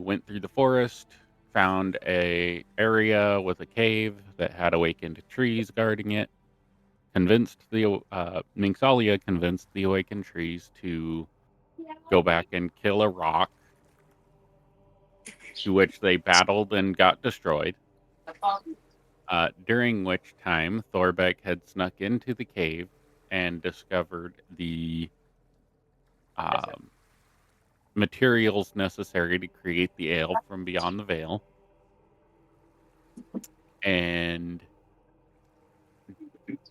went through the forest, found a area with a cave that had awakened trees guarding it. Convinced the Minxalia convinced the awakened trees to go back and kill a rock, to which they battled and got destroyed. During which time Thorbeck had snuck into the cave and discovered the um, materials necessary to create the ale from beyond the veil, and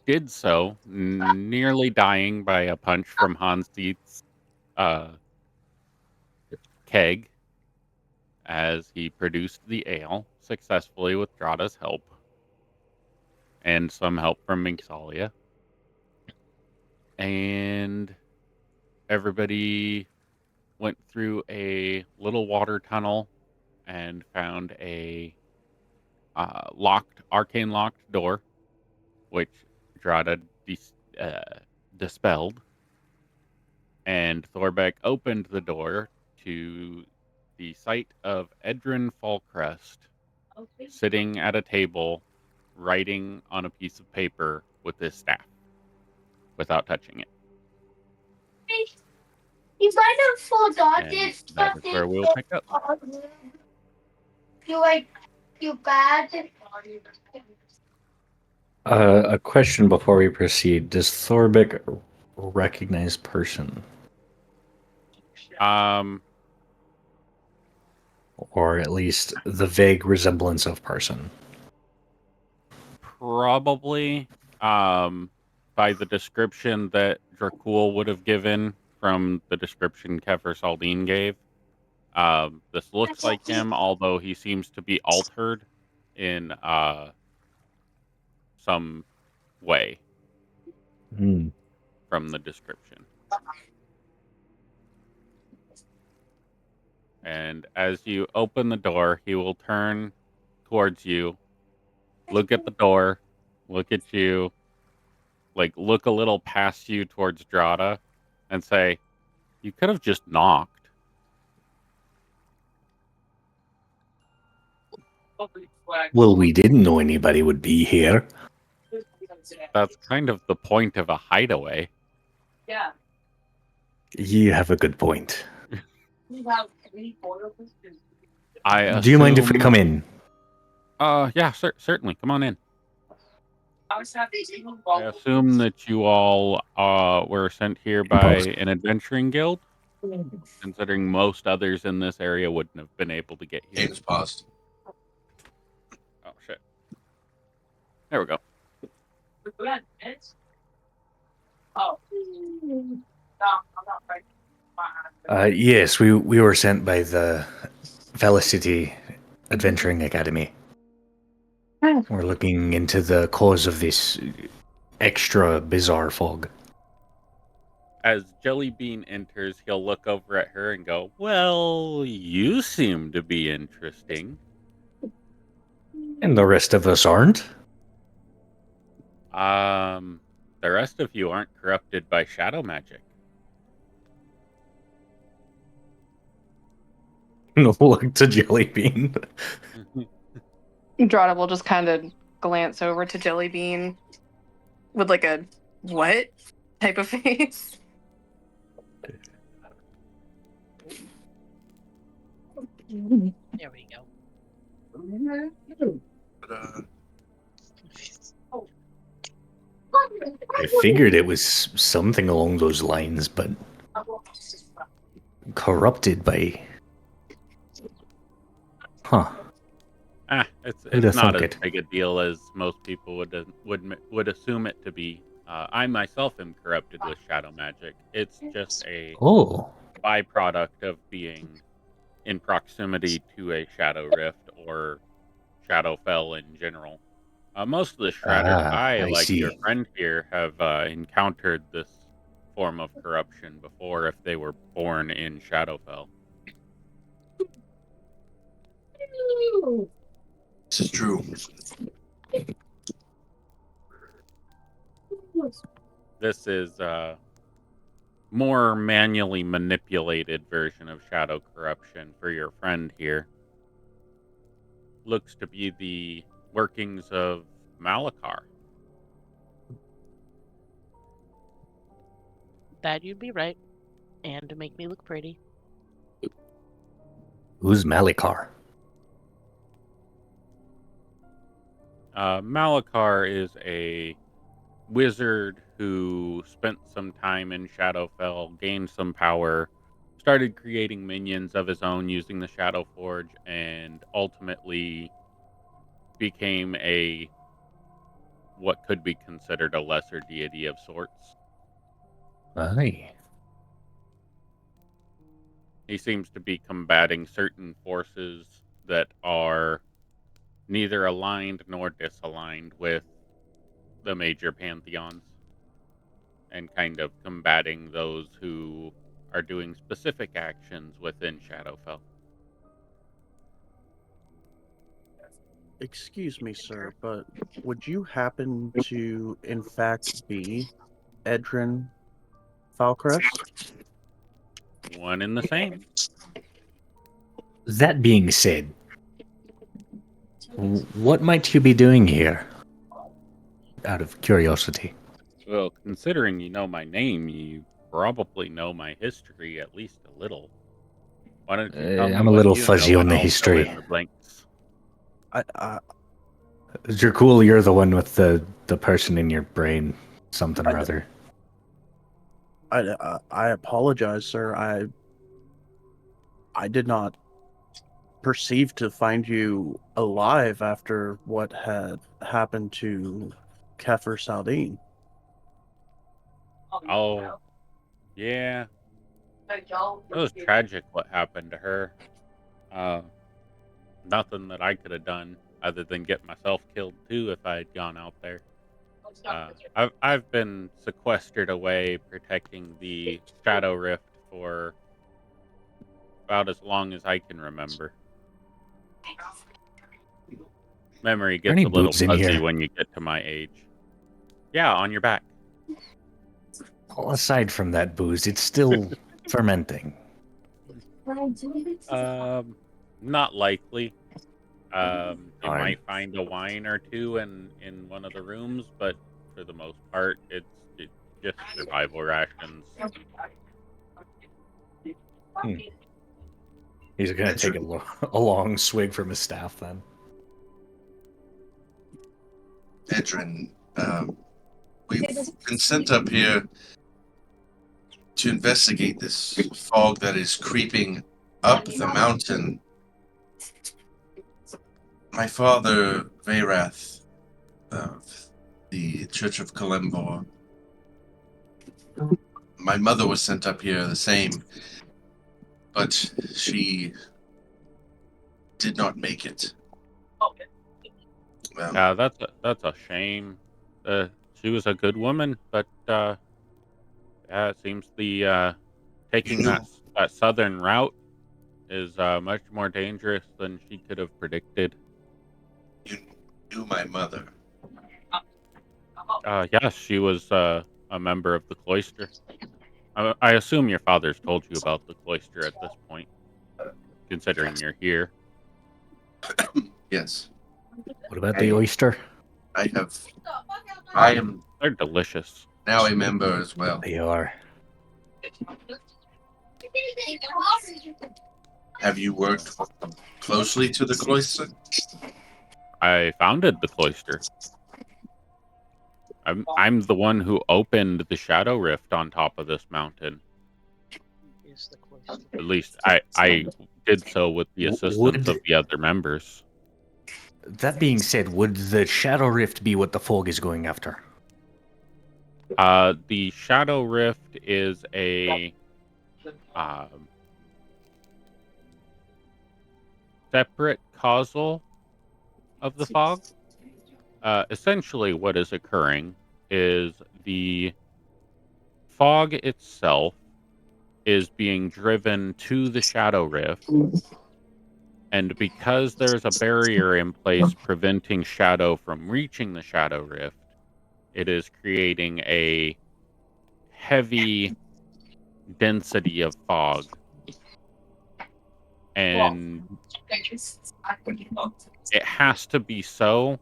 did so, nearly dying by a punch from Hans Dietz' uh, keg as he produced the ale successfully with Drada's help and some help from Minxalia. And everybody went through a little water tunnel and found a arcane locked door, which Drada dispelled. And Thorbeck opened the door to the sight of Edrin Fallcrest sitting at a table, writing on a piece of paper with his staff without touching it. You might have forgot And it, that but is where we'll pick up. You bad. A question before we proceed. Does Thorbeck recognize person? Or at least the vague resemblance of person? Probably. By the description that Dracul would have given from the description Kefir Saldine gave. This looks like him, although he seems to be altered in some way from the description. And as you open the door, he will turn towards you, look at the door, look at you, like look a little past you towards Drada, and say, "You could have just knocked." Well, we didn't know anybody would be here. That's kind of the point of a hideaway. Yeah. You have a good point. Do you mind if we come in? Yeah, certainly. Come on in. I assume that you all were sent here by an adventuring guild, considering most others in this area wouldn't have been able to get here. Game's paused. Oh, shit. There we go. Yes, we were sent by the Felicity Adventuring Academy. We're looking into the cause of this extra bizarre fog. As Jellybean enters, he'll look over at her and go, "Well, you seem to be interesting." And the rest of us aren't? The rest of you aren't corrupted by shadow magic. Look to Jellybean. Drada will just kind of glance over to Jellybean with like a what type of face. There we go. I figured it was something along those lines, but corrupted by... Huh. It's not as big a deal as most people would assume it to be. I myself am corrupted with shadow magic. It's just a byproduct of being in proximity to a shadow rift or Shadowfell in general. Most of the Shrouded like your friend here, have encountered this form of corruption before if they were born in Shadowfell. This is true. This is more manually manipulated version of shadow corruption for your friend here looks to be the workings of Malachar. That you'd be right. And to make me look pretty. Who's Malachar? Malachar is a wizard who spent some time in Shadowfell, gained some power, started creating minions of his own using the Shadow Forge, and ultimately became what could be considered a lesser deity of sorts. Aye. He seems to be combating certain forces that are neither aligned nor disaligned with the major pantheons, and kind of combating those who are doing specific actions within Shadowfell. Excuse me, sir, but would you happen to, in fact, be Edrin Falcrest? One and the same. That being said, what might you be doing here? Out of curiosity. Well, considering you know my name, you probably know my history at least a little. Why don't you tell me I'm a what little you fuzzy know, on and the I'll fill history. in the blanks. Jerkul, you're the one with the person in your brain, something or other. I apologize, sir. I did not perceive to find you alive after what had happened to Kefir Saldine. Oh, yeah. It was tragic what happened to her. Nothing that I could have done other than get myself killed too if I had gone out there. I've been sequestered away protecting the Shadow Rift for about as long as I can remember. Memory gets Any a little boobs in fuzzy here? when you get to my age. Yeah, on your back. Well, aside from that booze, it's still fermenting. Not likely. You Darn. might find a wine or two in one of the rooms, but for the most part, it's just survival rations. He's gonna take a long swig from his staff then. Edrin, we've been sent up here to investigate this fog that is creeping up the mountain. My father, Veyrath, of the Church of Kalembor. My mother was sent up here the same, but she did not make it. Yeah, that's a shame. She was a good woman, but yeah, it seems the taking that southern route is much more dangerous than she could have predicted. You knew my mother. Yes, she was a member of the cloister. I assume your father's told you about the cloister at this point, considering you're here. Yes. What about the oyster? I am They're delicious. now a member as well. They are. Have you worked closely to the cloister? I founded the cloister. I'm the one who opened the Shadow Rift on top of this mountain. Is the cloister. At least I did so with the assistance of the other members. That being said, would the Shadow Rift be what the fog is going after? The Shadow Rift is a separate causal of the fog. Essentially, what is occurring is the fog itself is being driven to the Shadow Rift, and because there's a barrier in place preventing Shadow from reaching the Shadow Rift, it is creating a heavy density of fog. And it has to be so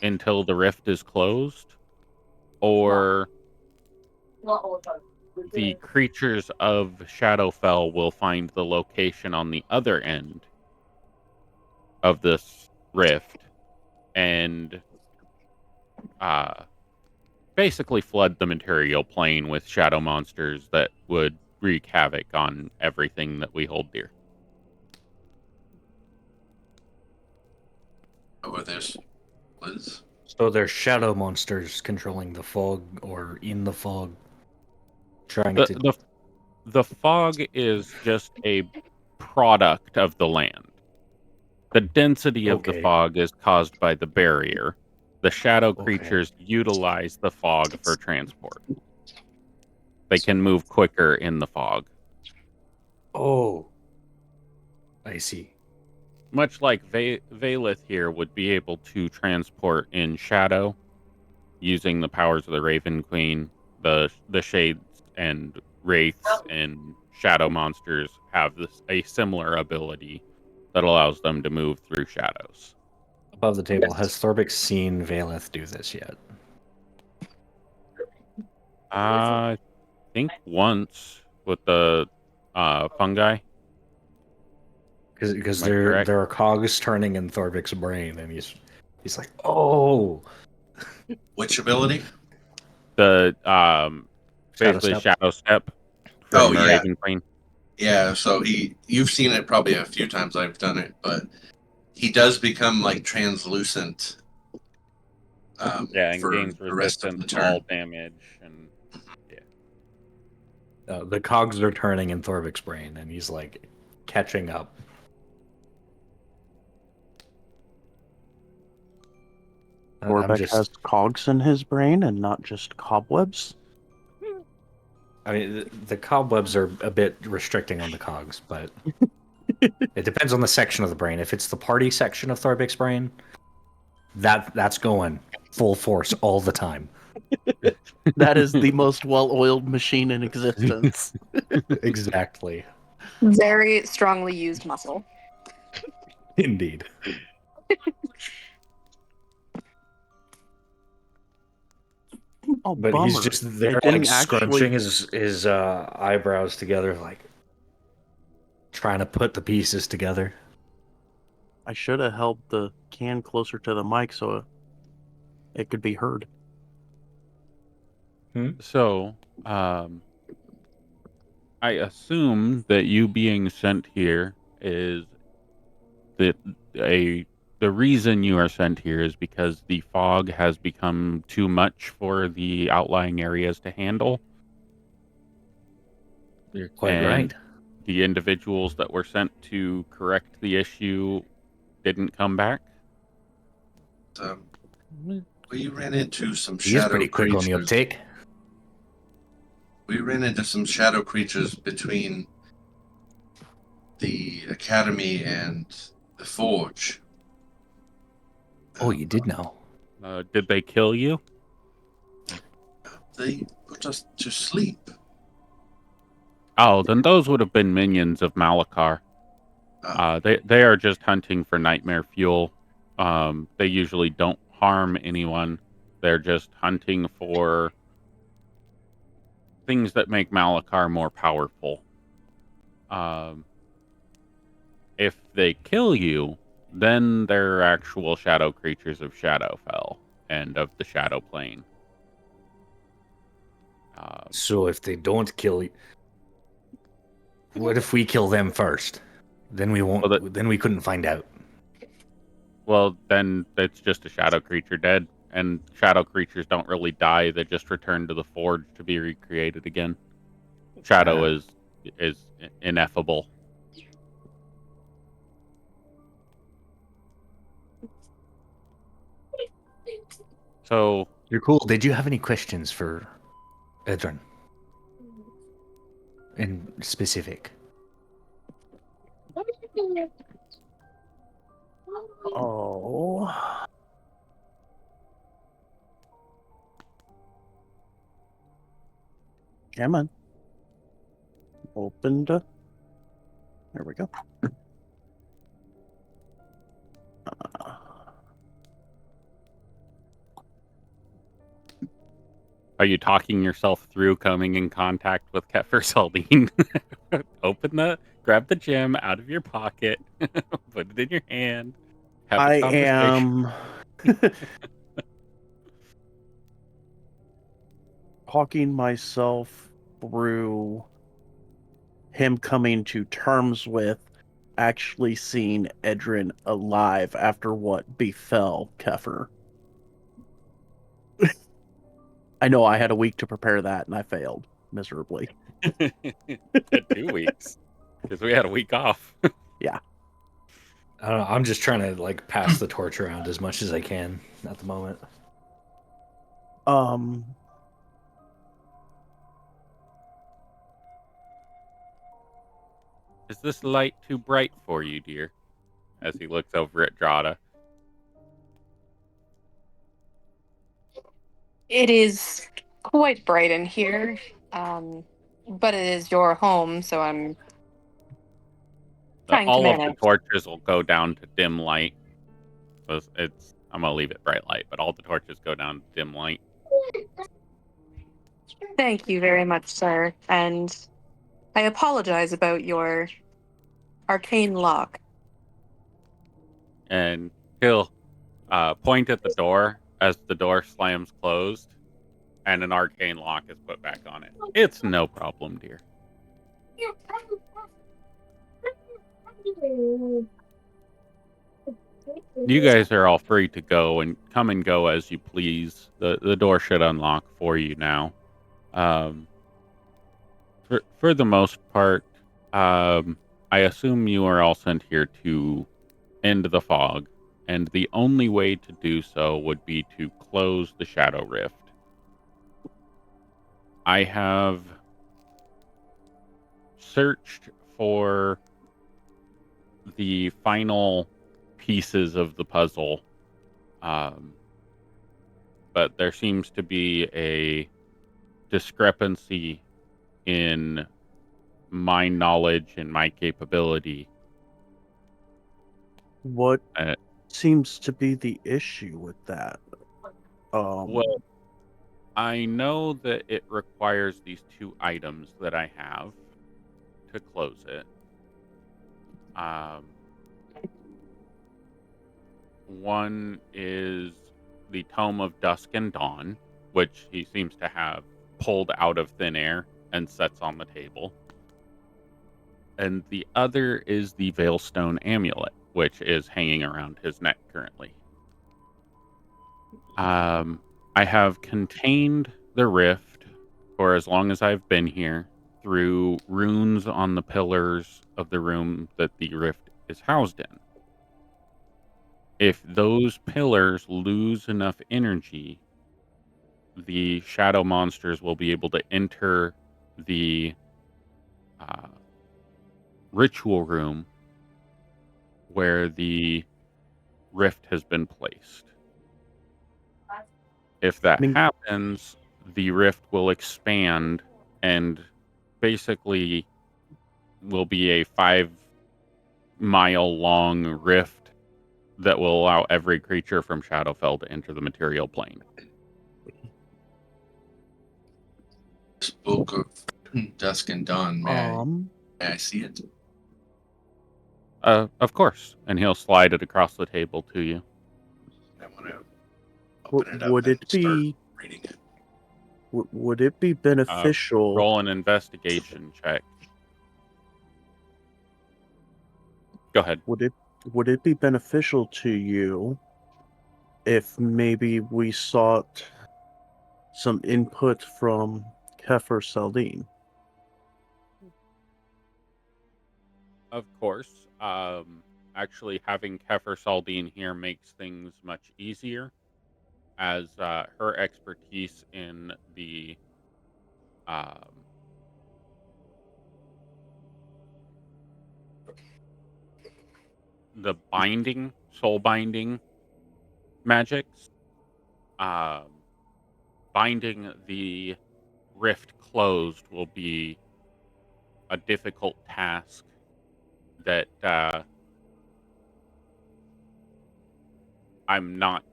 until the rift is closed, or the creatures of Shadowfell will find the location on the other end of this rift and basically flood the material plane with shadow monsters that would wreak havoc on everything that we hold dear. Over there's Liz. So there's shadow monsters controlling the fog or in the fog, trying to. The fog is just a product of the land. The density of the Okay. fog is caused by the barrier. The shadow creatures utilize the fog for transport. They can move quicker in the fog. Oh, I see. Much like Valeth here would be able to transport in shadow using the powers of the Raven Queen, the shades and wraiths and shadow monsters have a similar ability that allows them to move through shadows. Above the table, has Thorbix seen Valeth do this yet? I think once with the fungi. Because Am I correct? there are cogs turning in Thorbix's brain, and he's like, oh, Which ability? The Shadow basically Step. shadow step Oh, from the yeah. Raven Queen. Yeah, so you've seen it probably a few times I've done it, but he does become like translucent And for gains the rest of the resistance to turn. all damage, and The cogs are turning in Thorbix's brain, and he's like catching up. Orbeck has cogs in his brain and not just cobwebs. I mean, the cobwebs are a bit restricting on the cogs, but it depends on the section of the brain. If it's the party section of Thorbix's brain, that's going full force all the time. That is the most well-oiled machine in existence. Exactly. Very strongly used muscle. Indeed. Oh, But bummer. he's just there, It didn't like scrunching his eyebrows together, like trying to put the pieces together. I should have held the can closer to the mic so it could be heard. So, I assume that you being sent here is that the reason you are sent here is because the fog has become too much for the outlying areas to handle. You're quite and right. The individuals that were sent to correct the issue didn't come back. We ran into some He is shadow pretty quick creatures. on the uptake. We ran into some shadow creatures between the academy and the forge. Oh, you did know. Did they kill you? They put us to sleep. Oh, then those would have been minions of Malakar. They are just hunting for nightmare fuel. They usually don't harm anyone. They're just hunting for things that make Malakar more powerful. If they kill you, then they're actual shadow creatures of Shadowfell and of the Shadow Plane. So if they don't kill you, what if we kill them first? Then we won't. Then we couldn't find out. Well, then it's just a shadow creature dead, and shadow creatures don't really die. They just return to the forge to be recreated again. Shadow is ineffable. So you're cool. Did you have any questions for Edrin in specific? Oh. Come on. opened. There we go. Are you talking yourself through coming in contact with Kefir Saldine? Grab the gem out of your pocket, put it in your hand, have I a conversation. am talking myself through him coming to terms with actually seeing Edrin alive after what befell Kefir. I know I had a week to prepare that, and I failed miserably. You had 2 weeks because we had a week off. Yeah. I don't know. I'm just trying to like pass the torch around as much as I can at the moment. Is this light too bright for you, dear? As he looks over at Drada. It is quite bright in here, but it is your home, so I'm trying to All of the manage. torches will go down to dim light. So I'm gonna leave it bright light, but all the torches go down to dim light. Thank you very much, sir. And I apologize about your arcane lock. And he'll point at the door as the door slams closed, and an arcane lock is put back on it. It's no problem, dear. You guys are all free to go and come and go as you please. The door should unlock for you now. For the most part, I assume you are all sent here to end the fog, and the only way to do so would be to close the Shadow Rift. I have searched for the final pieces of the puzzle, but there seems to be a discrepancy in my knowledge and my capability. What seems to be the issue with that? Well, I know that it requires these 2 items that I have to close it. One is the Tome of Dusk and Dawn, which he seems to have pulled out of thin air and sets on the table. And the other is the Veilstone Amulet, which is hanging around his neck currently. I have contained the rift for as long as I've been here through runes on the pillars of the room that the rift is housed in. If those pillars lose enough energy, the shadow monsters will be able to enter the ritual room where the rift has been placed. If that happens, the rift will expand and basically will be a 5-mile long rift that will allow every creature from Shadowfell to enter the material plane. This book of Dusk and Dawn, may I see it? Of course. And he'll slide it across the table to you. I want to open it up Would and it start be reading it. would it be beneficial? Roll an investigation check. Go ahead. Would it be beneficial to you if maybe we sought some input from Kefir Saldine? Of course. Actually, having Kefir Saldine here makes things much easier, as her expertise in the binding, soul binding magics, binding the rift closed will be a difficult task that I'm not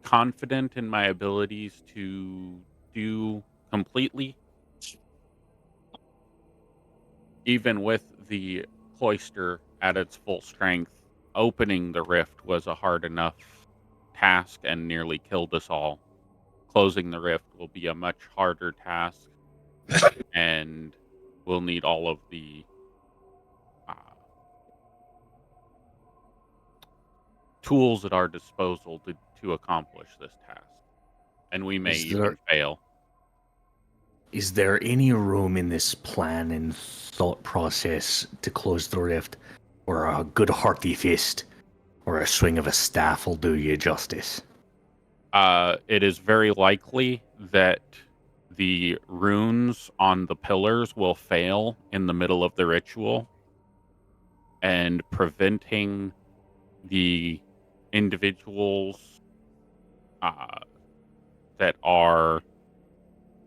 confident in my abilities to do completely. Even with the cloister at its full strength, opening the rift was a hard enough task and nearly killed us all. Closing the rift will be a much harder task, and we'll need all of the tools at our disposal to accomplish this task. And we may even fail. Is there any room in this plan and thought process to close the rift, or a good hearty fist, or a swing of a staff will do you justice? It is very likely that the runes on the pillars will fail in the middle of the ritual, and preventing the individuals that are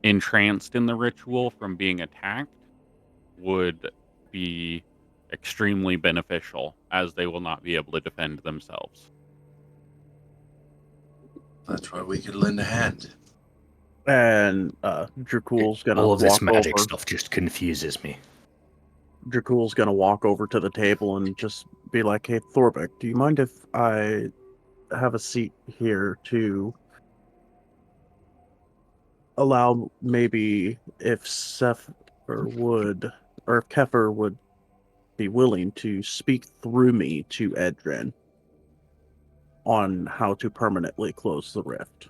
entranced in the ritual from being attacked would be extremely beneficial, as they will not be able to defend themselves. That's why we could lend a hand. And Dracul's gonna all of this walk magic over. stuff just confuses me. Dracul's gonna walk over to the table and just be like, "Hey, Thorbeck, do you mind if I have a seat here to allow maybe if Seth or if Kefir would be willing to speak through me to Edrin on how to permanently close the rift?"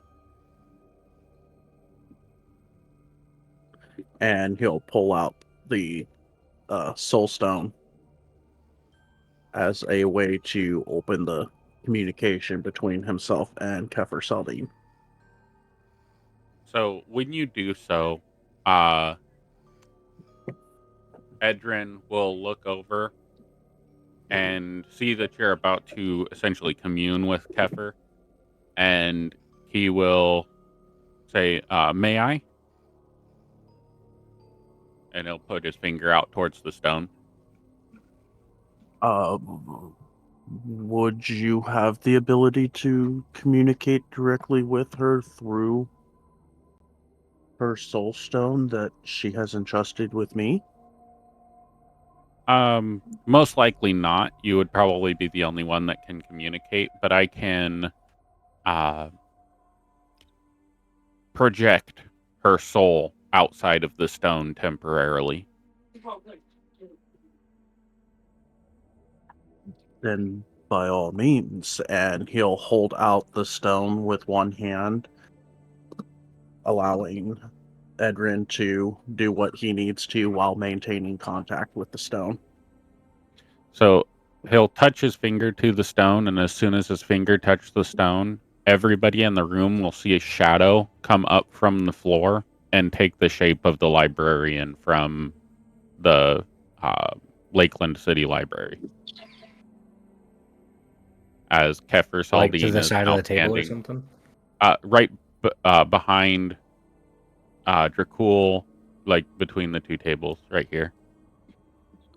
And he'll pull out the soul stone as a way to open the communication between himself and Kefir Saldin. So when you do so, Edrin will look over and see that you're about to essentially commune with Kefir, and he will say, "May I?" And he'll put his finger out towards the stone. Would you have the ability to communicate directly with her through her soul stone that she has entrusted with me? Most likely not. You would probably be the only one that can communicate, but I can project her soul outside of the stone temporarily. Then by all means, and he'll hold out the stone with one hand, allowing Edrin to do what he needs to while maintaining contact with the stone. So he'll touch his finger to the stone, and as soon as his finger touches the stone, everybody in the room will see a shadow come up from the floor and take the shape of the librarian from the Lakeland City Library. As Kefir Saldin Like to the is side now of the table or standing, something? right behind Dracul, like between the two tables, right here.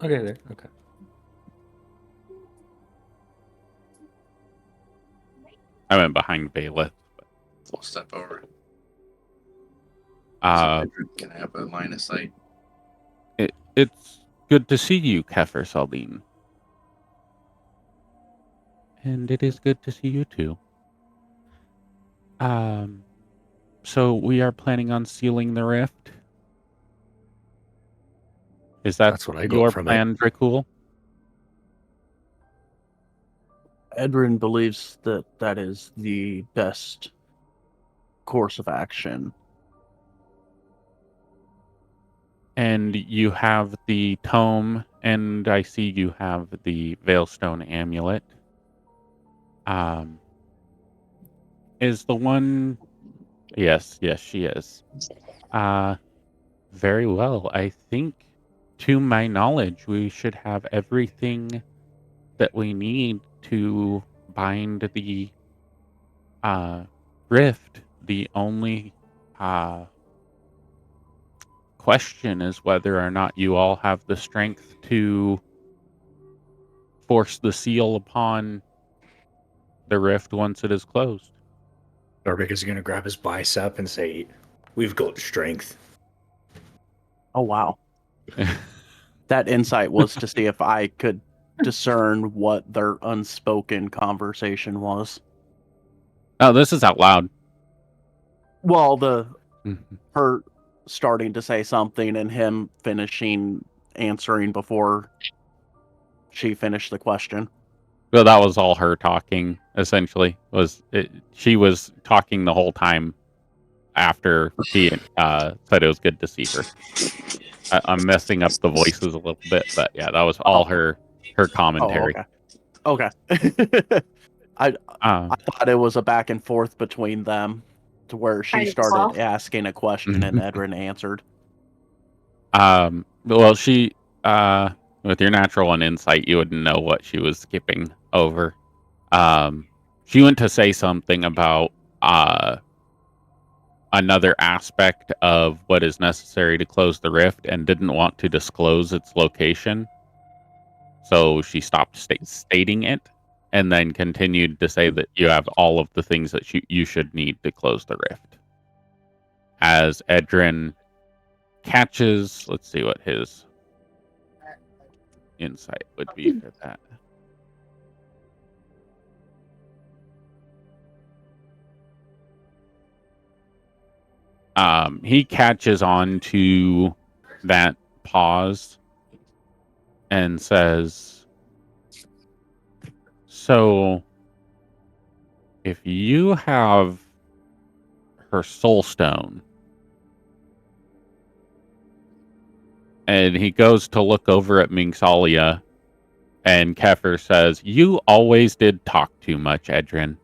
Okay, there. Okay. I went behind Bailiff. We'll step over. Can I have a line of sight? It's good to see you, Kefir Saldin. And it is good to see you too. So we are planning on sealing the rift. Is That's what I got your from plan, Dracul? Edrin believes that that is the best course of action. And you have the tome, and I see you have the Veilstone amulet. Is the one... Yes, she is. Very well. I think, to my knowledge, we should have everything that we need to bind the rift. The only question is whether or not you all have the strength to force the seal upon the rift once it is closed. Darvik is going to grab his bicep and say, "We've got strength." Oh, wow. That insight was to see if I could discern what their unspoken conversation was. Oh, this is out loud. Well, her starting to say something and him answering before she finished the question. Well, that was all her talking, essentially. She was talking the whole time after he said it was good to see her. I'm messing up the voices a little bit, but yeah, that was all her commentary. Okay. I Um, thought it was a back and forth between them to where she started asking a question and Edrin answered. well, she with your natural one insight, you would know what she was skipping over. She went to say something about another aspect of what is necessary to close the rift and didn't want to disclose its location. So she stopped stating it and then continued to say that you have all of the things that you should need to close the rift. As Edrin catches, let's see what his insight would be for that. He catches on to that pause and says, "So, if you have her soul stone," and he goes to look over at Mingsalia, and Kefir says, "You always did talk too much, Edrin."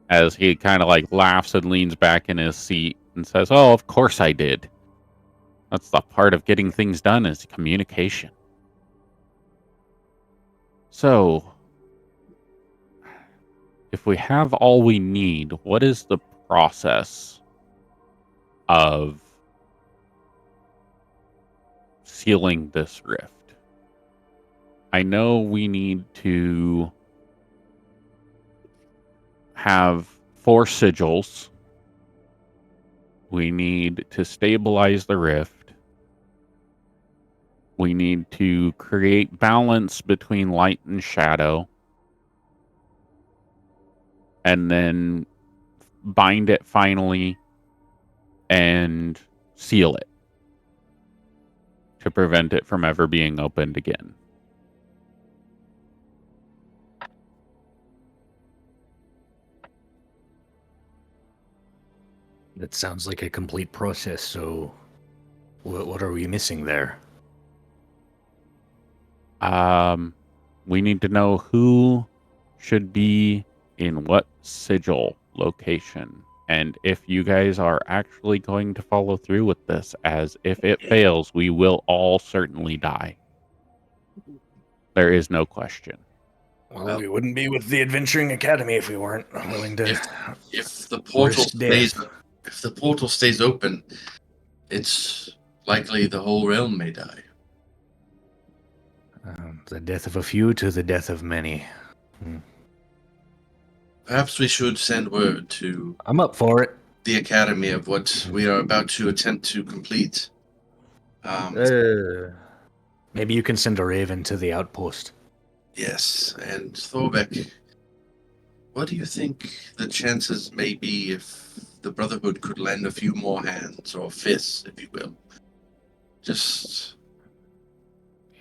As he kind of like laughs and leans back in his seat and says, "Oh, of course I did. That's the part of getting things done is communication. So, if we have all we need, what is the process of sealing this rift? I know we need to have 4 sigils. We need to stabilize the rift. We need to create balance between light and shadow. And then bind it finally and seal it to prevent it from ever being opened again." That sounds like a complete process, so what are we missing there? We need to know who should be in what sigil location. And if you guys are actually going to follow through with this, as if it fails, we will all certainly die. There is no question. Well, we wouldn't be with the Adventuring Academy if we weren't willing to. If the portal risk death. if the portal stays open, it's likely the whole realm may die. The death of a few to the death of many. Perhaps we should send word to I'm up for it. the academy of what we are about to attempt to complete. Maybe you can send a raven to the outpost. Yes, and Thorbeck, what do you think the chances may be if the Brotherhood could lend a few more hands, or fists, if you will?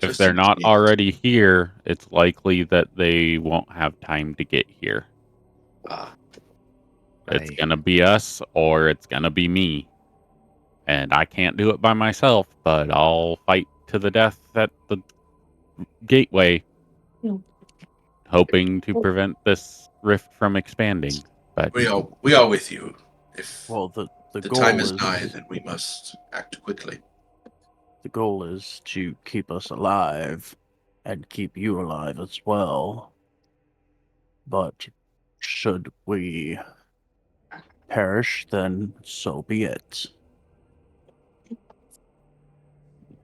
If they're not already here, it's likely that they won't have time to get here. It's going to be us or it's going to be me. And I can't do it by myself, but I'll fight to the death at the gateway, hoping to prevent this rift from expanding. But we are with you. If the goal time is nigh, then we must act quickly. The goal is to keep us alive and keep you alive as well. But should we perish, then so be it.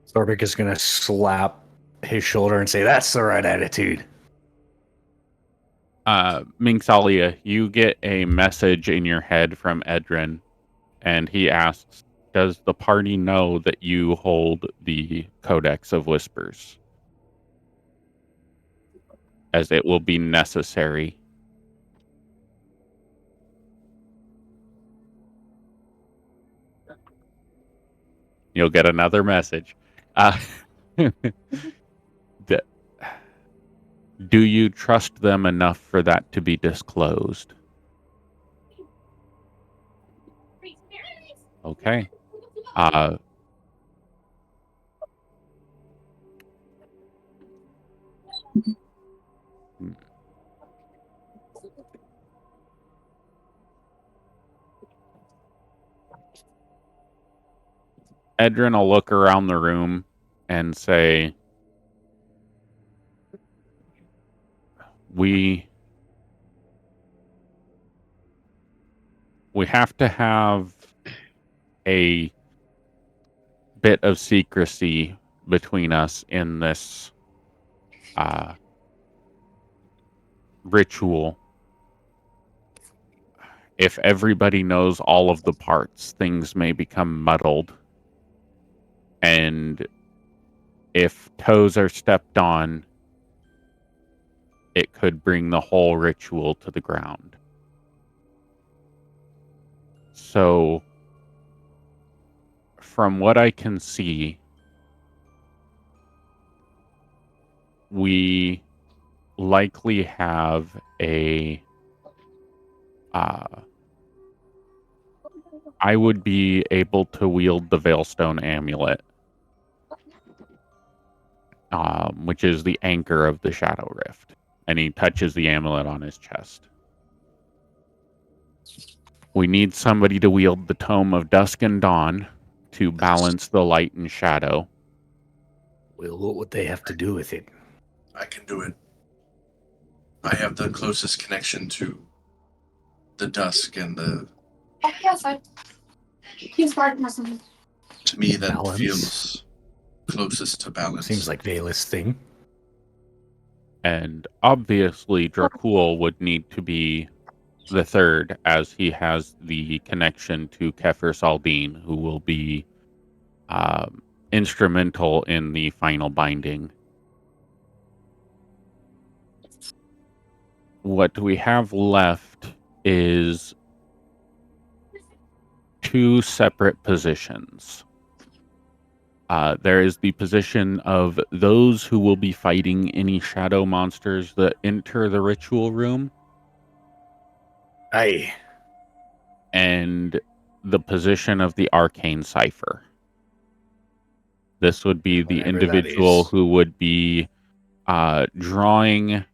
Thorbeck is going to slap his shoulder and say, "That's the right attitude." Minxalia, you get a message in your head from Edrin, and he asks, "Does the party know that you hold the Codex of Whispers? As it will be necessary." You'll get another message. Do you trust them enough for that to be disclosed? Okay. Edrin will look around the room and say, we have to have a bit of secrecy between us in this ritual. If everybody knows all of the parts, things may become muddled. And if toes are stepped on, it could bring the whole ritual to the ground. So, from what I can see, we likely have a I would be able to wield the Veilstone amulet, which is the anchor of the Shadow Rift. And he touches the amulet on his chest. We need somebody to wield the Tome of Dusk and Dawn to balance the light and shadow. Well, what would they have to do with it? I can do it. I have the closest connection to the dusk and the... Yes, he's right, Muslim. To me, that Balance. feels closest to balance. Seems like Valus' thing. And obviously, Dracul would need to be the third, as he has the connection to Kefir Saldine, who will be instrumental in the final binding. What we have left is two separate positions. There is the position of those who will be fighting any shadow monsters that enter the ritual room. Aye. And the position of the arcane cipher. This would be the Whatever individual that is. who would be drawing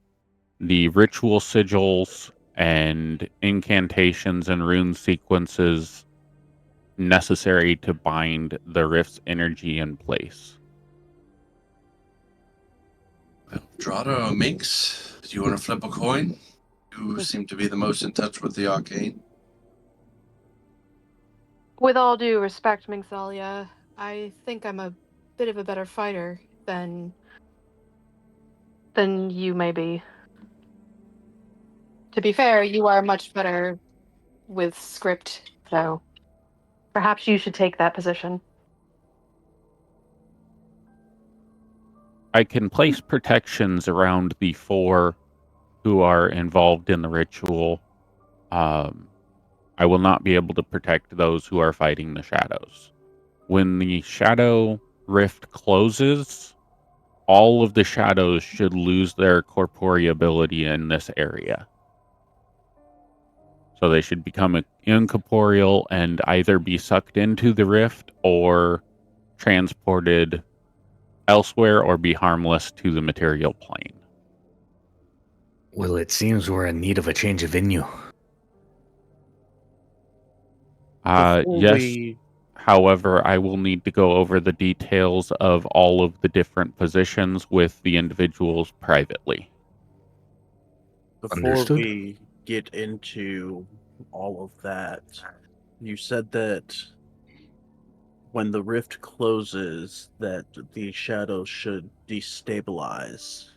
the ritual sigils and incantations and rune sequences necessary to bind the rift's energy in place. Well, Drada or Minx, do you want to flip a coin? You seem to be the most in touch with the arcane. With all due respect, Minxalia, I think I'm a bit of a better fighter than you may be. To be fair, you are much better with script, so perhaps you should take that position. I can place protections around the four who are involved in the ritual. I will not be able to protect those who are fighting the shadows. When the shadow rift closes, all of the shadows should lose their corporeability in this area. So they should become incorporeal and either be sucked into the rift or transported elsewhere or be harmless to the material plane. Well, it seems we're in need of a change of venue. Yes. However, I will need to go over the details of all of the different positions with the individuals privately. Before Understood. we get into all of that, you said that when the rift closes, that the shadows should destabilize.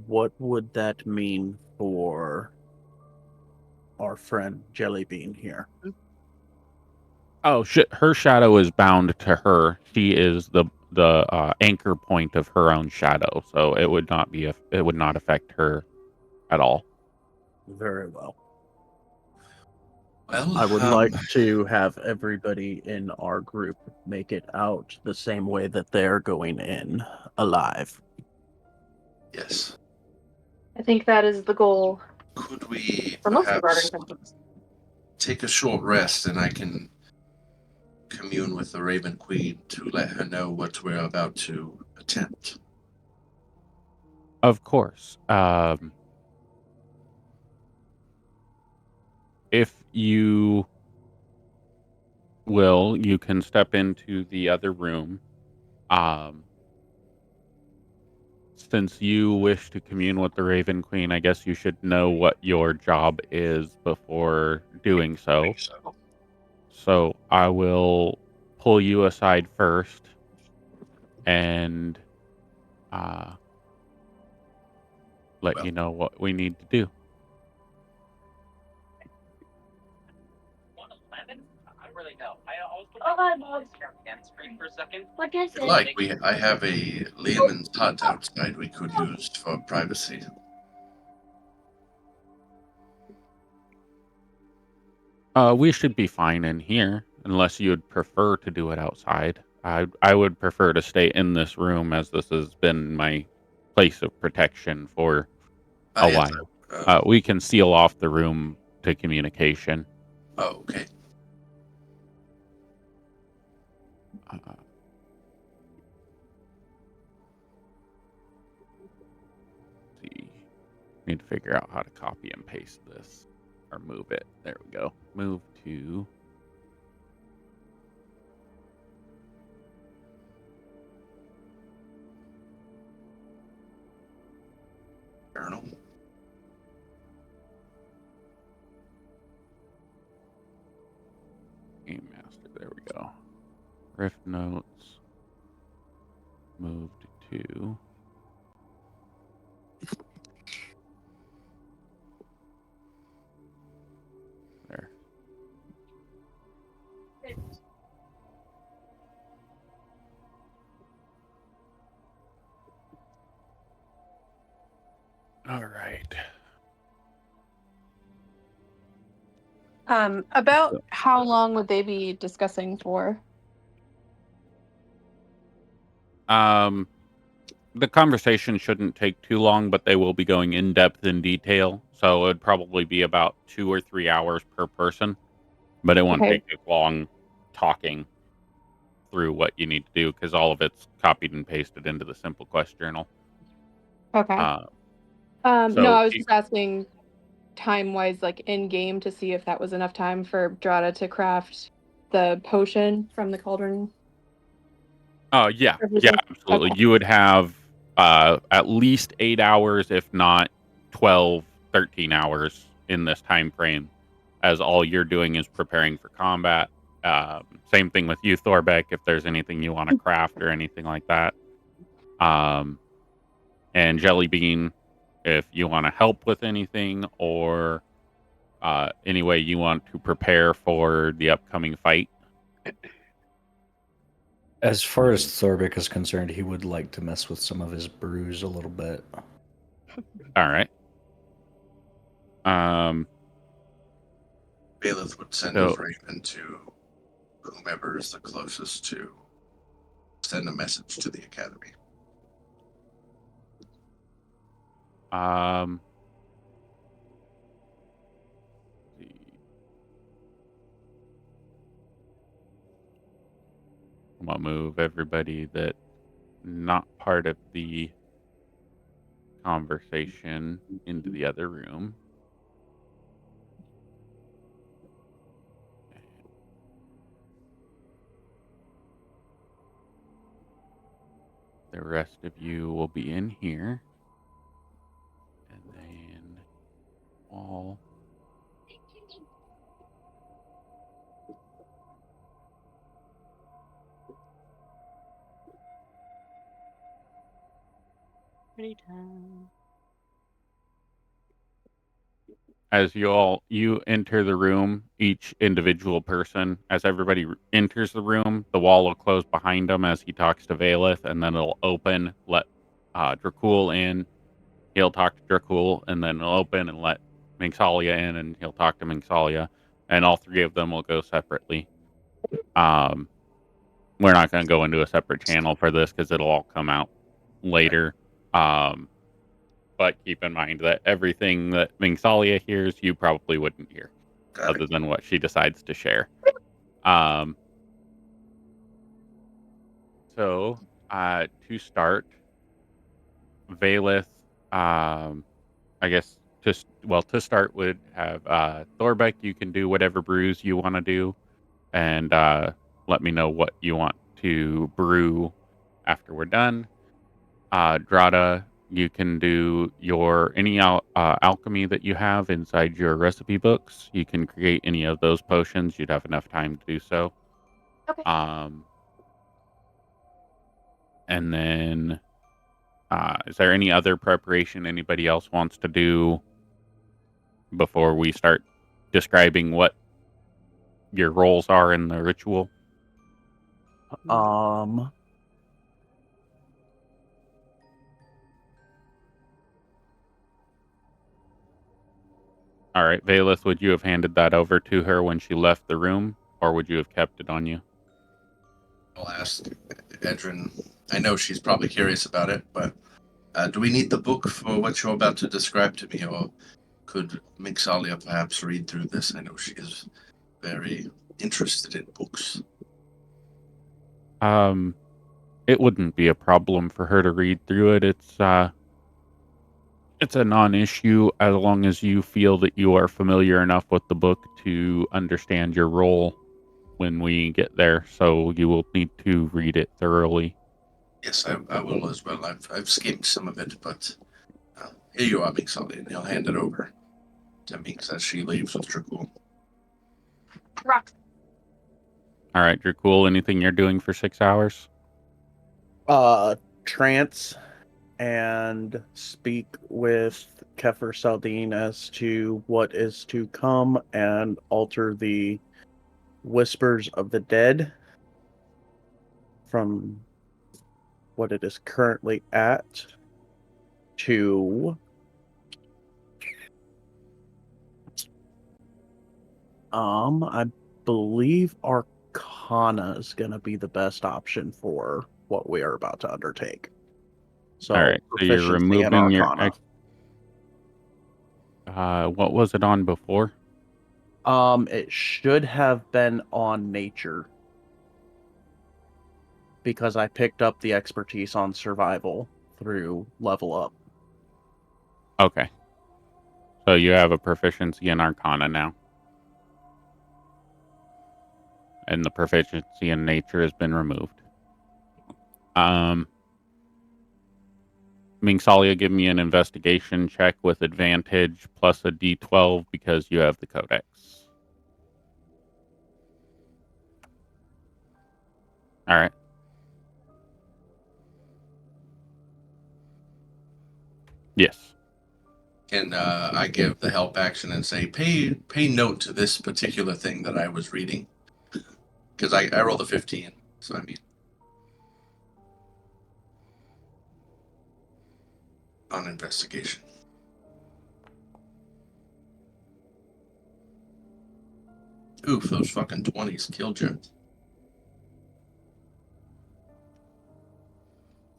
What would that mean for our friend Jellybean here? Oh, her shadow is bound to her. She is the anchor point of her own shadow, so it would not affect her at all. Very well. Well, I would like to have everybody in our group make it out the same way that they're going in, alive. Yes. I think that is the goal Could we for most of our perhaps intentions. take a short rest and I can commune with the Raven Queen to let her know what we're about to attempt? Of course. If you will, you can step into the other room. Since you wish to commune with the Raven Queen, I guess you should know what your job is before doing so. So I will pull you aside first and let you know what we need to do. If you'd like, I have a layman's hut outside we could use for privacy. We should be fine in here, unless you'd prefer to do it outside. I would prefer to stay in this room, as this has been my place of protection for a Yes, while. We can seal off the room to communication. Oh, okay. See, need to figure out how to copy and paste this or move it. There we go. Move to. Journal. Game master. There we go. Rift notes. Moved to. There. All right. About how long would they be discussing for? The conversation shouldn't take too long, but they will be going in depth in detail. So it'd probably be about 2 or 3 hours per person, but it won't Okay. take as long talking through what you need to do because all of it's copied and pasted into the simple quest journal. Okay. So No, I was just asking time-wise, like in game, to see if that was enough time for Drada to craft the potion from the cauldron. Yeah, Everything? absolutely. Okay. You would have at least 8 hours, if not 12, 13 hours in this time frame, as all you're doing is preparing for combat. Same thing with you, Thorbeck, if there's anything you want to craft or anything like that. And Jellybean, if you want to help with anything or any way you want to prepare for the upcoming fight. As far as Thorbeck is concerned, he would like to mess with some of his brews a little bit. All right. Bailiff would send his raven to whomever is the closest to send a message to the academy. I'm gonna move everybody that not part of the conversation into the other room. The rest of you will be in here. And then all Pretty time. As you enter the room, each individual person, as everybody enters the room, the wall will close behind them as he talks to Valeth, and then it'll open, let Dracul in. He'll talk to Dracul, and then it'll open and let Mingsalia in, and he'll talk to Mingsalia, and all three of them will go separately. We're not going to go into a separate channel for this because it'll all come out later. But keep in mind that everything that Mingsalia hears, you probably wouldn't hear, other than what she decides to share. So, to start, Valeth, I guess, to start would have Thorbeck, you can do whatever brews you want to do, and let me know what you want to brew after we're done. Drada, you can do any alchemy that you have inside your recipe books. You can create any of those potions. You'd have enough time to do so. Okay. And then, is there any other preparation anybody else wants to do before we start describing what your roles are in the ritual? All right, Valeth, would you have handed that over to her when she left the room, or would you have kept it on you? I'll ask Edrin. I know she's probably curious about it, but do we need the book for what you're about to describe to me, or could Mixalia perhaps read through this? I know she is very interested in books. It wouldn't be a problem for her to read through it. It's a non-issue as long as you feel that you are familiar enough with the book to understand your role when we get there. So you will need to read it thoroughly. Yes, I will as well. I've skimmed some of it, but here you are, Mixalia, and he'll hand it over to Minx as she leaves with Dracul. Rock. All right, Dracul, anything you're doing for 6 hours? Trance and speak with Kefir Saldine as to what is to come and alter the whispers of the dead from what it is currently at to I believe Arcana is going to be the best option for what we are about to undertake. So, all right, so you're removing your what was it on before? It should have been on nature because I picked up the expertise on survival through level up. Okay. So you have a proficiency in Arcana now. And the proficiency in nature has been removed. Mingsalia, give me an investigation check with advantage plus a d12 because you have the codex. All right. Yes. Can I give the help action and say, pay note to this particular thing that I was reading? Because I rolled a 15, so I mean. On investigation. Oof, those fucking 20s killed you.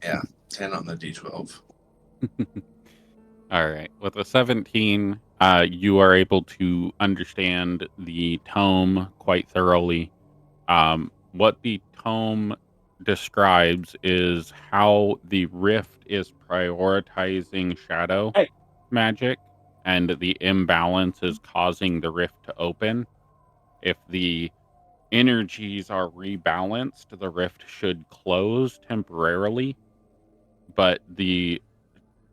Yeah, 10 on the d12. All right. With a 17, you are able to understand the tome quite thoroughly. What the tome describes is how the rift is prioritizing shadow magic, and the imbalance is causing the rift to open. If the energies are rebalanced, the rift should close temporarily, but the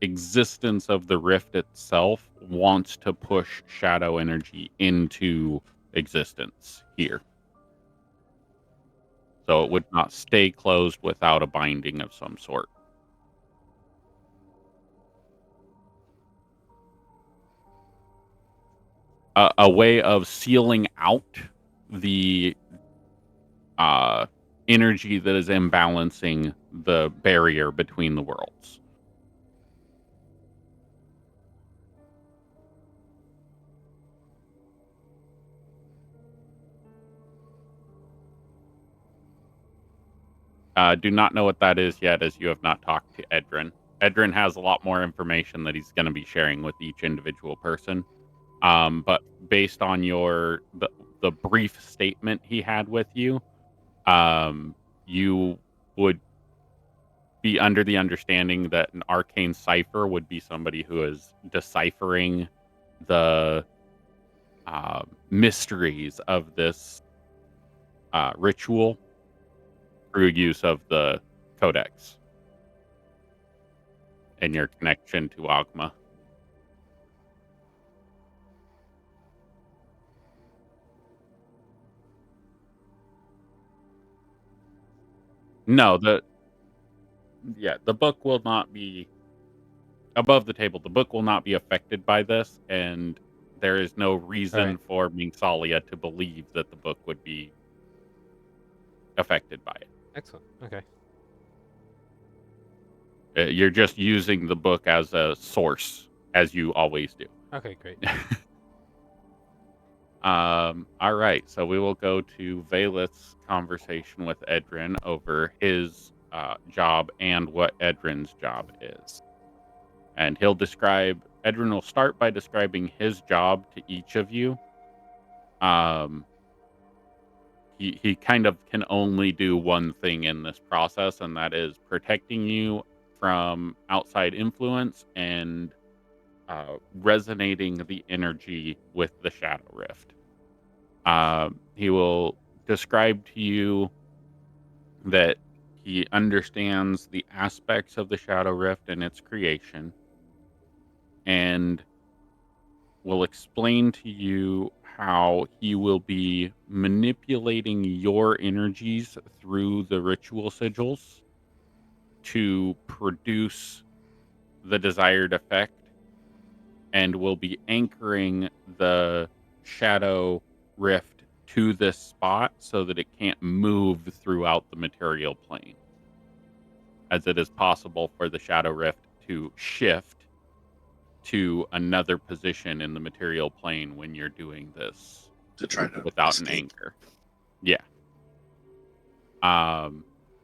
existence of the rift itself wants to push shadow energy into existence here. So it would not stay closed without a binding of some sort. a way of sealing out the energy that is imbalancing the barrier between the worlds. Do not know what that is yet, as you have not talked to Edrin. Edrin has a lot more information that he's going to be sharing with each individual person. But based on the brief statement he had with you, you would be under the understanding that an arcane cipher would be somebody who is deciphering the mysteries of this ritual through use of the codex and your connection to Agma. No, the book will not be above the table. The book will not be affected by this, and there is no reason for Minxalia to believe that the book would be affected by it. Excellent. Okay. You're just using the book as a source, as you always do. Okay, great. All right, so we will go to Valeth's conversation with Edrin over his job and what Edrin's job is. And Edrin will start by describing his job to each of you. He kind of can only do one thing in this process, and that is protecting you from outside influence and resonating the energy with the Shadow Rift. He will describe to you that he understands the aspects of the Shadow Rift and its creation, and will explain to you how he will be manipulating your energies through the ritual sigils to produce the desired effect, and will be anchoring the Shadow Rift to this spot so that it can't move throughout the material plane, as it is possible for the Shadow Rift to shift to another position in the material plane when you're doing this to try to without an anchor. Yeah.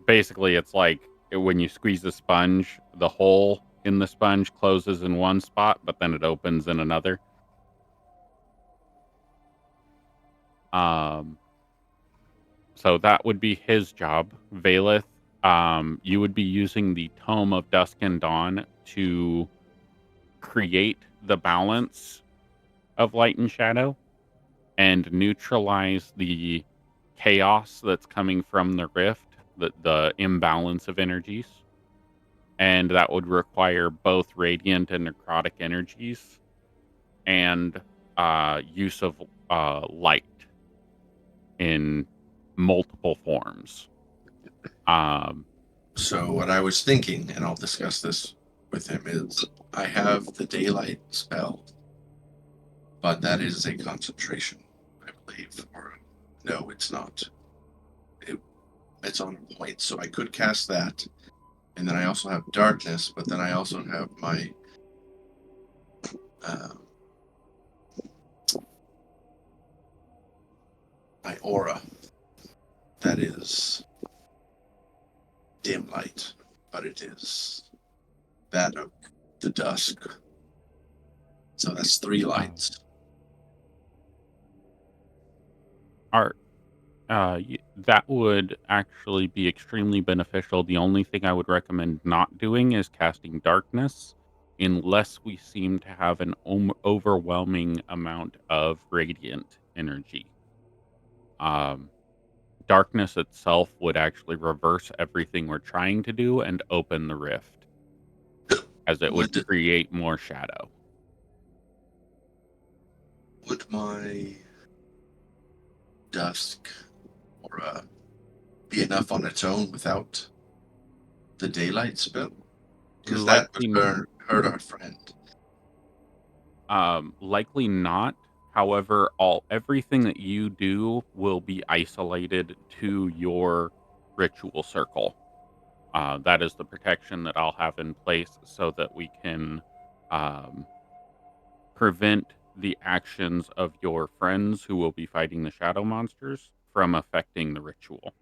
Basically, it's like when you squeeze a sponge, the hole in the sponge closes in one spot, but then it opens in another. So that would be his job. Valeth, you would be using the Tome of Dusk and Dawn to create the balance of light and shadow and neutralize the chaos that's coming from the rift, the imbalance of energies. And that would require both radiant and necrotic energies and use of light in multiple forms. So what I was thinking, and I'll discuss this with him, is I have the daylight spell, but that is a concentration, I believe. Or no, it's not. It's on a point, so I could cast that. And then I also have darkness, but then I also have my my aura. That is dim light, but it is that of the dusk. So that's 3 lights. That would actually be extremely beneficial. The only thing I would recommend not doing is casting darkness, unless we seem to have an overwhelming amount of radiant energy. Darkness itself would actually reverse everything we're trying to do and open the rift, as it would create more shadow. Would my dusk aura be enough on its own without the daylight spell? Because that would hurt our friend. Likely not. However, everything that you do will be isolated to your ritual circle. That is the protection that I'll have in place so that we can prevent the actions of your friends who will be fighting the shadow monsters from affecting the ritual.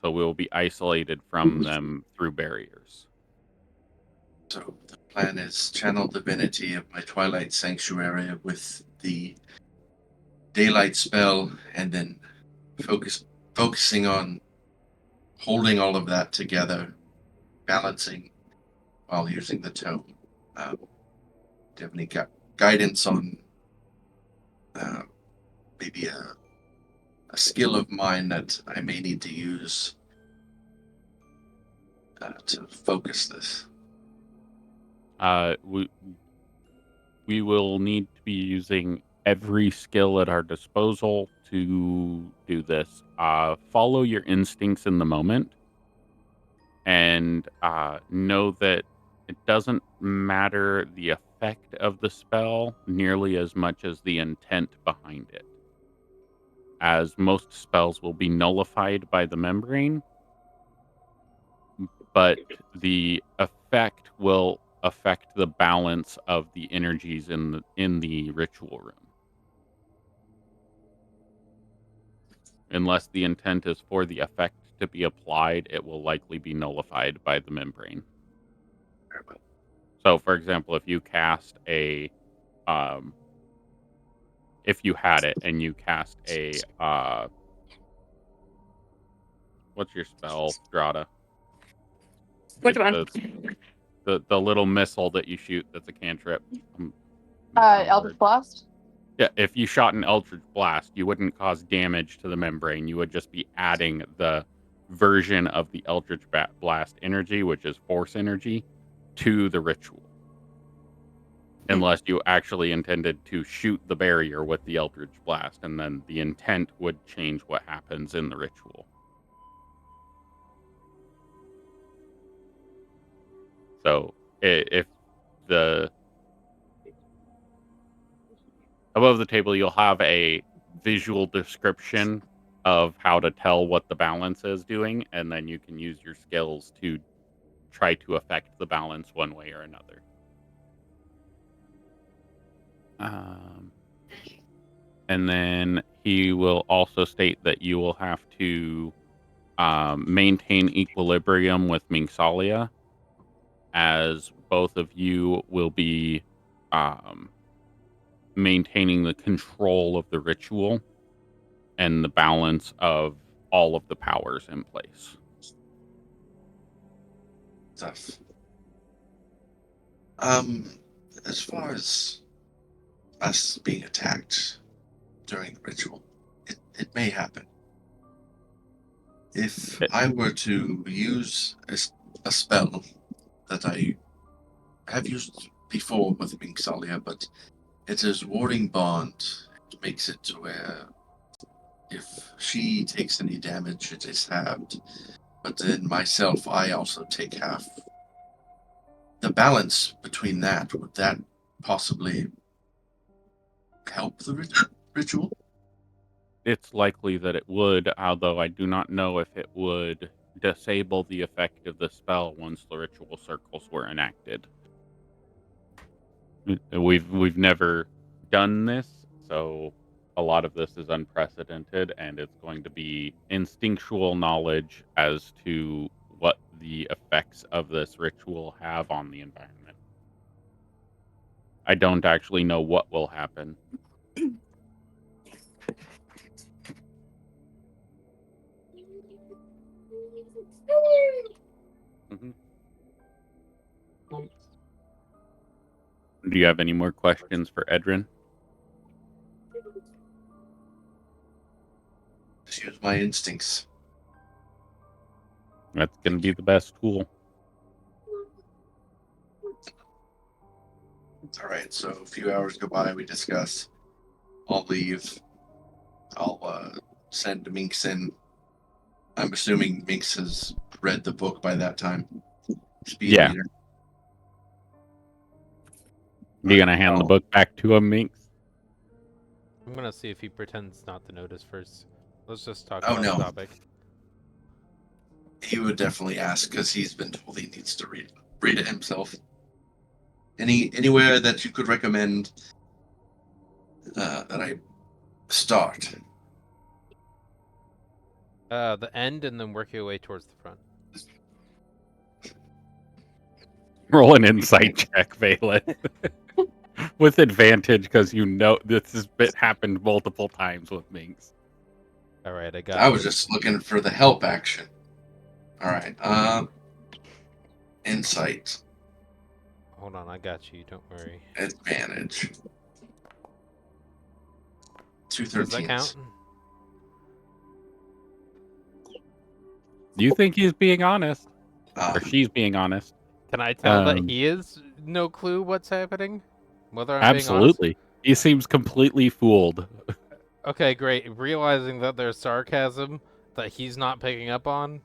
So we'll be isolated from them through barriers. So the plan is channel divinity of my Twilight Sanctuary with the daylight spell, and then focusing on holding all of that together, balancing while using the tome. Do you have any guidance on maybe a skill of mine that I may need to use to focus this? We will need to be using every skill at our disposal to do this. Follow your instincts in the moment, and know that it doesn't matter the effect of the spell nearly as much as the intent behind it, as most spells will be nullified by the membrane, but the effect will affect the balance of the energies in the ritual room. Unless the intent is for the effect to be applied, it will likely be nullified by the membrane. So, for example, if you cast if you had it and you cast a, what's your spell, Strata? Which one? The little missile that you shoot that's a cantrip. Eldritch Blast? Yeah, if you shot an Eldritch Blast, you wouldn't cause damage to the membrane. You would just be adding the version of the Eldritch Blast energy, which is force energy, to the ritual. Unless you actually intended to shoot the barrier with the Eldritch Blast, and then the intent would change what happens in the ritual. So, if above the table, you'll have a visual description of how to tell what the balance is doing, and then you can use your skills to try to affect the balance one way or another. And then he will also state that you will have to maintain equilibrium with Minxalia, as both of you will be maintaining the control of the ritual and the balance of all of the powers in place. Stuff. As far as us being attacked during the ritual, it may happen. If I were to use a spell that I have used before with Minxalia, but it is Warding Bond. It makes it to where if she takes any damage, it is halved. But then myself, I also take half. The balance between that, would that possibly help the ritual? It's likely that it would, although I do not know if it would disable the effect of the spell once the ritual circles were enacted. We've never done this, so a lot of this is unprecedented, and it's going to be instinctual knowledge as to what the effects of this ritual have on the environment. I don't actually know what will happen. Mm-hmm. Do you have any more questions for Edrin? Just use my instincts. That's going to be the best tool. All right, so a few hours go by, we discuss. I'll leave. I'll send Minx in. I'm assuming Minx has read the book by that time. Speed reader. You going to hand the book back to him, Minx? I'm gonna see if he pretends not to notice first. Let's just talk Oh, about no. the topic. He would definitely ask because he's been told he needs to read it himself. Anywhere that you could recommend that I start? The end, and then work your way towards the front. Roll an insight check, Valen. With advantage, because you know this has happened multiple times with Minx. All right, I got. I was just looking for the help action. All right. Insight. Hold on, I got you. Don't worry. Advantage. 2 Does that 13s. count? Do you think he's being honest? Or she's being honest? Can I tell that he is no clue what's happening? Whether I'm absolutely. being honest? He seems completely fooled. Okay, great. Realizing that there's sarcasm that he's not picking up on,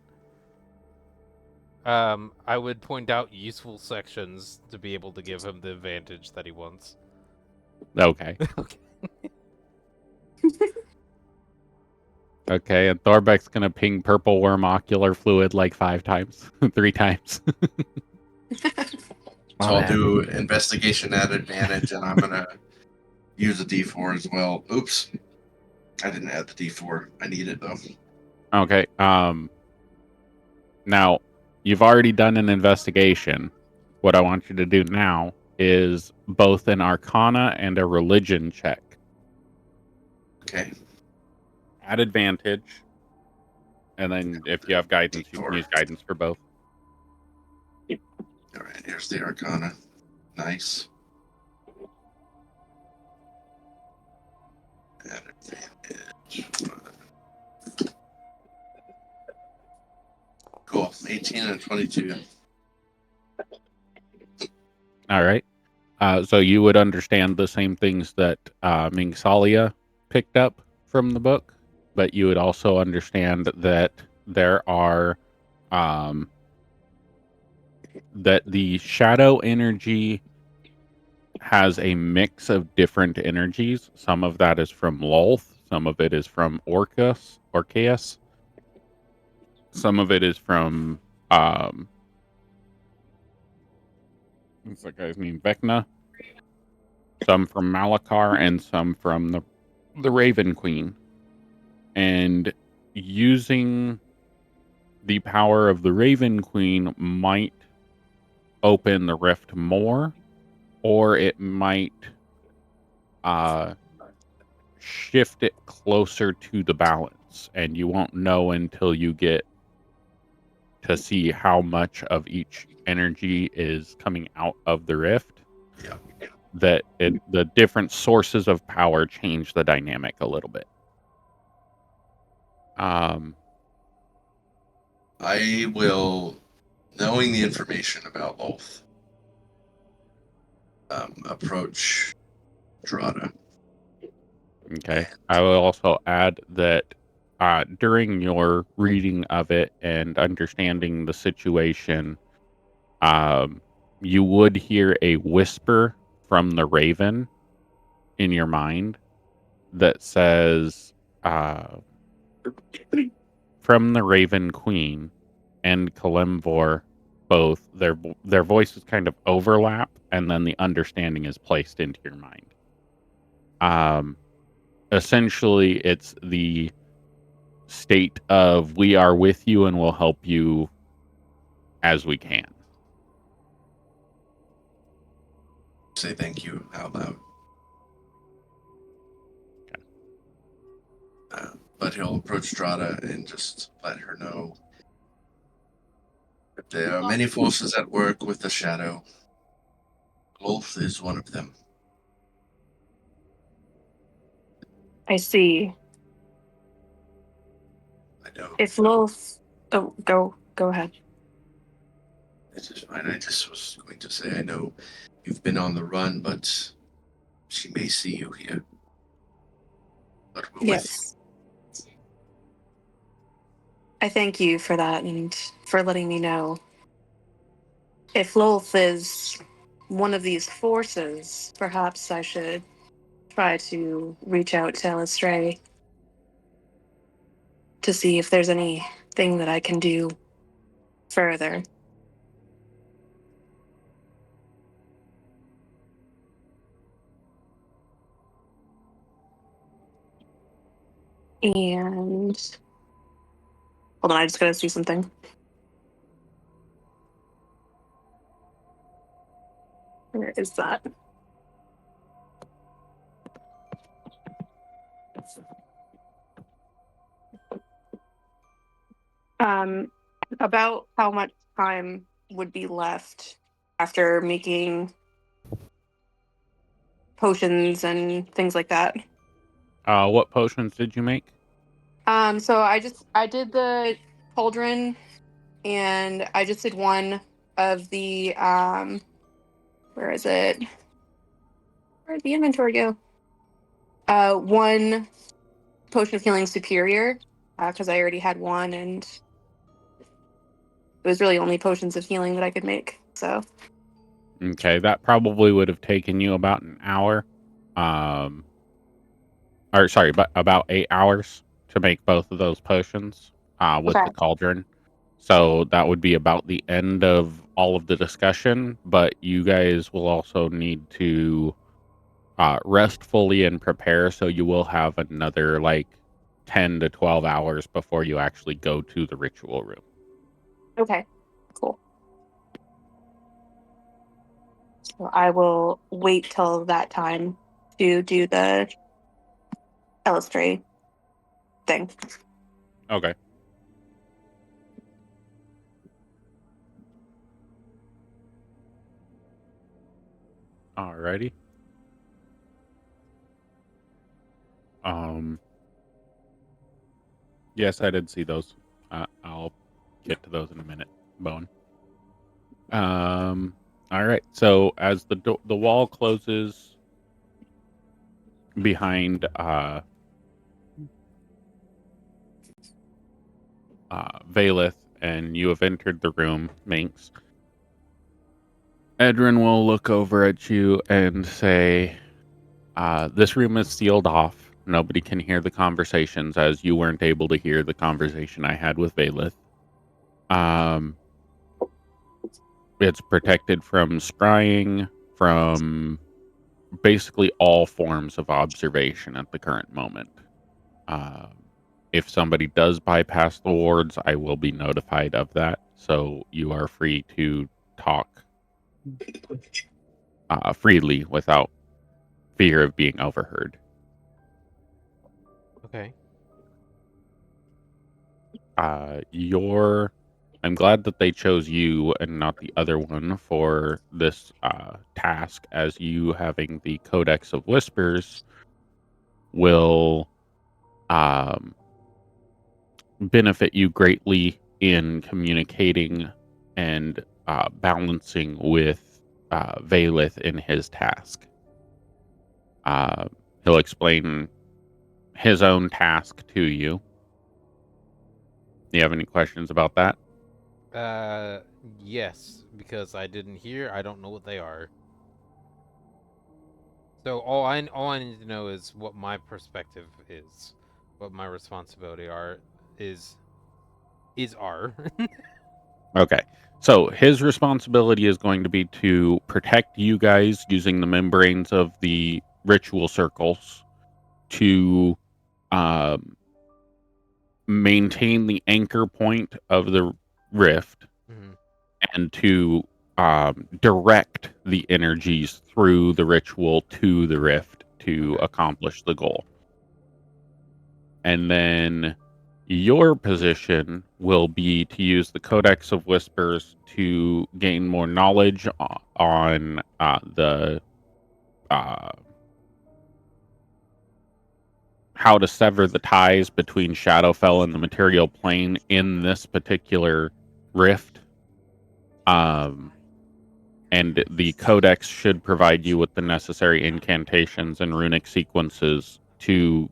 I would point out useful sections to be able to give him the advantage that he wants. Okay. Okay. Okay, and Thorbeck's gonna ping purple worm ocular fluid like 5 times. 3 times. So I'll do investigation at advantage, and I'm gonna use a D4 as well. Oops, I didn't add the D4. I need it though. Okay. Now you've already done an investigation. What I want you to do now is both an Arcana and a Religion check. Okay. At advantage, and then if you have guidance, you can use guidance for both. All right. Here's the Arcana. Nice. At advantage. Cool. 18 and 22. All right. So you would understand the same things that Mingsalia picked up from the book, but you would also understand that there are that the shadow energy has a mix of different energies. Some of that is from Lolth, some of it is from Orcus, some of it is from what's that guy's name? Vecna. Some from Malachar and some from the Raven Queen. And using the power of the Raven Queen might open the rift more, or it might shift it closer to the balance. And you won't know until you get to see how much of each energy is coming out of the rift. Yeah. That the different sources of power change the dynamic a little bit. I will, knowing the information about both, approach Drada. Okay. I will also add that during your reading of it and understanding the situation, you would hear a whisper from the Raven in your mind that says, from the Raven Queen and Kalimvor, both their voices kind of overlap, and then the understanding is placed into your mind. Essentially, it's the state of we are with you and will help you as we can. Say thank you out loud. Okay. But he'll approach Drada and just let her know that there are many forces at work with the shadow. Wolf is one of them. I see. I know. If Lilith... Oh, go ahead. This is fine. I just was going to say, I know you've been on the run, but she may see you here. But we're with Yes. I thank you for that and for letting me know. If Lilith is one of these forces, perhaps I should try to reach out to Elistray to see if there's anything that I can do further. And hold on, I just gotta do something. Where is that? About how much time would be left after making potions and things like that? What potions did you make? So I did the cauldron, and I just did one of the where is it? Where'd the inventory go? One potion of healing superior, because I already had one, and it was really only potions of healing that I could make. So Okay, that probably would have taken you about an hour. Or sorry, but about 8 hours to make both of those potions with okay. the cauldron. So that would be about the end of all of the discussion, but you guys will also need to rest fully and prepare, so you will have another like 10 to 12 hours before you actually go to the ritual room. Okay, cool. So I will wait till that time to do the illustrate thing. Okay. Alrighty. Yes, I did see those. I'll get to those in a minute, Bone. All right. So as the wall closes behind Valeth and you have entered the room, Minx, Edrin will look over at you and say, "This room is sealed off. Nobody can hear the conversations, as you weren't able to hear the conversation I had with Valeth. It's protected from scrying, from basically all forms of observation at the current moment. If somebody does bypass the wards, I will be notified of that. So you are free to talk freely without fear of being overheard." Okay. I'm glad that they chose you and not the other one for this task, as you having the Codex of Whispers will benefit you greatly in communicating and balancing with Valeth in his task. He'll explain his own task to you. Do you have any questions about that? Yes, because I didn't hear. I don't know what they are. So all I need to know is what my perspective is, what my responsibility is are. Okay. So his responsibility is going to be to protect you guys using the membranes of the ritual circles to maintain the anchor point of the rift Mm-hmm. and to direct the energies through the ritual to the rift to accomplish the goal. And then your position will be to use the Codex of Whispers to gain more knowledge on the how to sever the ties between Shadowfell and the material plane in this particular rift. And the Codex should provide you with the necessary incantations and runic sequences to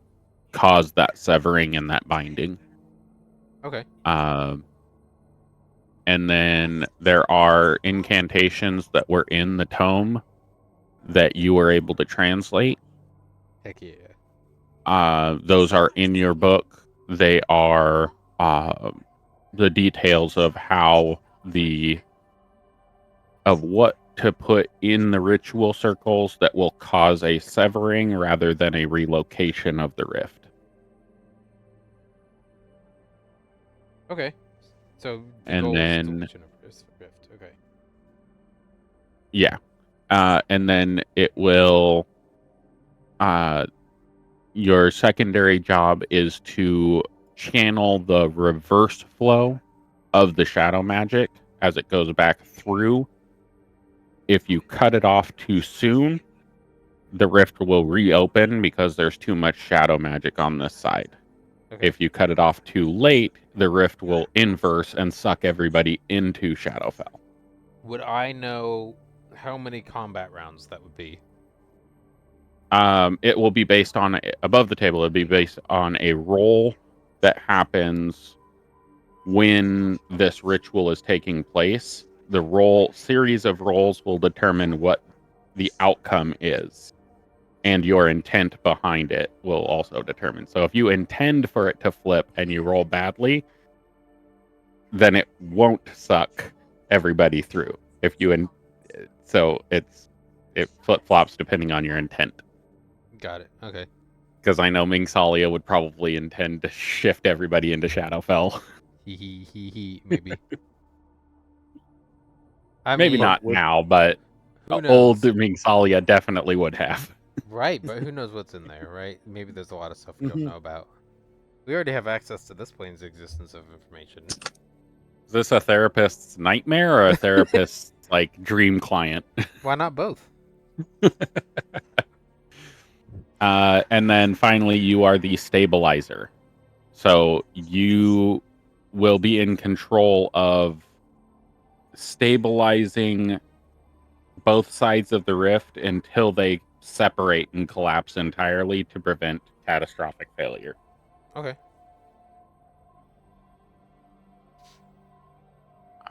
cause that severing and that binding. Okay. And then there are incantations that were in the tome that you were able to translate. Heck yeah. Those are in your book. They are the details of what to put in the ritual circles that will cause a severing rather than a relocation of the rift. Okay. So the And goal is then deletion of rift. Okay. yeah. And then it will your secondary job is to channel the reverse flow of the shadow magic as it goes back through. If you cut it off too soon, the rift will reopen because there's too much shadow magic on this side. Okay. If you cut it off too late, the rift will inverse and suck everybody into Shadowfell. Would I know how many combat rounds that would be? It will be based on above the table. It'll be based on a roll that happens when this ritual is taking place. The series of rolls will determine what the outcome is, and your intent behind it will also determine. So if you intend for it to flip and you roll badly, then it won't suck everybody through. So it flip flops depending on your intent. Got it. Okay. Because I know Mingsalia would probably intend to shift everybody into Shadowfell. Maybe. Maybe not now, but old Mingsalia definitely would have. Right, but who knows what's in there, right? Maybe there's a lot of stuff we don't know about. We already have access to this plane's existence of information. Is this a therapist's nightmare or a therapist's dream client? Why not both? And then finally, you are the stabilizer. So you will be in control of stabilizing both sides of the rift until they separate and collapse entirely to prevent catastrophic failure. Okay.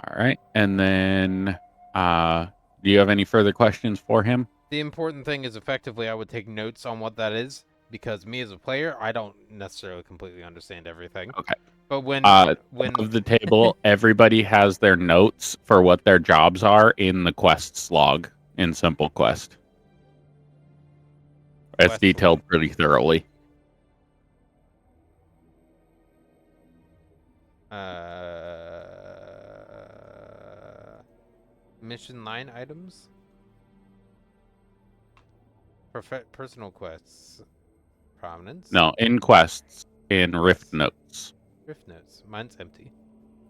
All right. And then, do you have any further questions for him? The important thing is effectively I would take notes on what that is, because me as a player, I don't necessarily completely understand everything. Okay. But when of the table, everybody has their notes for what their jobs are in the quests log in Simple Quest. It's detailed pretty thoroughly. Mission line items? Personal quests. Prominence? No, in quests, in Rift Notes. Rift Notes. Mine's empty.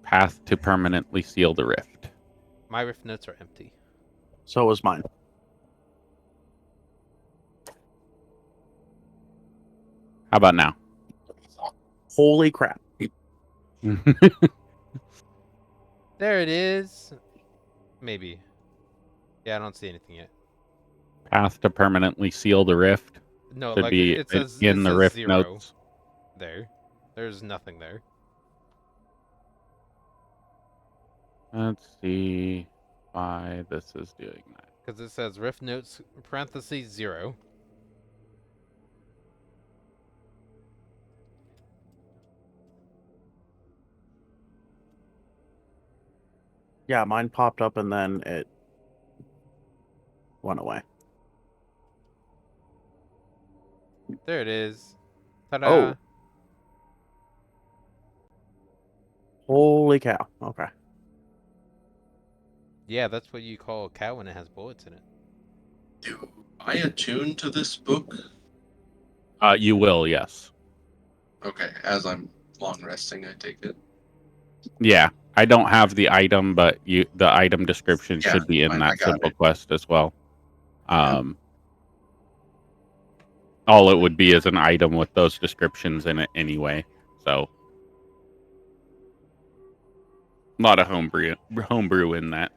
Path to permanently seal the rift. My Rift Notes are empty. So is mine. How about now? Holy crap. There it is. Maybe. Yeah, I don't see anything yet. Path to permanently seal the rift. No, should be it says in the Rift 0 Notes. There. There's nothing there. Let's see why this is doing that. Because it says Rift Notes, parentheses 0. Yeah, mine popped up and then it went away. There it is. Ta-da! Oh. Holy cow. Okay. Yeah, that's what you call a cow when it has bullets in it. Do I attune to this book? You will, yes. Okay, as I'm long resting, I take it. Yeah, I don't have the item, but the item description should be in that Simple Quest as well. All it would be is an item with those descriptions in it anyway. So a lot of homebrew in that.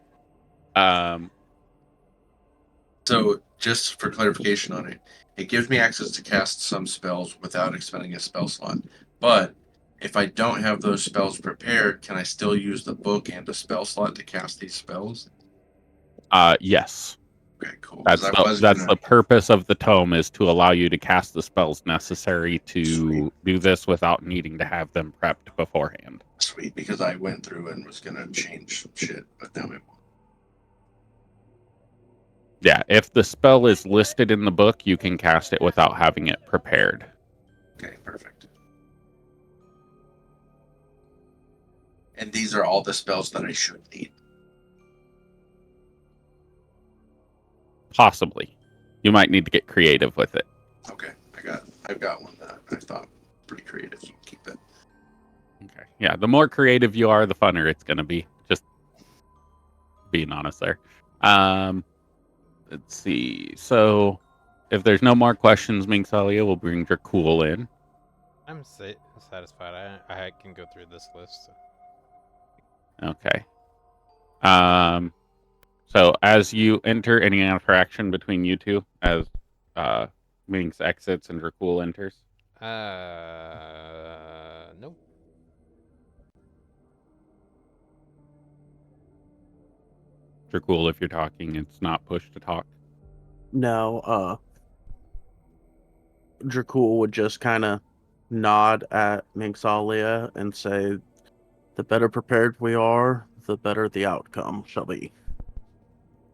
So just for clarification on it, it gives me access to cast some spells without expending a spell slot. But if I don't have those spells prepared, can I still use the book and a spell slot to cast these spells? Yes. Okay, cool. That's the purpose of the tome, is to allow you to cast the spells necessary to do this without needing to have them prepped beforehand. Sweet, because I went through and was gonna change some shit, but now it won't. Yeah, if the spell is listed in the book, you can cast it without having it prepared. Okay, perfect. And these are all the spells that I should need. Possibly. You might need to get creative with it. Okay, I've got one that I thought pretty creative. So keep it. Okay. Yeah, the more creative you are, the funner it's going to be. Just being honest there. Let's see. So, if there's no more questions, Minxalia will bring Dracul in. I'm satisfied. I can go through this list. Okay. So as you enter, any interaction between you two as Minx exits and Dracul enters? Nope. Dracul, if you're talking, it's not push to talk. No, Dracul would just kind of nod at Minxalia and say, the better prepared we are, the better the outcome shall be.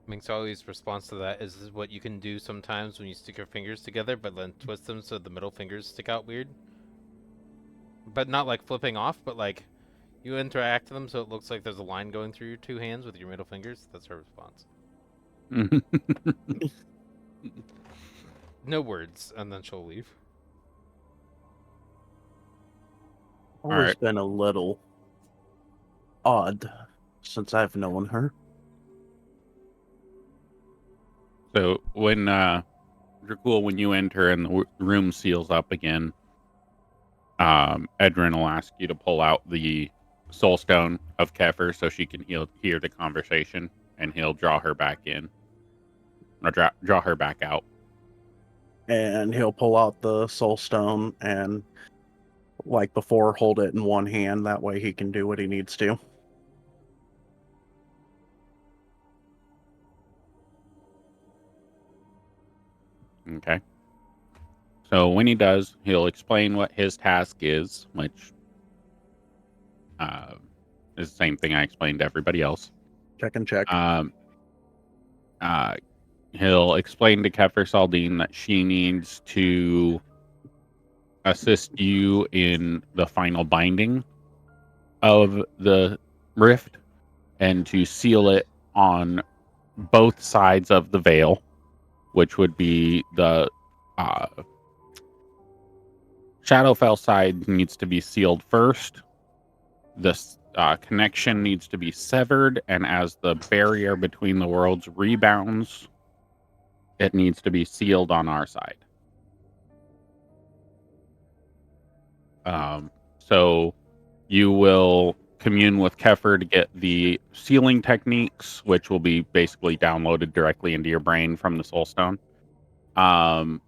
Minxali's response to that is what you can do sometimes when you stick your fingers together, but then twist them so the middle fingers stick out weird. But not like flipping off, but like you interact them so it looks like there's a line going through your two hands with your middle fingers. That's her response. No words, and then she'll leave. Always been a little odd since I've known her. So when Dracul, when you enter and the room seals up again, Edrin will ask you to pull out the soul stone of Kefir so she can hear the conversation, and he'll draw her back in, or draw her back out. And he'll pull out the soul stone and, like before, hold it in one hand. That way he can do what he needs to. Okay. So when he does, he'll explain what his task is, which is the same thing I explained to everybody else. Check and check. He'll explain to Kefir Saldine that she needs to assist you in the final binding of the rift and to seal it on both sides of the veil, which would be the Shadowfell side needs to be sealed first. This connection needs to be severed, and as the barrier between the worlds rebounds, it needs to be sealed on our side. So you will commune with Kefir to get the sealing techniques, which will be basically downloaded directly into your brain from the Soul Stone. And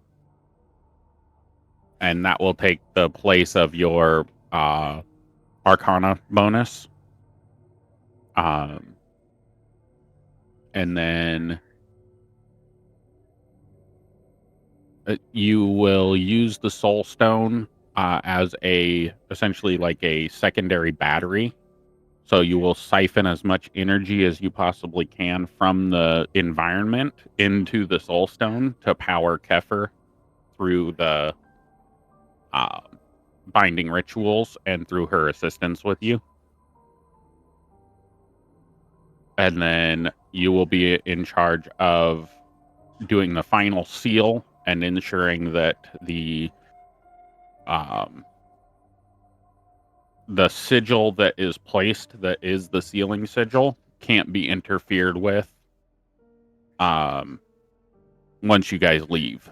that will take the place of your Arcana bonus. And then you will use the Soul Stone as essentially like a secondary battery. So you will siphon as much energy as you possibly can from the environment into the Soul Stone to power Kefir through the binding rituals and through her assistance with you. And then you will be in charge of doing the final seal and ensuring that the sigil that is placed, that is the sealing sigil, can't be interfered with once you guys leave.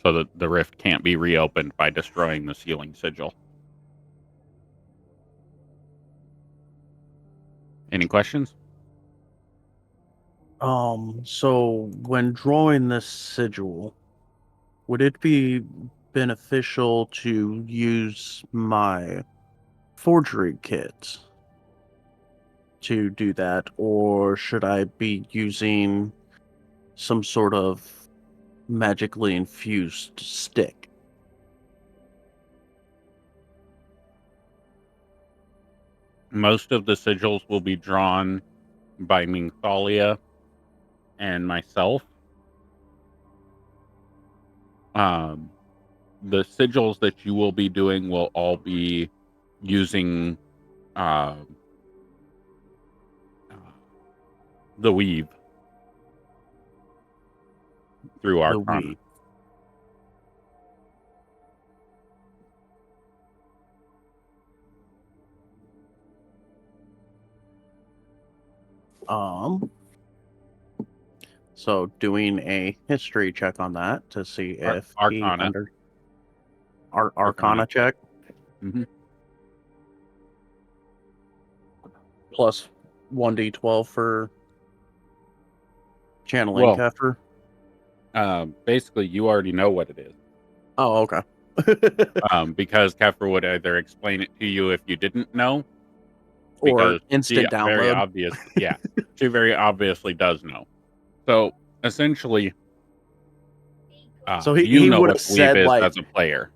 So that the rift can't be reopened by destroying the sealing sigil. Any questions? So when drawing this sigil, would it be beneficial to use my forgery kit to do that, or should I be using some sort of magically infused stick. Most of the sigils will be drawn by Mingthalia and myself. The sigils that you will be doing will all be using the weave through Arcana. So doing a history check on that to see if Arcana. Arcana check. Mm-hmm. Plus 1d12 for channeling Kefir. Basically, you already know what it is. Oh, okay. Because Kefir would either explain it to you if you didn't know, or instant download. Very obvious. Yeah, she very obviously does know. So essentially, so he you know would what have the weave said is like as a player.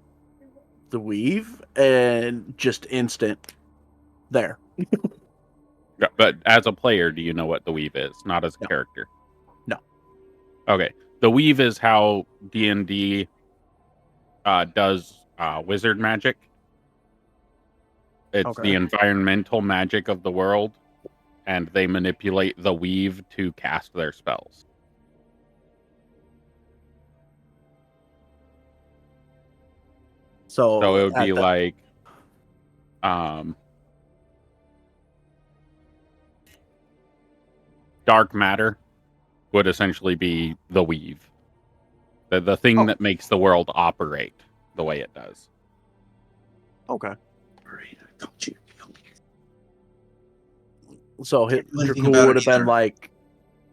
The weave and just instant there. But as a player, do you know what the weave is? Not as a character. No. Okay. The weave is how D&D does wizard magic. It's the environmental magic of the world, and they manipulate the weave to cast their spells. So it would be like dark matter would essentially be the weave. The thing that makes the world operate the way it does. Okay. So Dracul would have been like,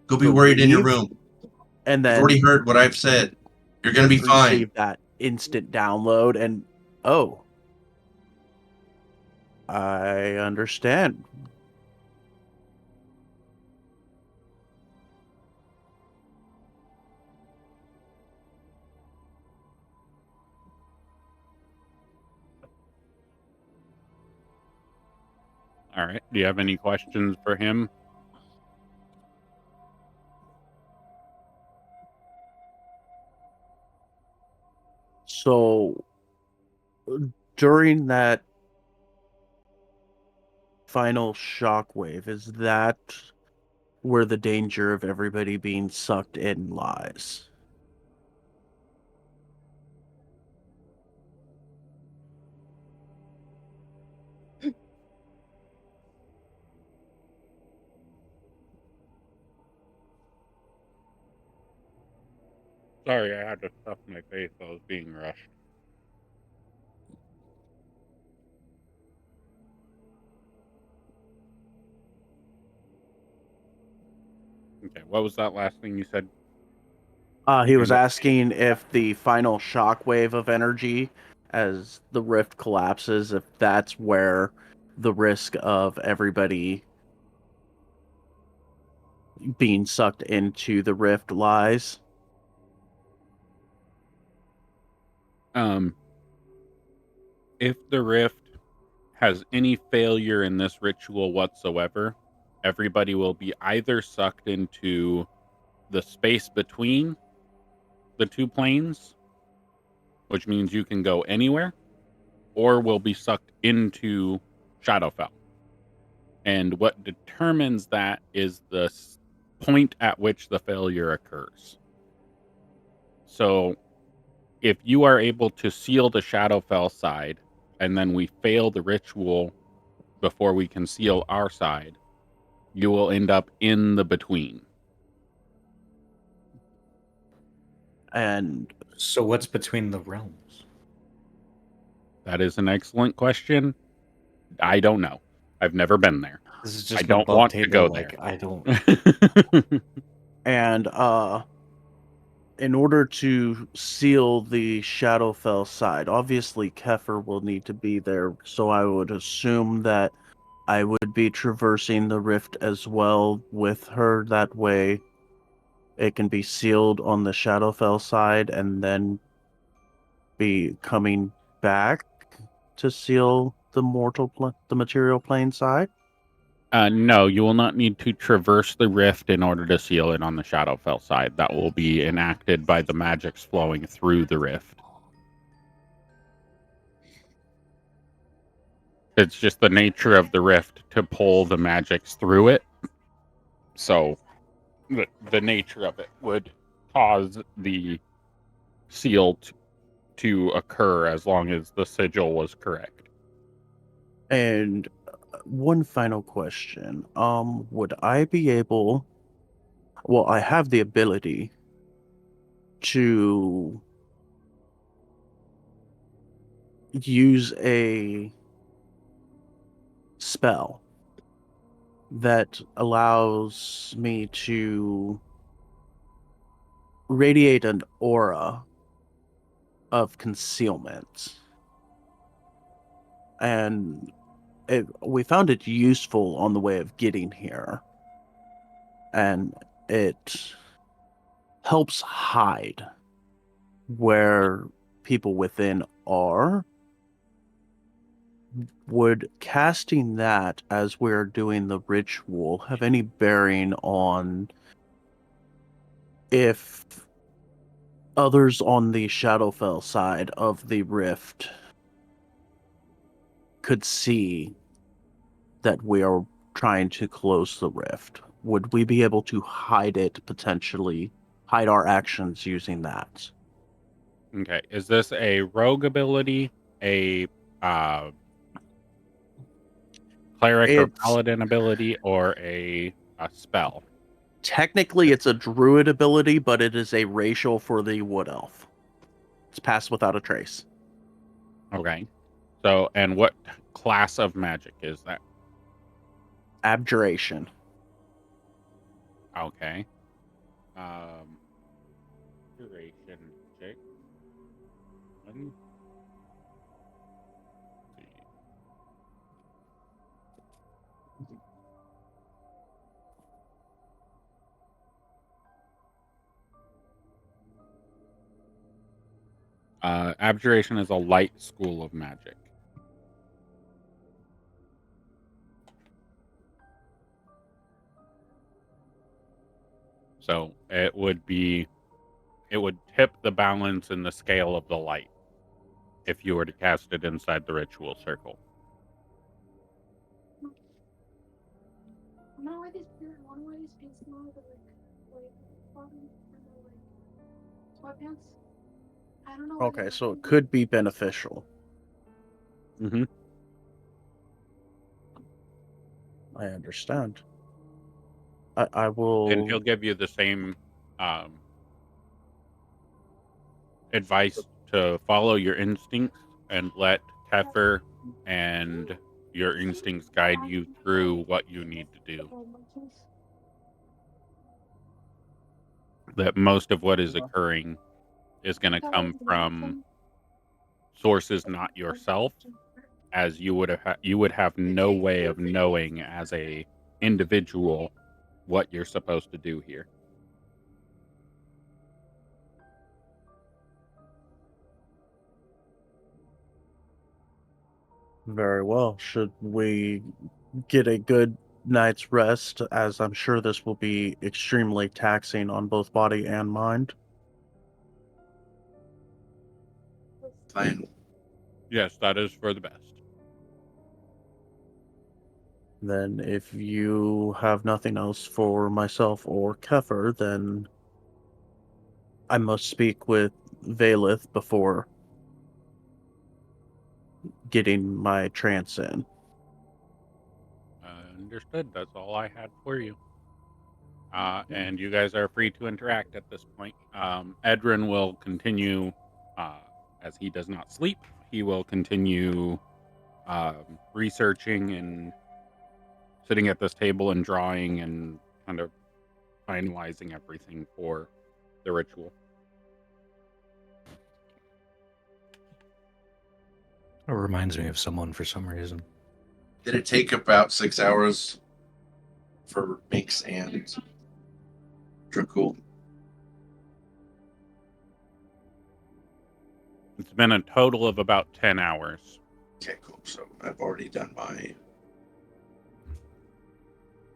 go be worried in your room. And then you've already heard what I've said. You're going to be fine. Receive that instant download and I understand. All right. Do you have any questions for him? So during that final shockwave, is that where the danger of everybody being sucked in lies? Sorry, I had to stuff my face. I was being rushed. Okay, what was that last thing you said? He was asking if the final shockwave of energy as the rift collapses, if that's where the risk of everybody being sucked into the rift lies. If the rift has any failure in this ritual whatsoever, everybody will be either sucked into the space between the two planes, which means you can go anywhere, or will be sucked into Shadowfell. And what determines that is the point at which the failure occurs. So if you are able to seal the Shadowfell side, and then we fail the ritual before we can seal our side, you will end up in the between. And so what's between the realms? That is an excellent question. I don't know. I've never been there. This is just I don't want to go there. I don't. And in order to seal the Shadowfell side, obviously Kefir will need to be there, so I would assume that I would be traversing the rift as well with her. That way, it can be sealed on the Shadowfell side and then be coming back to seal the the material plane side? No, you will not need to traverse the rift in order to seal it on the Shadowfell side. That will be enacted by the magics flowing through the rift. It's just the nature of the rift to pull the magics through it. So the nature of it would cause the seal to occur as long as the sigil was correct. And one final question. Would I be able... Well, I have the ability to use a spell that allows me to radiate an aura of concealment. And we found it useful on the way of getting here. And it helps hide where people within are. Would casting that as we're doing the ritual have any bearing on if others on the Shadowfell side of the rift could see that we are trying to close the rift? Would we be able to hide it, potentially hide our actions using that? Okay, is this a rogue ability, a cleric or paladin ability, or a spell? Technically, it's a druid ability, but it is a racial for the wood elf. It's passed without a trace. Okay. So, and what class of magic is that? Abjuration. Okay. Duration check. One. Abjuration is a light school of magic. So it would tip the balance in the scale of the light if you were to cast it inside the ritual circle. Okay, so it could be beneficial. Mm-hmm. I understand. I will... And he'll give you the same advice to follow your instincts and let Kefir and your instincts guide you through what you need to do. That most of what is occurring is going to come from sources not yourself, as you would have no way of knowing as a individual what you're supposed to do here. Very well. Should we get a good night's rest, as I'm sure this will be extremely taxing on both body and mind? Fine. Yes, that is for the best. Then if you have nothing else for myself or Kefir, then I must speak with Valeth before getting my trance in. Understood. That's all I had for you. And you guys are free to interact at this point. Edrin will continue, as he does not sleep, he will continue researching and sitting at this table and drawing and kind of finalizing everything for the ritual. It reminds me of someone for some reason. Did it take about 6 hours for Minx and Dracul? It's been a total of about 10 hours. Okay, cool. So I've already done my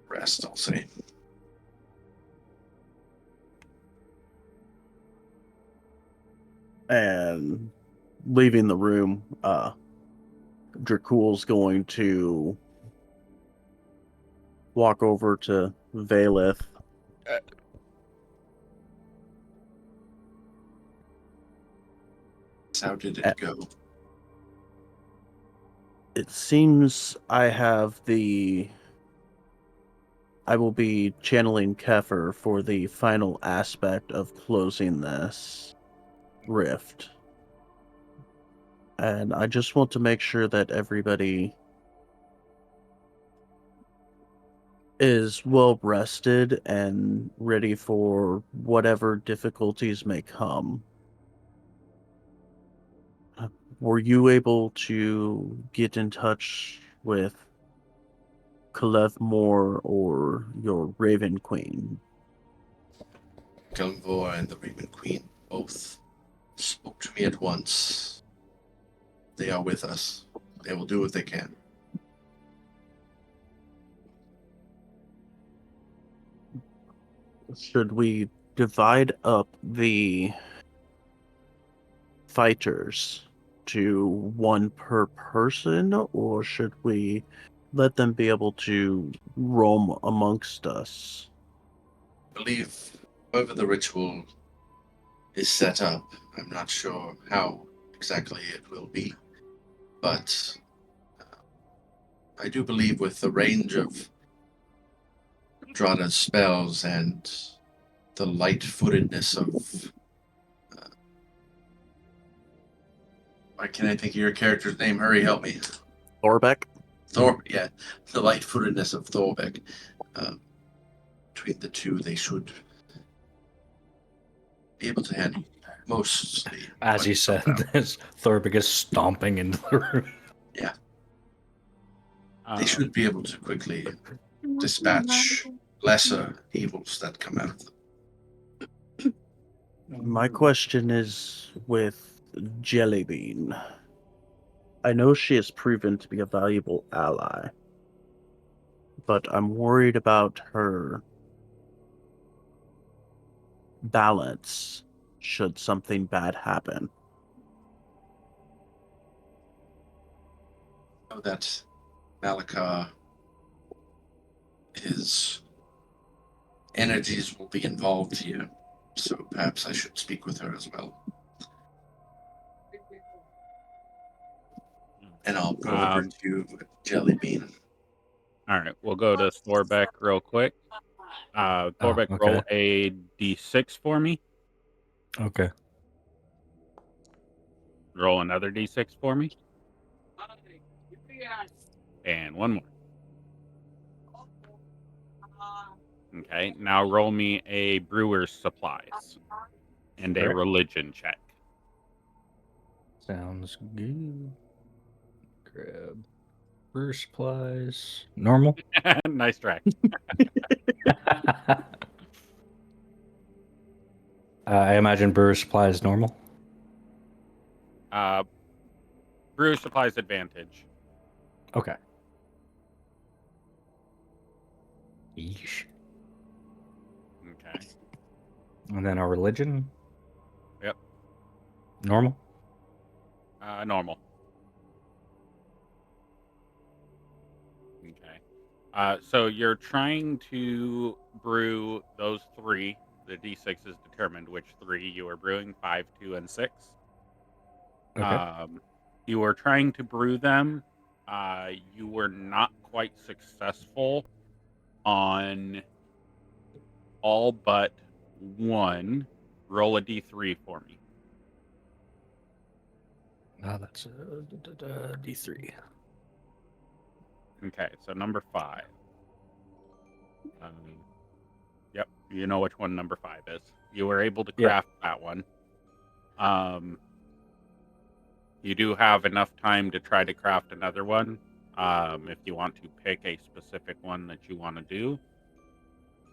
rest, I'll say. And leaving the room, Dracul's going to walk over to Valeth. How did it go? It seems I will be channeling Kefir for the final aspect of closing this rift. And I just want to make sure that everybody is well rested and ready for whatever difficulties may come. Were you able to get in touch with Kalev Moore or your Raven Queen? Galvor and the Raven Queen both spoke to me at once. They are with us. They will do what they can. Should we divide up the fighters to one per person, or should we let them be able to roam amongst us? I believe however the ritual is set up, I'm not sure how exactly it will be, but I do believe with the range of Drada's spells and the light-footedness of why can't I think of your character's name? Hurry, help me. Thorbeck? Yeah, the light-footedness of Thorbeck. Between the two, they should be able to handle mostly. As you said, Thorbeck is stomping into the room. Yeah. They should be able to quickly dispatch lesser evils that come out of them. My question is with Jellybean. I know she has proven to be a valuable ally, but I'm worried about her balance should something bad happen. I know that Malika, his energies will be involved here, so perhaps I should speak with her as well. And I'll go over to Jellybean. All right, we'll go to Thorbeck real quick. Thorbeck, okay. roll a d6 for me. Okay. Roll another d6 for me. And one more. Okay, now roll me a brewer's supplies and a religion check. Sounds good. Grab brewer supplies. Normal. Nice try. I imagine brewer supplies normal. Brewer supplies advantage. Okay. Yeesh. Okay. And then our religion. Yep. Normal. Normal. Okay. So you're trying to brew those three. The D6 is determined which three you are brewing, 5, 2, and 6. Okay. You were trying to brew them. You were not quite successful on all but one. Roll a D3 for me. That's a D3. Okay, so number 5. Yep, you know which one number 5 is. You were able to craft that one. You do have enough time to try to craft another one. If you want to pick a specific one that you want to do.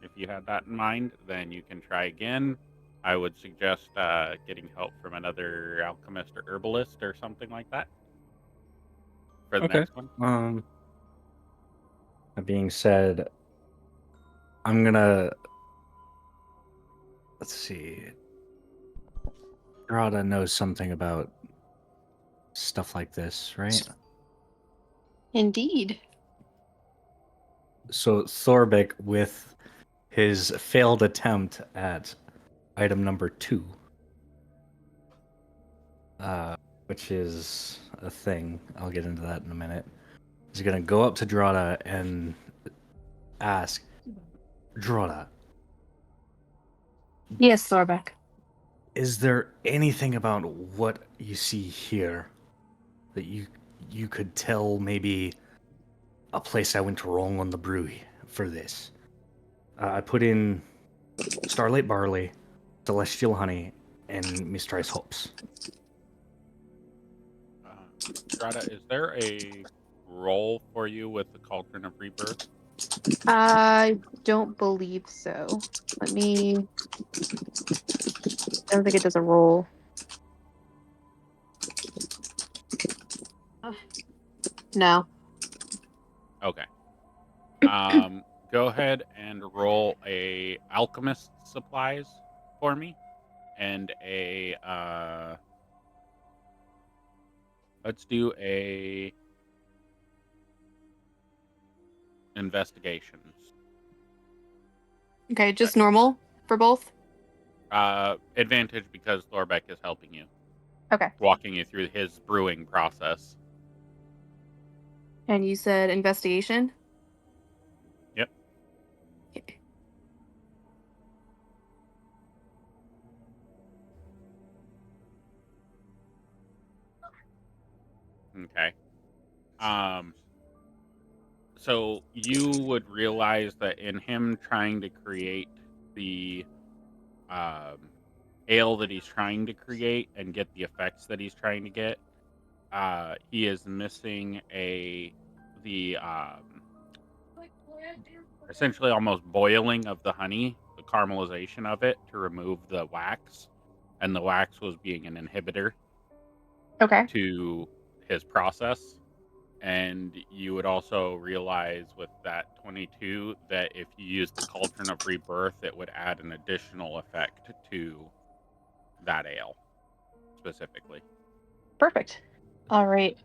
If you had that in mind, then you can try again. I would suggest getting help from another alchemist or herbalist or something like that for the next one. That being said, I'm gonna let's see. Rada knows something about stuff like this, right? Indeed. So Thorbeck, with his failed attempt at item number 2, which is a thing. I'll get into that in a minute. He's gonna go up to Drada and ask, Drada, Yes, Thorbeck. is there anything about what you see here that you could tell maybe a place I went wrong on the brew for this? I put in Starlight Barley, Celestial Honey, and Mistrice Hops. Strata, is there a role for you with the Cauldron of Rebirth? I don't believe so. Let me. I don't think it does a roll. No. Okay. Go ahead and roll a alchemist supplies for me, and a let's do a investigations. Okay, just normal for both? Advantage because Thorbeck is helping you. Okay. Walking you through his brewing process. And you said investigation? Yep. Okay. Okay. So you would realize that in him trying to create the ale that he's trying to create and get the effects that he's trying to get, he is missing the essentially almost boiling of the honey, the caramelization of it to remove the wax, and the wax was being an inhibitor to his process. And you would also realize with that 22 that if you use the Cauldron of Rebirth, it would add an additional effect to that ale specifically. Perfect. All right.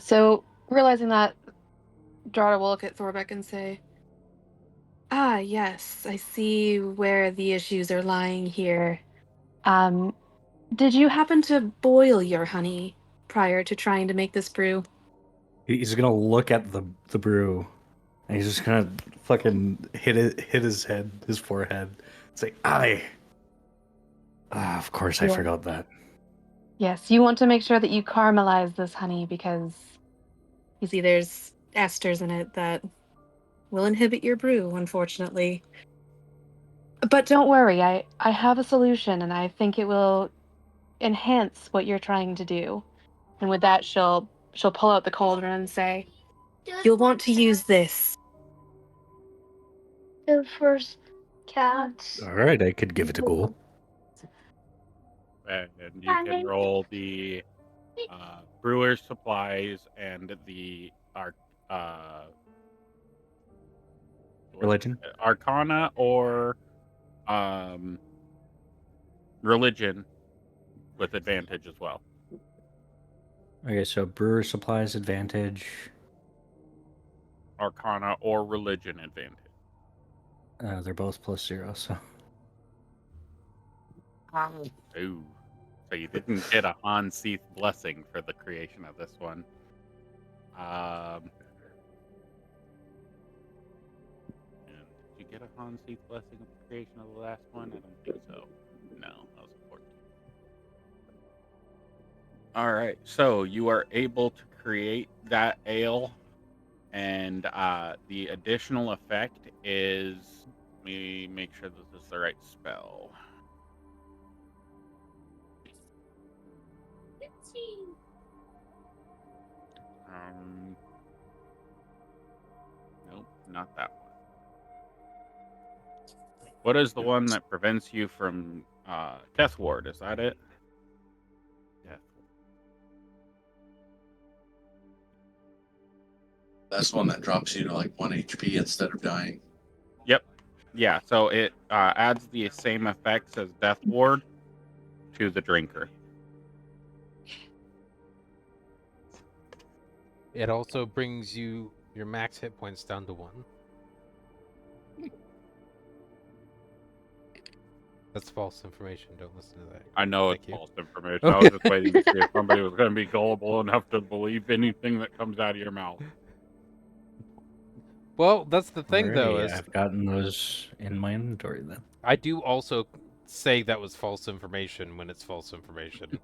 So realizing that, Drada will look at Thorbeck and say, "Ah, yes, I see where the issues are lying here. Um, did you happen to boil your honey prior to trying to make this brew?" He's gonna look at the brew, and he's just gonna fucking hit his head, his forehead. Say, "Aye." Of course, I Yeah. forgot that. Yes, you want to make sure that you caramelize this honey because You see, there's esters in it that will inhibit your brew, unfortunately. But don't worry, I have a solution and I think it will enhance what you're trying to do. And with that she'll pull out the cauldron and say, You'll want to use this. The first cat. All right, I could give it a go. And you can roll the brewer's supplies and the Religion? Arcana or religion with advantage as well. Okay, so brewer supplies advantage. Arcana or religion advantage. They're both +0, so. Ooh. So you didn't get a Han Seath blessing for the creation of this one. And did you get a Han Seath blessing of the creation of the last one? I don't think so. No, that was a 14. All right, so you are able to create that ale, and the additional effect is. Let me make sure this is the right spell. Nope, not that one. What is the one that prevents you from Death Ward? Is that it? Death. That's the one that drops you to like 1 HP instead of dying. Yep. Yeah, so it adds the same effects as Death Ward to the drinker. It also brings your max hit points down to 1. That's false information. Don't listen to that. I know Thank it's you. false information. I was just waiting to see if somebody was going to be gullible enough to believe anything that comes out of your mouth. Well, that's the thing, though. Alrighty, Is I've gotten those in my inventory then. I do also say that was false information when it's false information.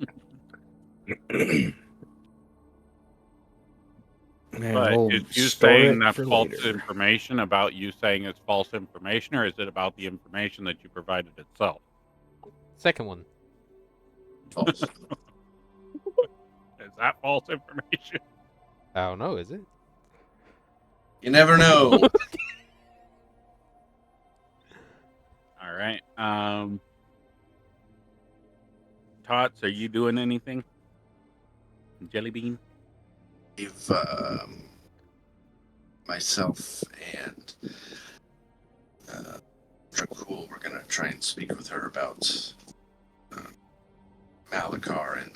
But is you saying that's false information about you saying it's false information, or is it about the information that you provided itself? Second one. False. Is that false information? I don't know, is it? You never know. All right. Tots, are you doing anything? Jelly Bean? If myself and Dracul, we're gonna try and speak with her about Malachar and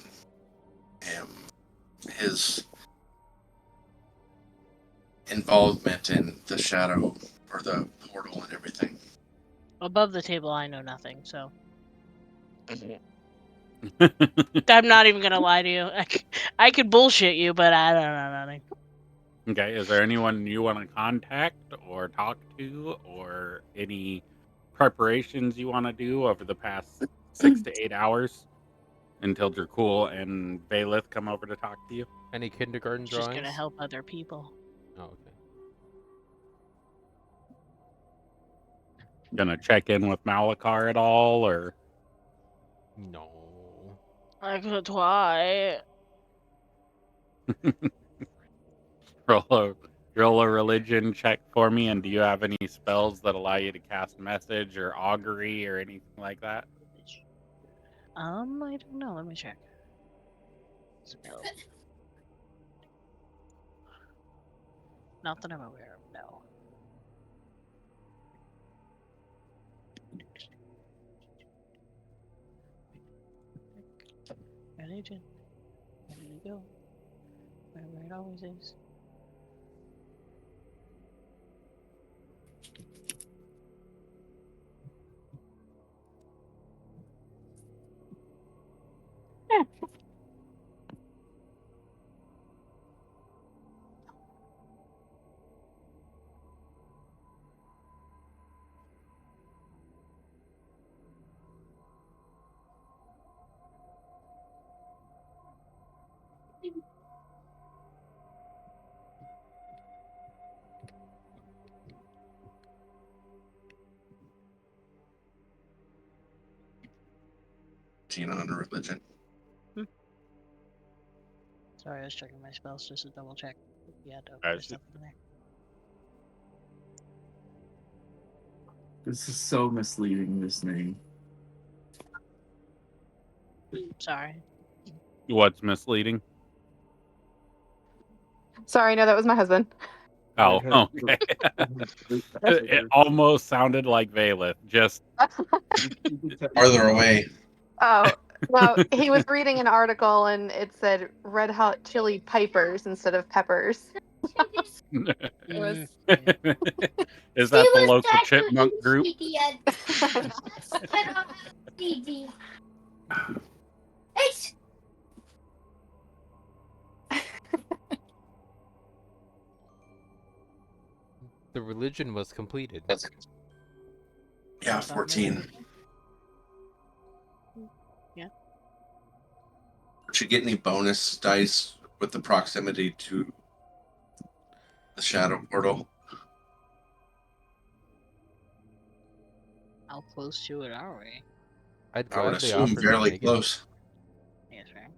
his involvement in the shadow or the portal and everything. Above the table, I know nothing, so. I'm not even gonna lie to you. I could bullshit you, but I don't know nothing. Okay, is there anyone you want to contact or talk to, or any preparations you want to do over the past 6 to 8 hours until Dracul and Valeth come over to talk to you? Any kindergarten Just drawings? gonna help other people. Oh, okay. Gonna check in with Malachar at all, or No. I could try. roll a religion check for me? And do you have any spells that allow you to cast message or augury or anything like that? I don't know. Let me check. Spell. Not that I'm aware of. No. Religion. Where did it go? Where it always is. Tina on religion. Sorry, I was checking my spells just to double check. Yeah, As there's nothing there. This is so misleading, this name. Sorry. What's misleading? Sorry, no, that was my husband. Oh, okay. It almost sounded like Valeth, just Farther away. Oh, well, he was reading an article and it said red hot chili pipers instead of peppers. It was... Is that the local chipmunk group? The religion was completed. Yeah, 14. Yeah. Did you get any bonus dice with the proximity to the shadow portal? How close to it are we? I'd I would gladly assume offer to fairly make it. close. Yes, right.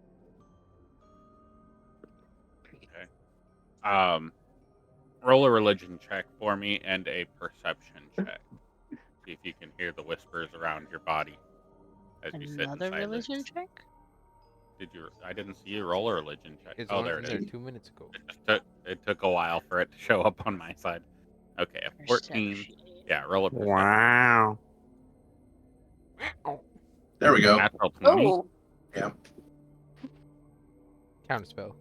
Okay. Roll a religion check for me and a perception check. See if you can hear the whispers around your body as you sit in Another silence. religion check? I didn't see you roll a religion check. It's there it is. 2 minutes ago. It took a while for it to show up on my side. Okay, a 14. Yeah, roll a perception. Wow. There we go. Natural 20. Oh, Yeah. Counterspell.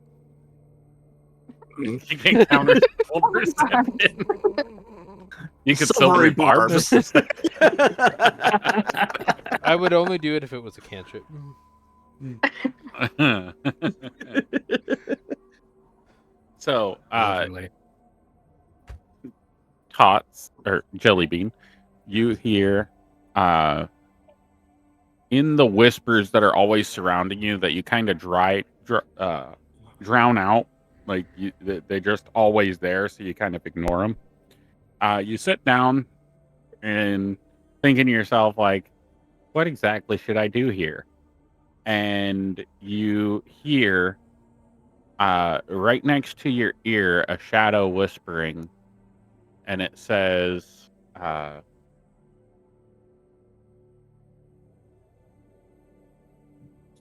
You can counter perception. You could silvery Silvery barb barbs. this. I would only do it if it was a cantrip. So, Lovely. Tots or Jellybean, you hear in the whispers that are always surrounding you that you kind of drown out, like they're just always there, so you kind of ignore them. You sit down and thinking to yourself, like, what exactly should I do here? And you hear right next to your ear a shadow whispering, and it says,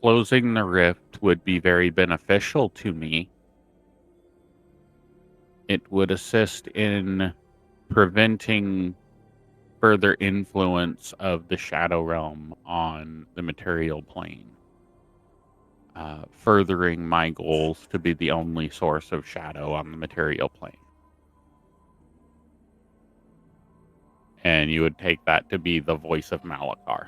closing the rift would be very beneficial to me. It would assist in preventing further influence of the shadow realm on the material plane, furthering my goals to be the only source of shadow on the material plane. And you would take that to be the voice of Malakar.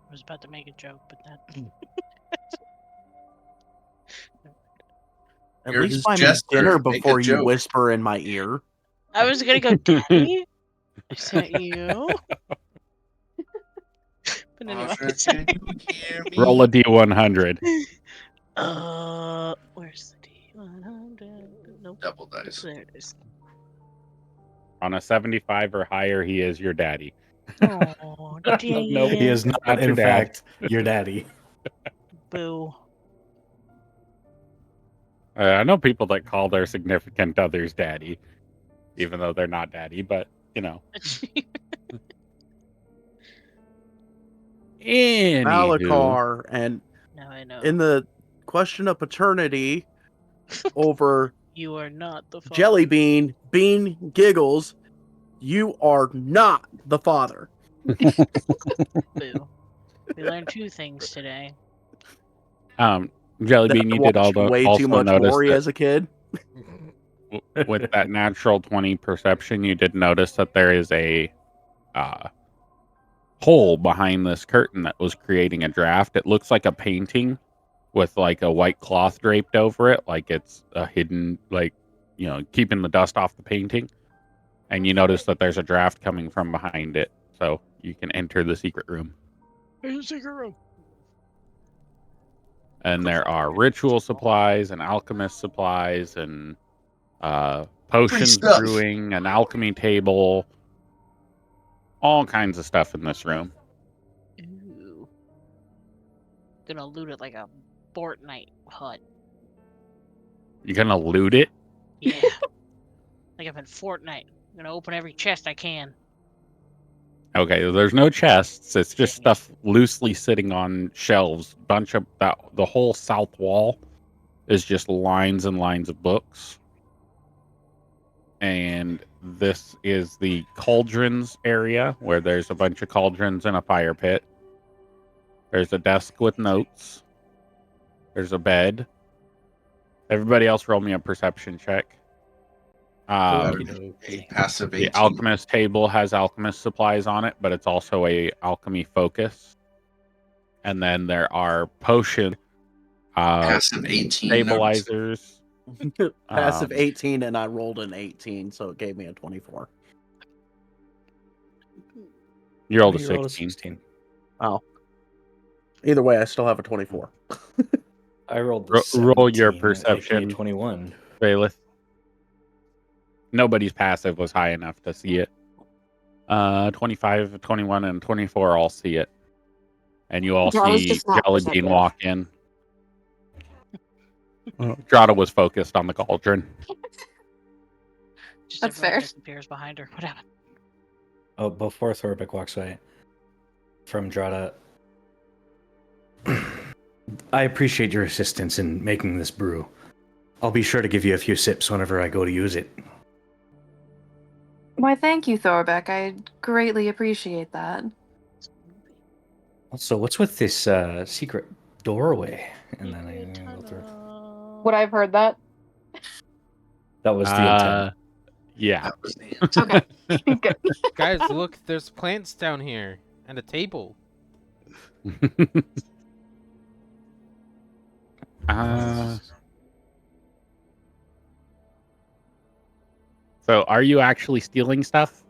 I was about to make a joke, but that. At You're least his buy me jester. dinner Make a before you joke. whisper in my ear. I was gonna go, Daddy? Is that you? But anyway. Can you hear me? Roll a D100. Where's the D100? Nope. Double dice. There it is. On a 75 or higher, he is your daddy. Oh, damn. Nope. He is not, Not in your dad. fact, your daddy. Boo. I know people that call their significant others daddy, even though they're not daddy, but, you know. Anywho. Malakar, and Now I know. in the question of paternity over You are not the father. Jellybean, Bean giggles, you are not the father. Boo. We learned 2 things today. Jellybean, you did watched way also too much notice Maury that as a kid. with that natural 20 perception, you did notice that there is a hole behind this curtain that was creating a draft. It looks like a painting with like a white cloth draped over it, like it's a hidden, like, you know, keeping the dust off the painting. And you notice that there's a draft coming from behind it, so you can enter the secret room. There's a secret room. And there are ritual supplies and alchemist supplies and potions brewing, an alchemy table, all kinds of stuff in this room. Ooh. Gonna loot it like a Fortnite hut. You gonna loot it? Yeah. Like I'm in Fortnite. I'm gonna open every chest I can. Okay, there's no chests. It's just stuff loosely sitting on shelves. Bunch of the whole south wall is just lines and lines of books. And this is the cauldrons area where there's a bunch of cauldrons and a fire pit. There's a desk with notes. There's a bed. Everybody else roll me a perception check. Passive 18. The alchemist table has alchemist supplies on it, but it's also a alchemy focus. And then there are potion passive 18 stabilizers. Passive 18, and I rolled an 18, so it gave me a 24. You rolled a 16. Oh. Either way, I still have a 24. I rolled roll your perception. 21. Bailiff. Nobody's passive was high enough to see it. 25, 21, and 24 all see it. And you all see Jellybean walk in. Drata was focused on the cauldron. Just That's fair. Disappears behind her. What happened? Oh, before Thorbeck walks away from Drada, I appreciate your assistance in making this brew. I'll be sure to give you a few sips whenever I go to use it. Why, thank you, Thorbeck. I greatly appreciate that. Also, what's with this secret doorway? And then I go through. Would I have heard that? That was the intent. Yeah. That was the end. Okay. Good. Guys, look, there's plants down here and a table. So, are you actually stealing stuff?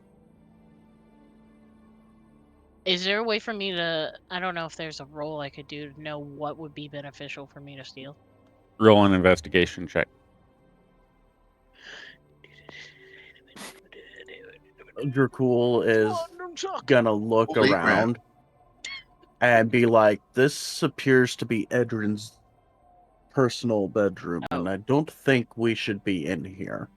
Is there a way for me to? I don't know if there's a roll I could do to know what would be beneficial for me to steal. Roll an investigation check. Dracul is gonna look Holy around and be like, "This appears to be Edrin's personal bedroom, and I don't think we should be in here."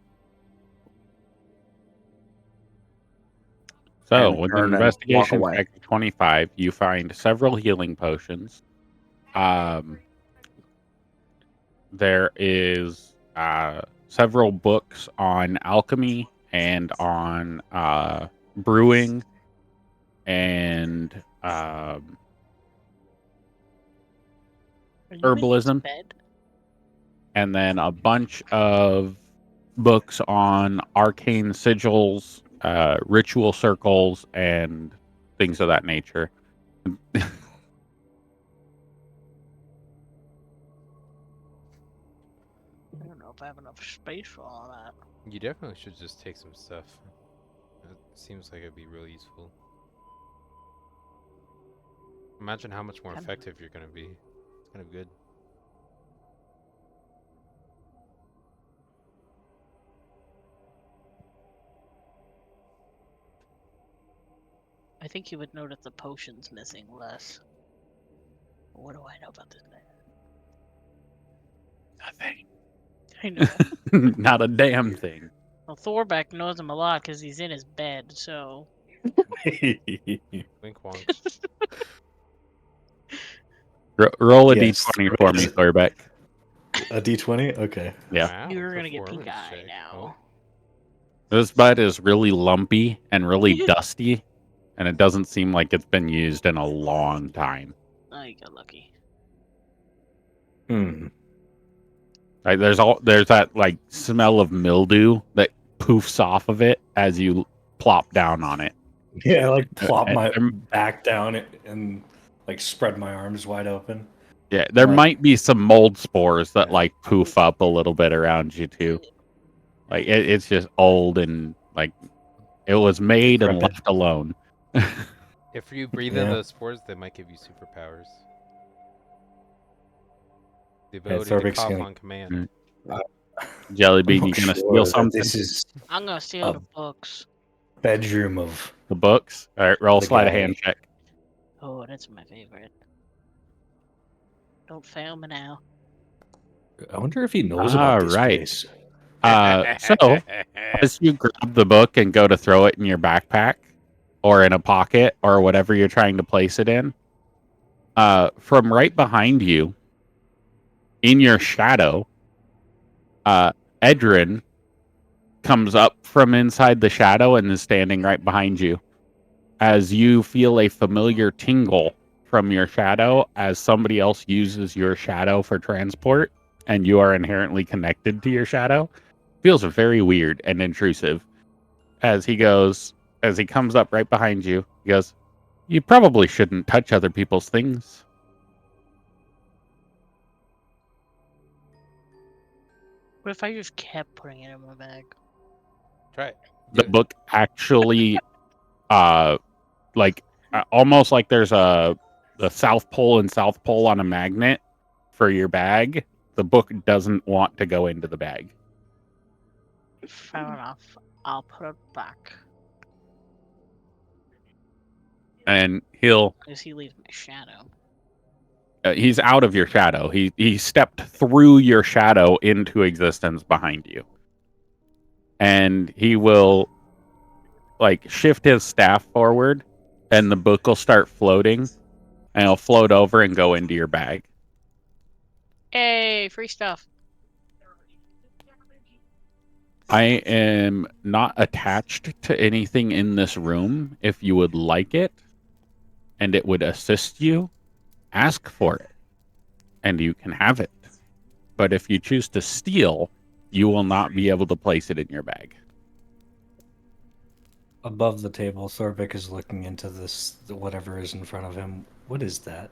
So, And with turn an and investigation walk away. check of 25, you find several healing potions. There is several books on alchemy and on brewing and Are you in herbalism, bed? and then a bunch of books on arcane sigils, ritual circles, and things of that nature. I don't know if I have enough space for all that. You definitely should just take some stuff. It seems like it'd be really useful. Imagine how much more effective you're gonna be. It's kind of good. I think you would notice the potions missing less. What do I know about this man? Nothing. I know. Not a damn thing. Well, Thorbeck knows him a lot because he's in his bed, so. Wink wonk. Roll a Yes, d20 for me, Thorbeck. A d20? Okay. Yeah. Wow, You're gonna get performance pink eye check. now. This bed is really lumpy and really dusty, and it doesn't seem like it's been used in a long time. Oh, you got lucky. Hmm. Like there's that like smell of mildew that poofs off of it as you plop down on it. Yeah, I like plop my there- back down and like spread my arms wide open. Yeah, there Like- might be some mold spores that like poof up a little bit around you too. Like it's just old and like it was made and Decrepit. left alone. If you breathe in Yeah. those spores, they might give you superpowers. The Yeah, ability to Thorbeck's cough gonna- on command. Jellybean, I'm you gonna not steal sure that something? This is I'm gonna steal Oh. the books. bedroom of The books? All right, roll The sleight of guy. hand check. Oh, that's my favorite. Don't fail me now. I wonder if he knows about this Alright. place. So as you grab the book and go to throw it in your backpack or in a pocket or whatever you're trying to place it in, from right behind you, in your shadow, Edrin comes up from inside the shadow and is standing right behind you. As you feel a familiar tingle from your shadow as somebody else uses your shadow for transport and you are inherently connected to your shadow, feels very weird and intrusive. As he comes up right behind you, he goes, "You probably shouldn't touch other people's things." What if I just kept putting it in my bag? Try it. The Do it. book actually almost like there's the South Pole and South Pole on a magnet for your bag. The book doesn't want to go into the bag. Fair enough. I'll put it back. And he'll Because he leaves my shadow. he's out of your shadow. He stepped through your shadow into existence behind you. And he will like shift his staff forward, and the book will start floating, and it'll float over and go into your bag. Hey, free stuff. I am not attached to anything in this room. If you would like it, and it would assist you, ask for it, and you can have it. But if you choose to steal, you will not be able to place it in your bag. Above the table, Thorvik is looking into this, whatever is in front of him. What is that?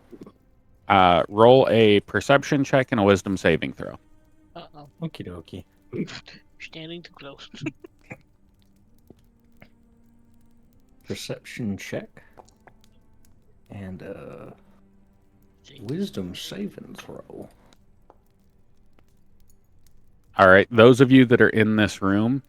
Roll a perception check and a wisdom saving throw. Uh-oh. Okie dokie. Standing too close. Perception check. And wisdom saving throw. All right, those of you that are in this room,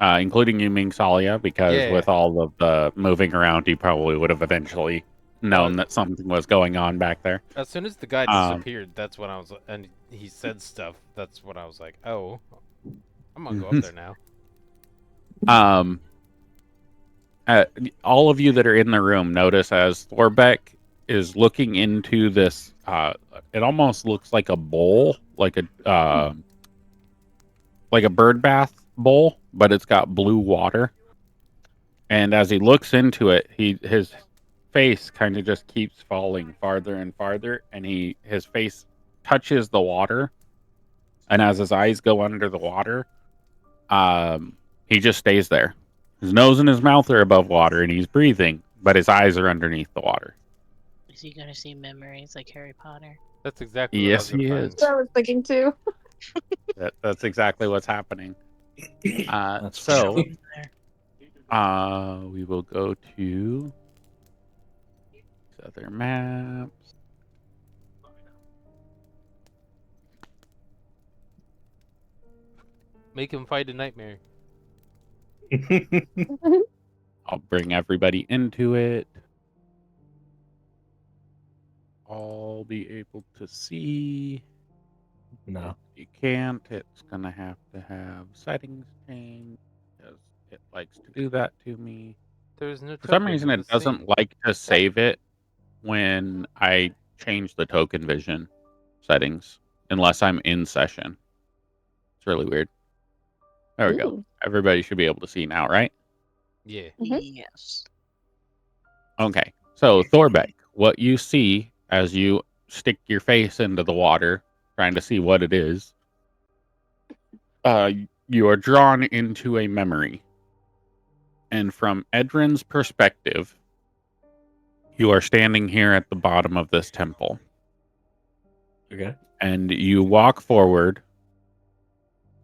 including you, Ming Salia, because with all of the moving around, you probably would have eventually known that something was going on back there. As soon as the guy disappeared, that's when I was, and he said stuff. That's when I was like, "Oh, I'm gonna go up there now." All of you that are in the room notice as Thorbeck is looking into this. It almost looks like a bowl, like a bird bath bowl, but it's got blue water. And as he looks into it, his face kind of just keeps falling farther and farther, and his face touches the water. And as his eyes go under the water, he just stays there. His nose and his mouth are above water, and he's breathing, but his eyes are underneath the water. Is he gonna see memories like Harry Potter? That's exactly yes, he is. That's what I was thinking too. That's exactly what's happening. So, we will go to other maps. Make him fight a nightmare. I'll bring everybody into it. I'll be able to see. No. If you can't, it's going to have settings change because it likes to do that to me. There's no For some token reason, in it the doesn't scene. like to save it when I change the token vision settings unless I'm in session. It's really weird. There we go. Everybody should be able to see now, right? Yeah. Yes. Okay. So, Thorbeck, what you see as you stick your face into the water, trying to see what it is, you are drawn into a memory. And from Edrin's perspective, you are standing here at the bottom of this temple. Okay. And you walk forward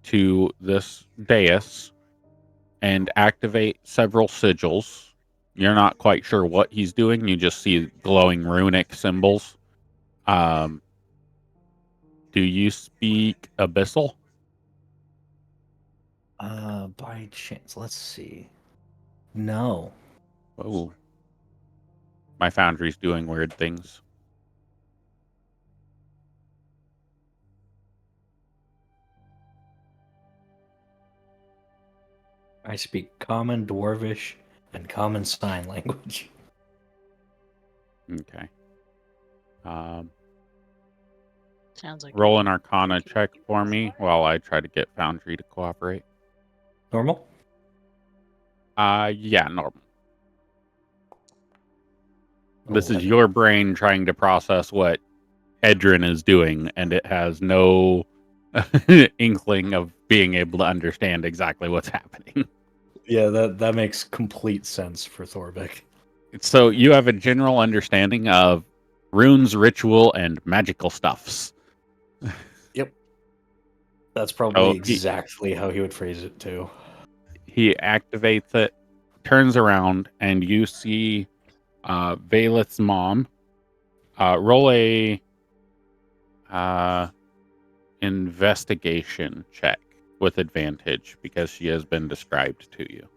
to this dais and activate several sigils. You're not quite sure what he's doing. You just see glowing runic symbols. Do you speak Abyssal? By chance, let's see. No. Oh. My foundry's doing weird things. I speak Common, Dwarvish, and Common Sign Language. Okay. Sounds like roll an Arcana check for me while I try to get Foundry to cooperate. Normal? Yeah, normal. This is your brain trying to process what Edrin is doing, and it has no inkling of being able to understand exactly what's happening. Yeah, that makes complete sense for Thorbeck. So you have a general understanding of runes, ritual, and magical stuffs. Yep. That's probably exactly how he would phrase it, too. He activates it, turns around, and you see Valeth's mom. Roll a investigation check with advantage because she has been described to you.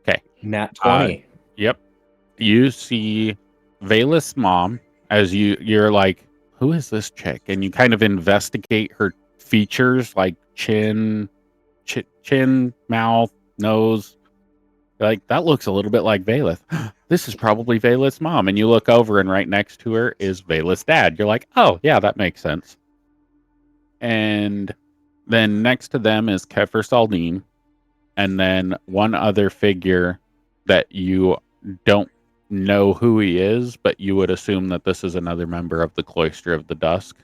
Okay. Nat 20. Yep. You see Valeth's mom as you're like, who is this chick? And you kind of investigate her features like chin, mouth, knows, like, that looks a little bit like Valeth. This is probably Valeth's mom. And you look over, and right next to her is Valeth's dad. You're like, oh, yeah, that makes sense. And then next to them is Kefir Saldine. And then one other figure that you don't know who he is, but you would assume that this is another member of the Cloister of the Dusk.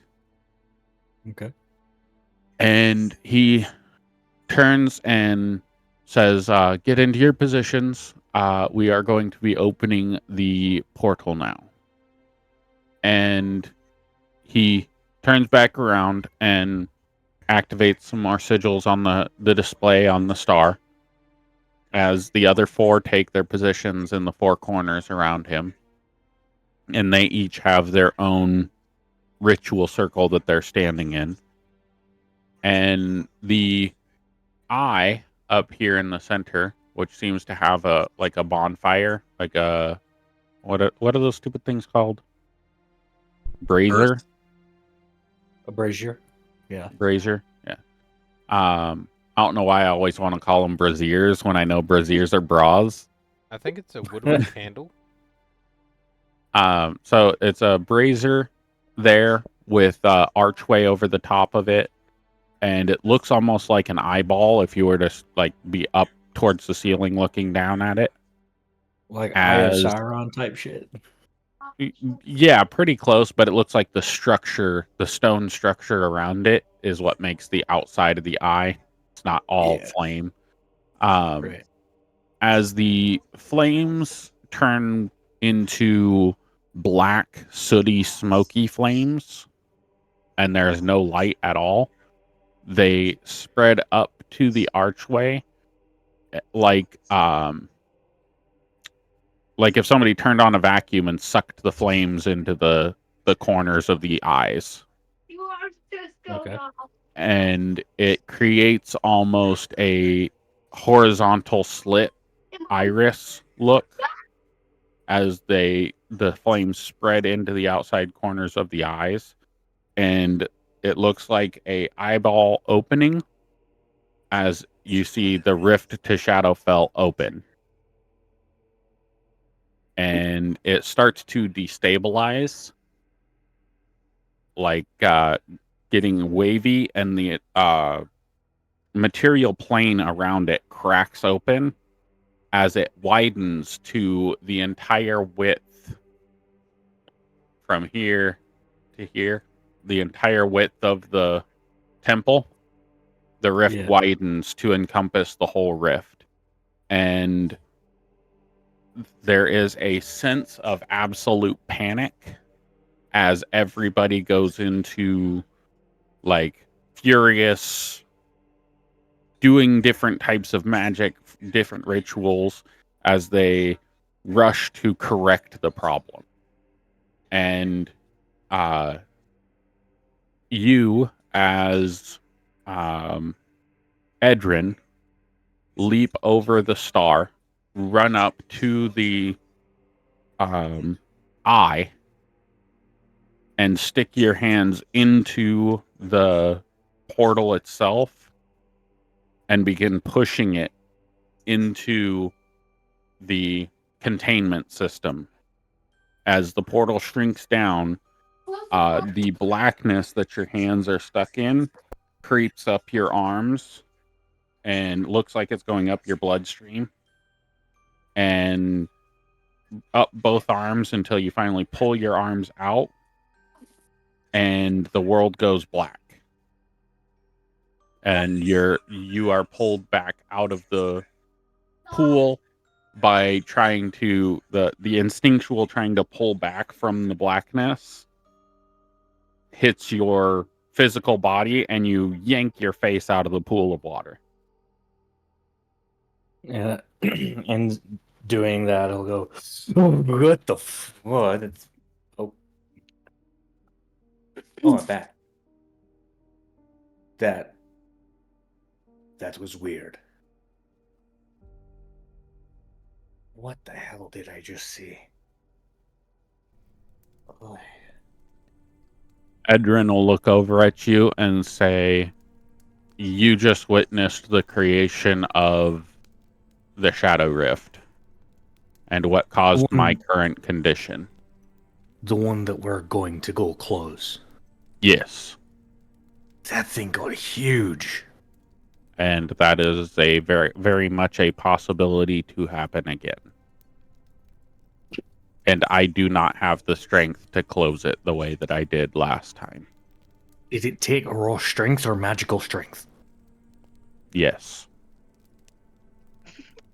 Okay. And he turns and says, get into your positions. We are going to be opening the portal now. And he turns back around and activates some more sigils on the display on the star, as the other four take their positions in the four corners around him. And they each have their own ritual circle that they're standing in. And the eye up here in the center, which seems to have a bonfire, like a what are those stupid things called? Brazier? A brazier. Yeah. Brazier. Yeah. I don't know why I always want to call them braziers when I know braziers are bras. I think it's a woodwick candle. So it's a brazier there with archway over the top of it, and it looks almost like an eyeball if you were to like be up towards the ceiling looking down at it. Like Eye of Sauron type shit. Yeah, pretty close, but it looks like the structure, the stone structure around it is what makes the outside of the eye. It's not all flame. Right. As the flames turn into black, sooty, smoky flames, and there's no light at all, they spread up to the archway like if somebody turned on a vacuum and sucked the flames into the corners of the eyes. Okay. And it creates almost a horizontal slit iris look as the flames spread into the outside corners of the eyes, and it looks like a eyeball opening as you see the rift to Shadowfell open. And it starts to destabilize, like getting wavy, and the material plane around it cracks open as it widens to the entire width from here to here, the entire width of the temple. The rift widens to encompass the whole rift, and there is a sense of absolute panic as everybody goes into like furious, doing different types of magic, different rituals, as they rush to correct the problem. And you, as Edrin, leap over the star, run up to the eye, and stick your hands into the portal itself and begin pushing it into the containment system. As the portal shrinks down, the blackness that your hands are stuck in creeps up your arms and looks like it's going up your bloodstream and up both arms until you finally pull your arms out and the world goes black. And you are pulled back out of the pool by trying to the instinctual trying to pull back from the blackness hits your physical body, and you yank your face out of the pool of water. Yeah, and doing that, I'll go, what the what? Oh, my back. That was weird. What the hell did I just see? Oh. Edrin will look over at you and say, you just witnessed the creation of the Shadow Rift and what caused my current condition. The one that we're going to go close. Yes. That thing got huge. And that is a very, very much a possibility to happen again. And I do not have the strength to close it the way that I did last time. Did it take raw strength or magical strength? Yes.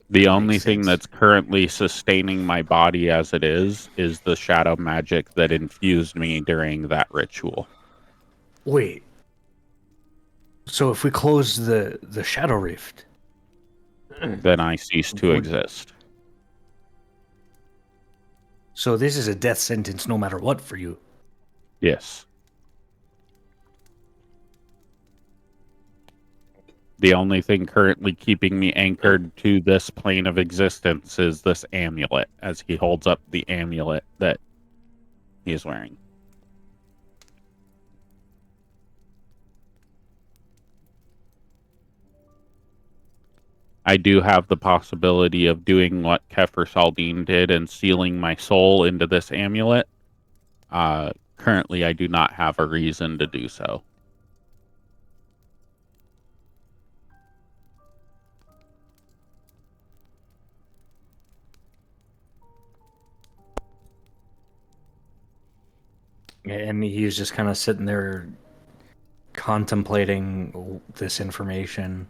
The only thing that's currently sustaining my body as it is the shadow magic that infused me during that ritual. Wait. So if we close the Shadow Rift, then I cease to exist. So this is a death sentence no matter what for you. Yes. The only thing currently keeping me anchored to this plane of existence is this amulet, as he holds up the amulet that he is wearing. I do have the possibility of doing what Kefir Saldine did and sealing my soul into this amulet. Currently, I do not have a reason to do so. And he's just kind of sitting there contemplating this information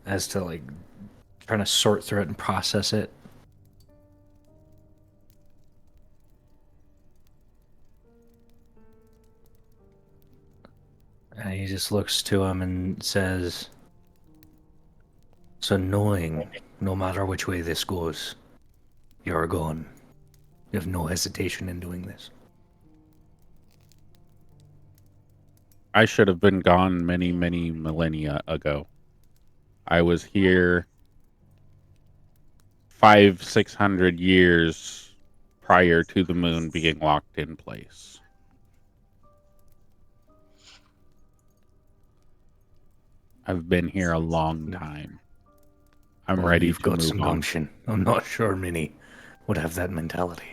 as to, like, trying to sort through it and process it. And he just looks to him and says, "So knowing, no matter which way this goes, you're gone. You have no hesitation in doing this." I should have been gone many, many millennia ago. I was here 500-600 years prior to the moon being locked in place. I've been here a long time. I'm ready You've to got move some on. gumption. I'm not sure many would have that mentality.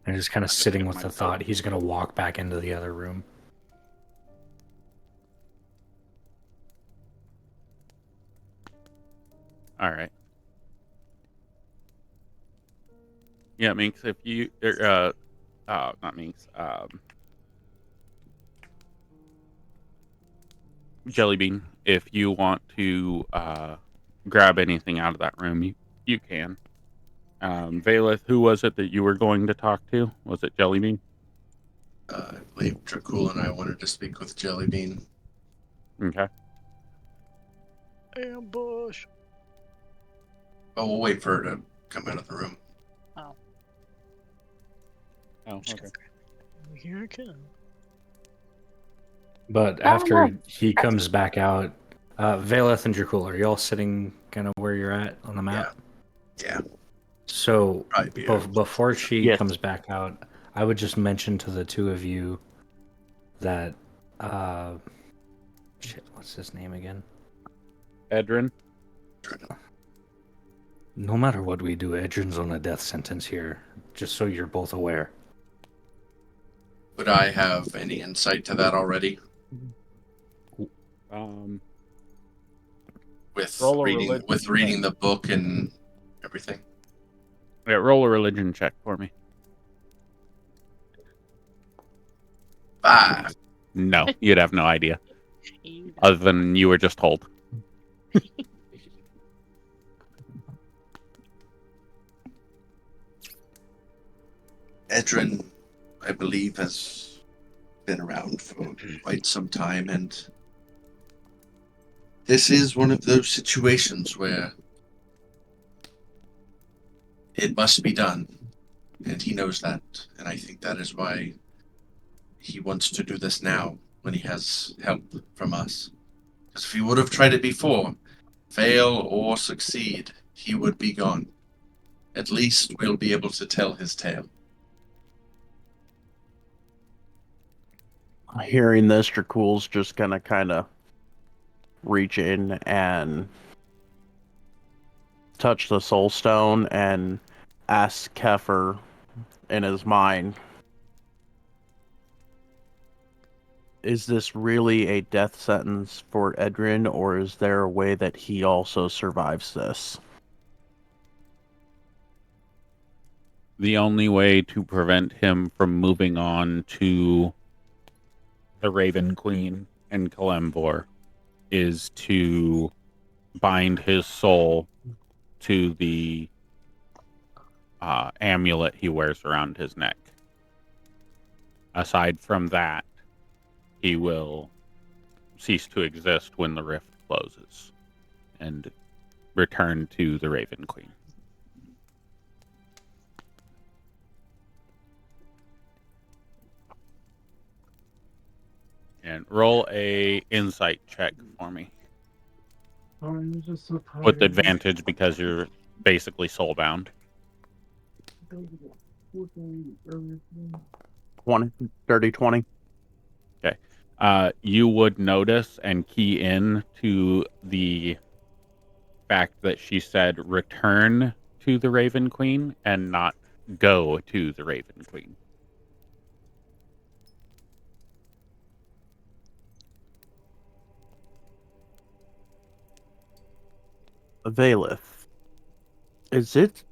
And just kind of sitting with the thought he's going to walk back into the other room. All right. Yeah, Minx, if you, not Minx, Jellybean, if you want to grab anything out of that room, you can. Valeth, who was it that you were going to talk to? Was it Jellybean? I believe Dracul and I wanted to speak with Jellybean. Okay. Ambush. Oh, we'll wait for her to come out of the room. Oh. Oh, okay. Here it comes. But after he comes back out, Valeth and Dracul, are y'all sitting kind of where you're at on the map? Yeah. So before she Yes. comes back out, I would just mention to the two of you that shit, what's his name again? Edrin. No matter what we do, Edrin's on a death sentence here, just so you're both aware. Would I have any insight to that already? With reading the book and everything. Yeah, roll a religion check for me. 5. No, you'd have no idea. Other than you were just told. Edrin, I believe, has been around for quite some time, and this is one of those situations where it must be done, and he knows that, and I think that is why he wants to do this now, when he has help from us. Because if he would have tried it before, fail or succeed, he would be gone. At least we'll be able to tell his tale. Hearing this, Dracul's just gonna kind of reach in and touch the soul stone and ask Kefir in his mind, is this really a death sentence for Edrin, or is there a way that he also survives this? The only way to prevent him from moving on to the Raven Queen and Kalemvor is to bind his soul to the amulet he wears around his neck. Aside from that, he will cease to exist when the rift closes and return to the Raven Queen. And roll a insight check for me. I'm just so tired. With advantage because you're basically soulbound. 20. Okay. You would notice and key in to the fact that she said return to the Raven Queen and not go to the Raven Queen. Valeth, is it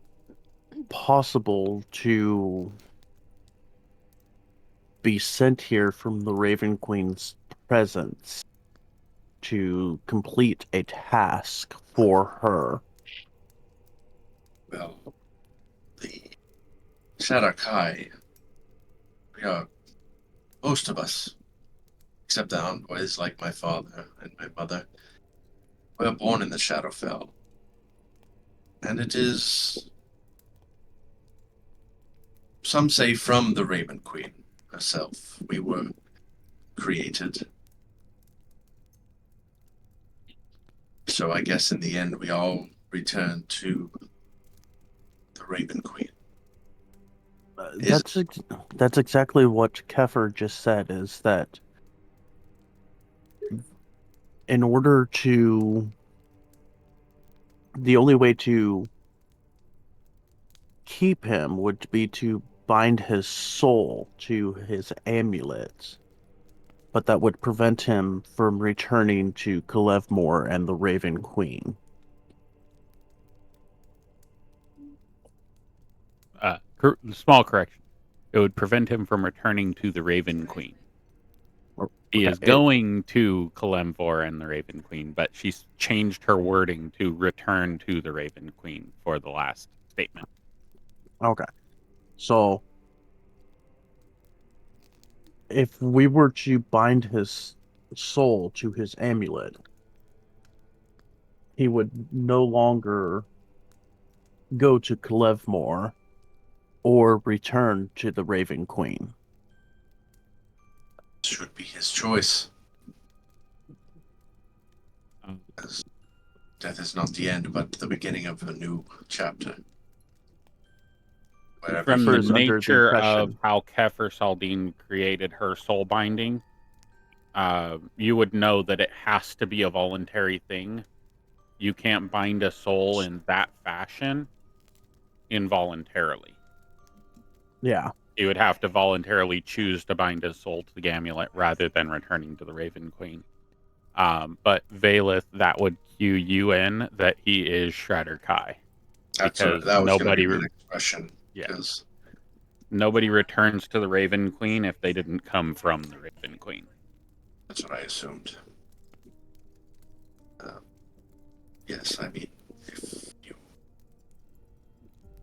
possible to be sent here from the Raven Queen's presence to complete a task for her? Well, the Shadar-kai, we are, most of us, except the envoys like my father and my mother, were born in the Shadowfell. And it is, some say, from the Raven Queen herself we were created. So I guess in the end we all return to the Raven Queen. That's exactly what Kefir just said, is that in order to, the only way to keep him would be to bind his soul to his amulet, but that would prevent him from returning to Kalevmor and the Raven Queen. Small correction. It would prevent him from returning to the Raven Queen. He is going to Kalemvor and the Raven Queen, but she's changed her wording to return to the Raven Queen for the last statement. Okay. So, if we were to bind his soul to his amulet, he would no longer go to Kalevmor or return to the Raven Queen. Should be his choice. As death is not the end, but the beginning of a new chapter. From the nature of how Kefir Saldine created her soul binding, you would know that it has to be a voluntary thing. You can't bind a soul in that fashion involuntarily. Yeah. He would have to voluntarily choose to bind his soul to the amulet rather than returning to the Raven Queen. But Valeth, that would cue you in that he is Shadar-kai. Because that was going to be my next question. Yes. Nobody returns to the Raven Queen if they didn't come from the Raven Queen. That's what I assumed. Yes, I mean, if you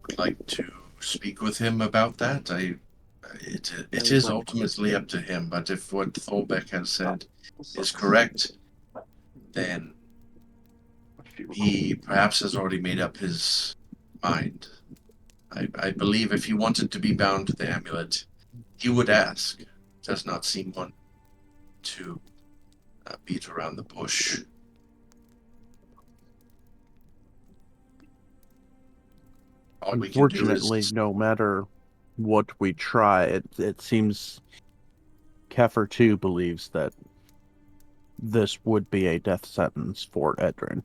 would like to speak with him about that, it is ultimately up to him. But if what Thorbeck has said is correct, then he perhaps has already made up his mind. I believe if he wanted to be bound to the amulet, he would ask. Does not seem one to beat around the bush. Unfortunately, no matter what we try, it seems Kefir too believes that this would be a death sentence for Edrin.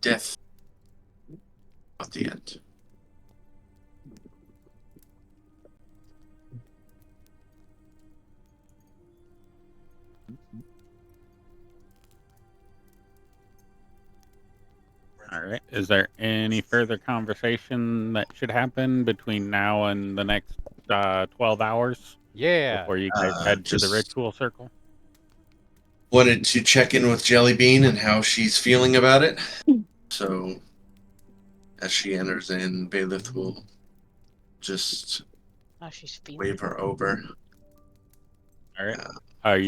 Death at the end. All right. Is there any further conversation that should happen between now and the next 12 hours? Yeah. Before you guys head to the ritual circle? Wanted to check in with Jellybean and how she's feeling about it. So, as she enters in, Bailiff will just wave her over. All right. Are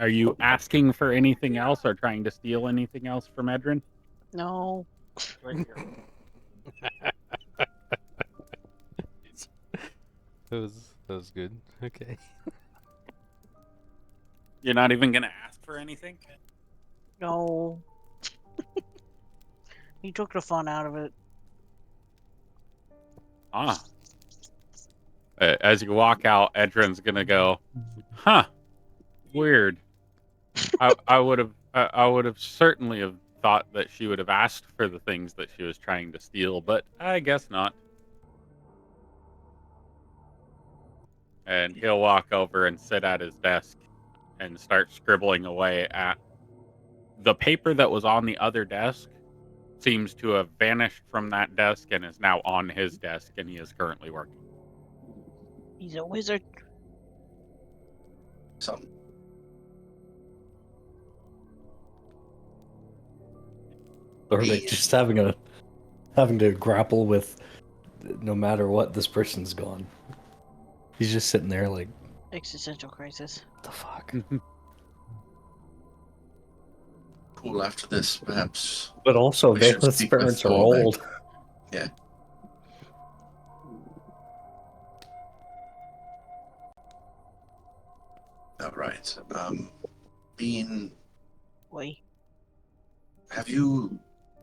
you asking for anything else or trying to steal anything else from Edrin? No. That was good. Okay. You're not even gonna ask for anything? No. He took the fun out of it. Ah. As you walk out, Edrin's gonna go, huh, weird. I would have certainly have thought that she would have asked for the things that she was trying to steal, but I guess not. And he'll walk over and sit at his desk and start scribbling away at the paper that was on the other desk. Seems to have vanished from that desk and is now on his desk, and he is currently working. He's a wizard. Or like just having to grapple with no matter what, this person's gone. He's just sitting there like Existential crisis. What the fuck? Cool. After this, perhaps. But also, we should Valeth's speak with parents are Thorbeck. old. Yeah. All right. Bean, Wait. have you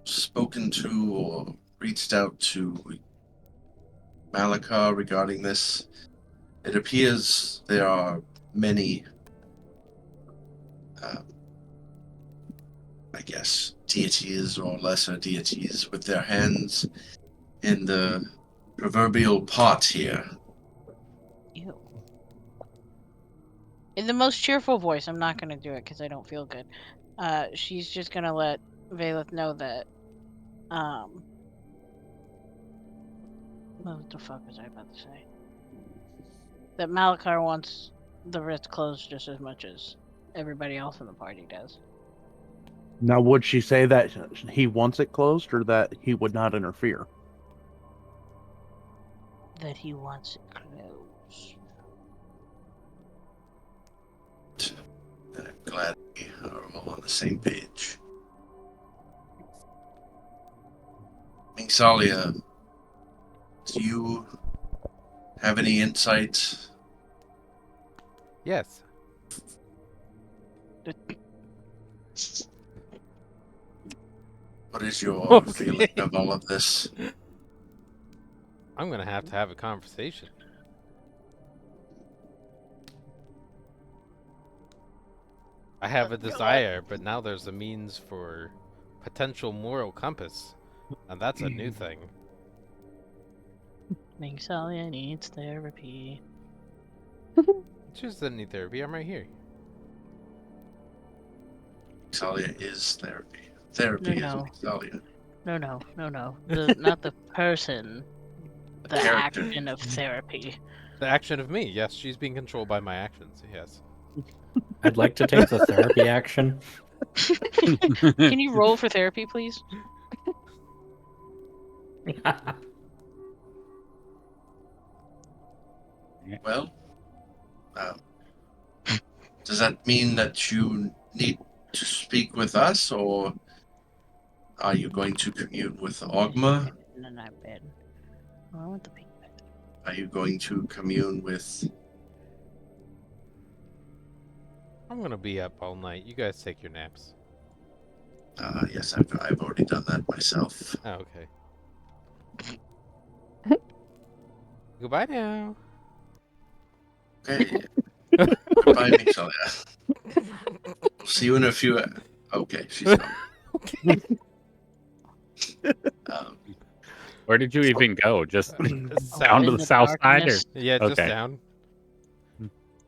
spoken to or reached out to Malakar regarding this? It appears there are many, I guess, deities or lesser deities with their hands in the proverbial pot here. Ew. In the most cheerful voice, I'm not gonna do it because I don't feel good. She's just gonna let Valeth know that, what the fuck was I about to say? That Malakar wants the wrist closed just as much as everybody else in the party does. Now, would she say that he wants it closed or that he would not interfere? That he wants it closed. I'm glad we are all on the same page. Mingsalia, do you have any insight? Yes. What is your feeling of all of this? I'm gonna have to have a conversation. I have a desire, but now there's a means for potential moral compass, and that's a new thing. Mingsalia needs therapy. She doesn't need therapy. I'm right here. Mingsalia is therapy. Therapy No. is Mingsalia. No. Not the person. The character. action of therapy. The action of me. Yes, she's being controlled by my actions. Yes. I'd like to take the therapy action. Can you roll for therapy, please? Well, does that mean that you need to speak with us, or are you going to commune with Ogma? No, not bad. I want the pink bed. Are you going to commune with... I'm gonna be up all night. You guys take your naps. Yes, I've already done that myself. Oh, okay. Goodbye now. Okay. Goodbye, Mixalia. See you in a few. Okay, she's gone. Where did you even go? Just down to In the the south side, or darkness. Yeah, just okay? down.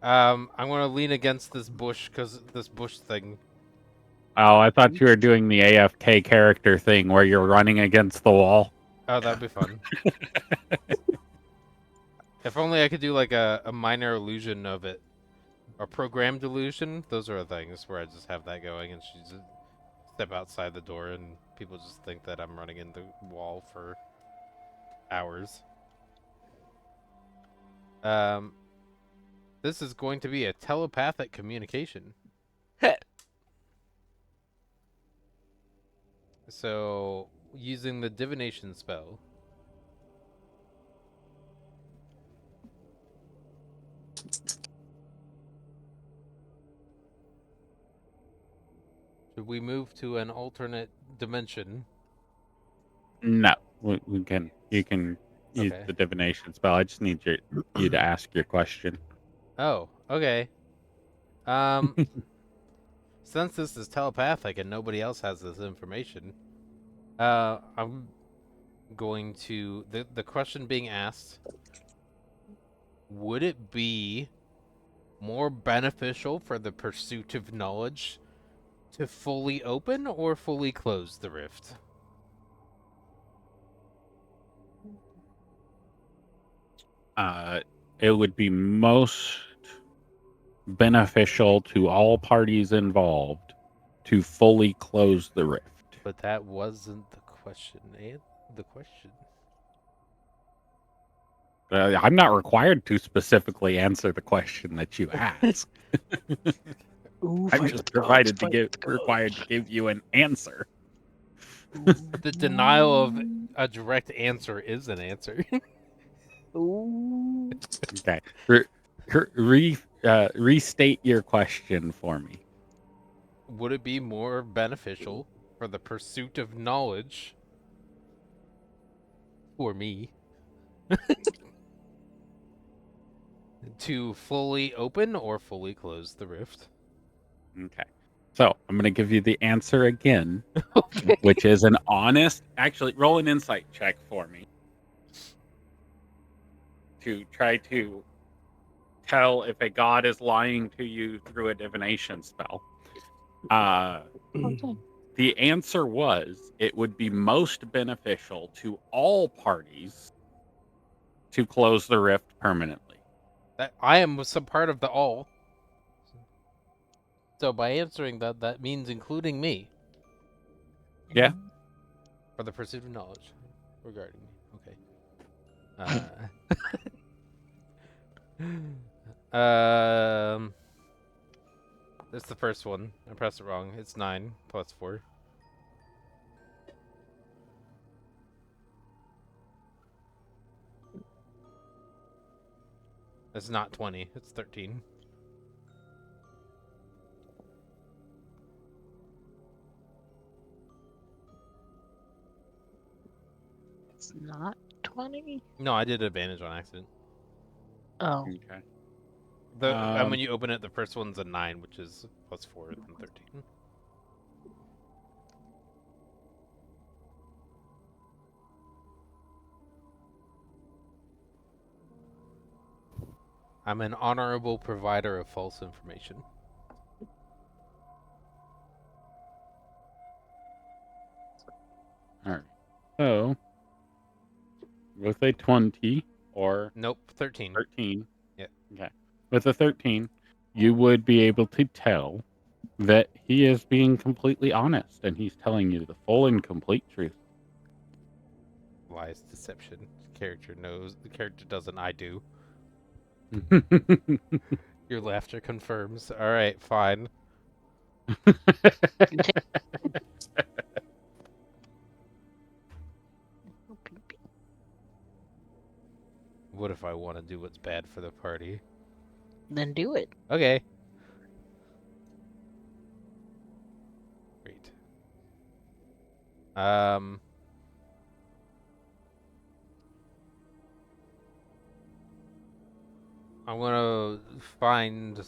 I'm gonna lean against this bush because this bush thing. Oh, I thought you were doing the AFK character thing where you're running against the wall. Oh, that'd be fun. If only I could do like a minor illusion of it. Or programmed illusion. Those are things where I just have that going and she just step outside the door and people just think that I'm running in the wall for hours. This is going to be a telepathic communication. So, using the divination spell. Should we move to an alternate dimension? No, we can. You can use Okay. the divination spell. I just need you to ask your question. Oh, okay. Since this is telepathic and nobody else has this information, I'm going to the question being asked: would it be more beneficial for the pursuit of knowledge to fully open or fully close the rift? It would be most beneficial to all parties involved to fully close the rift. But that wasn't the question. The question. I'm not required to specifically answer the question that you ask. I'm just required to give you an answer. The denial of a direct answer is an answer. Okay. Restate your question for me. Would it be more beneficial for the pursuit of knowledge for me to fully open or fully close the rift? Okay. So I'm going to give you the answer again, Okay. which is an honest. Actually, roll an insight check for me to try to tell if a god is lying to you through a divination spell. The answer was it would be most beneficial to all parties to close the rift permanently. That I am some part of the all. So by answering that, that means including me. Yeah. For the pursuit of knowledge regarding me. Okay. That's the first one. I pressed it wrong. It's 9 plus 4. It's not 20. It's 13. It's not 20? No, I did advantage on accident. Oh. Okay. And when you open it, the first one's a 9, which is plus 4 and 13. I'm an honorable provider of false information. All right. So, with a 20 or Nope, 13. 13. Yeah. Okay. With a 13, you would be able to tell that he is being completely honest and he's telling you the full and complete truth. Lies, deception. The character knows. The character doesn't. I do. Your laughter confirms. All right, fine. What if I want to do what's bad for the party? Then do it. Okay. Great. Um, I'm gonna find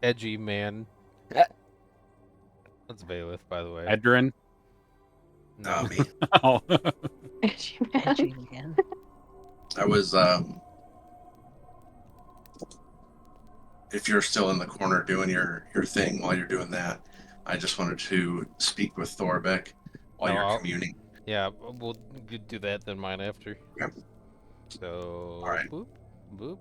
Edgy Man. That's Bailiff, by the way. Edrin? No. Me. Oh. Edgy Man. I was, if you're still in the corner doing your thing while you're doing that, I just wanted to speak with Thorbeck while you're communing. Yeah, we'll do that then mine after. Okay. So, All right. boop, boop.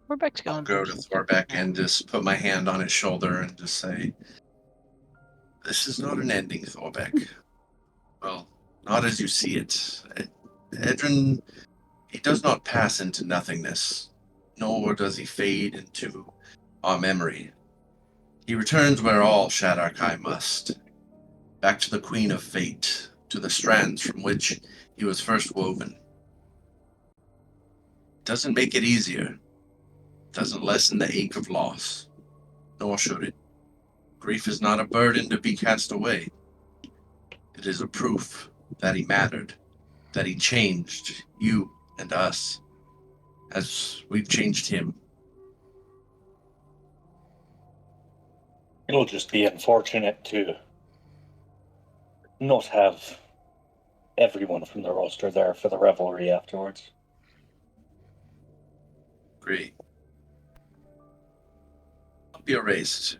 Thorbeck's I'll going go to first. Thorbeck and just put my hand on his shoulder and just say, "This is not an ending, Thorbeck. Well, not as you see it. Edrin, he does not pass into nothingness, nor does he fade into our memory. He returns where all Shadarkai must, back to the Queen of Fate, to the strands from which he was first woven. It doesn't make it easier, doesn't lessen the ache of loss, nor should it. Grief is not a burden to be cast away. It is a proof that he mattered, that he changed you and us, as we've changed him. It'll just be unfortunate to not have everyone from the roster there for the revelry afterwards. Agree. Not be erased.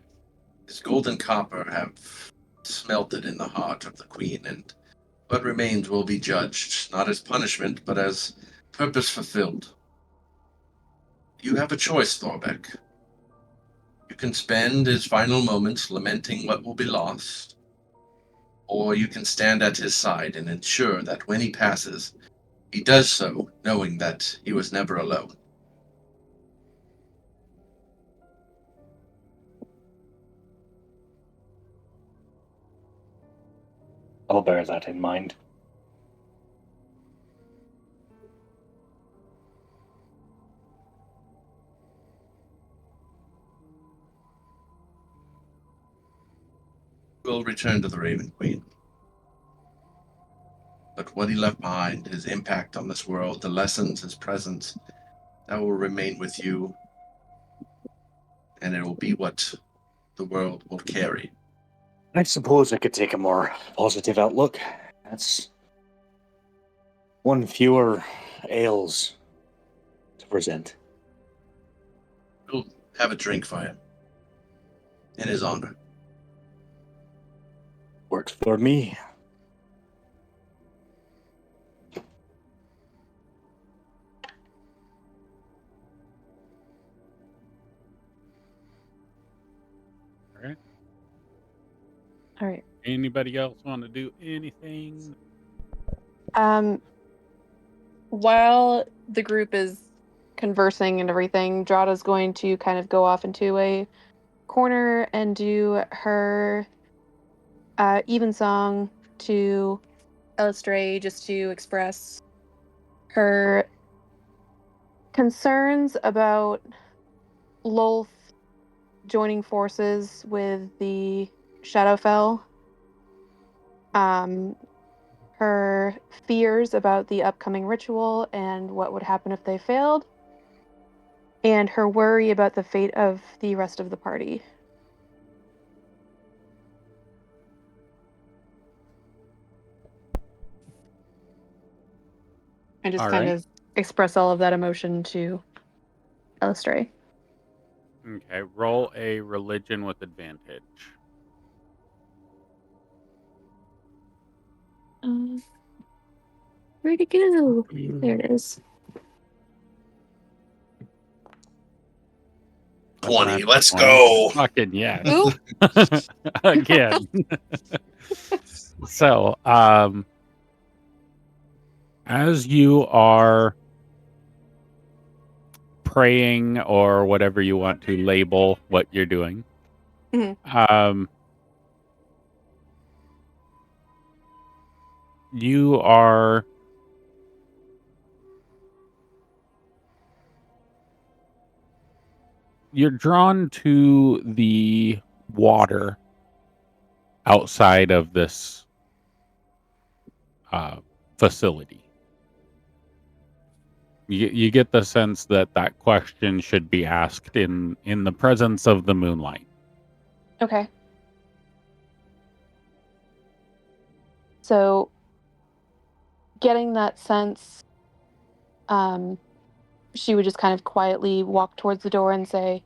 His gold and copper have smelted in the heart of the Queen, and what remains will be judged, not as punishment, but as purpose fulfilled. You have a choice, Thorbeck. You can spend his final moments lamenting what will be lost, or you can stand at his side and ensure that when he passes, he does so knowing that he was never alone. I'll bear that in mind. Will return to the Raven Queen. But what he left behind, his impact on this world, the lessons, his presence, that will remain with you, and it will be what the world will carry. I suppose I could take a more positive outlook. That's one fewer ales to present. We'll have a drink for him in his honor. Works for me. All right. Anybody else want to do anything? While the group is conversing and everything, Drada's going to kind of go off into a corner and do her even song to illustrate, just to express her concerns about Lolth joining forces with the Shadowfell. Her fears about the upcoming ritual and what would happen if they failed, and her worry about the fate of the rest of the party. And just kind of express all of that emotion to illustrate. Okay, roll a religion with advantage. Where'd it go? There it is. 20, let's go! Fucking yes. Ooh. Again. So, as you are praying or whatever you want to label what you're doing, you are you're drawn to the water outside of this facility. You get the sense that that question should be asked in the presence of the moonlight. Okay. So, getting that sense, she would just kind of quietly walk towards the door and say,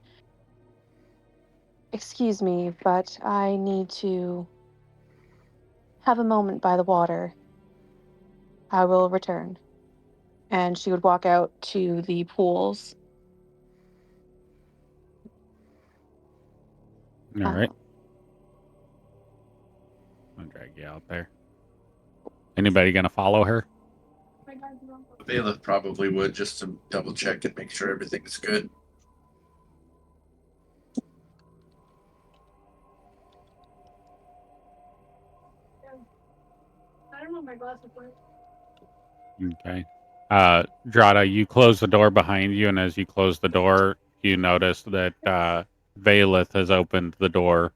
"Excuse me, but I need to have a moment by the water. I will return." And she would walk out to the pools. All right. I'll drag you out there. Anybody gonna follow her? Bailiff probably would, just to double check and make sure everything's good. I don't know my glasses work. Okay. Drada, you close the door behind you, and as you close the door, you notice that Valeth has opened the door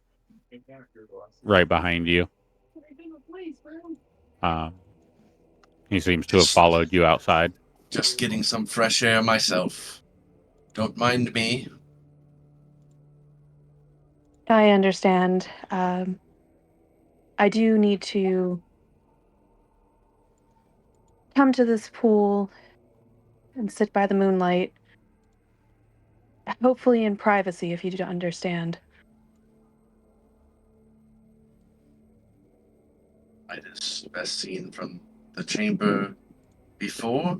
right behind you. He seems to have followed you outside. Just getting some fresh air myself. Don't mind me. I understand. I do need to come to this pool and sit by the moonlight. Hopefully in privacy, if you do understand. It is best seen from the chamber before.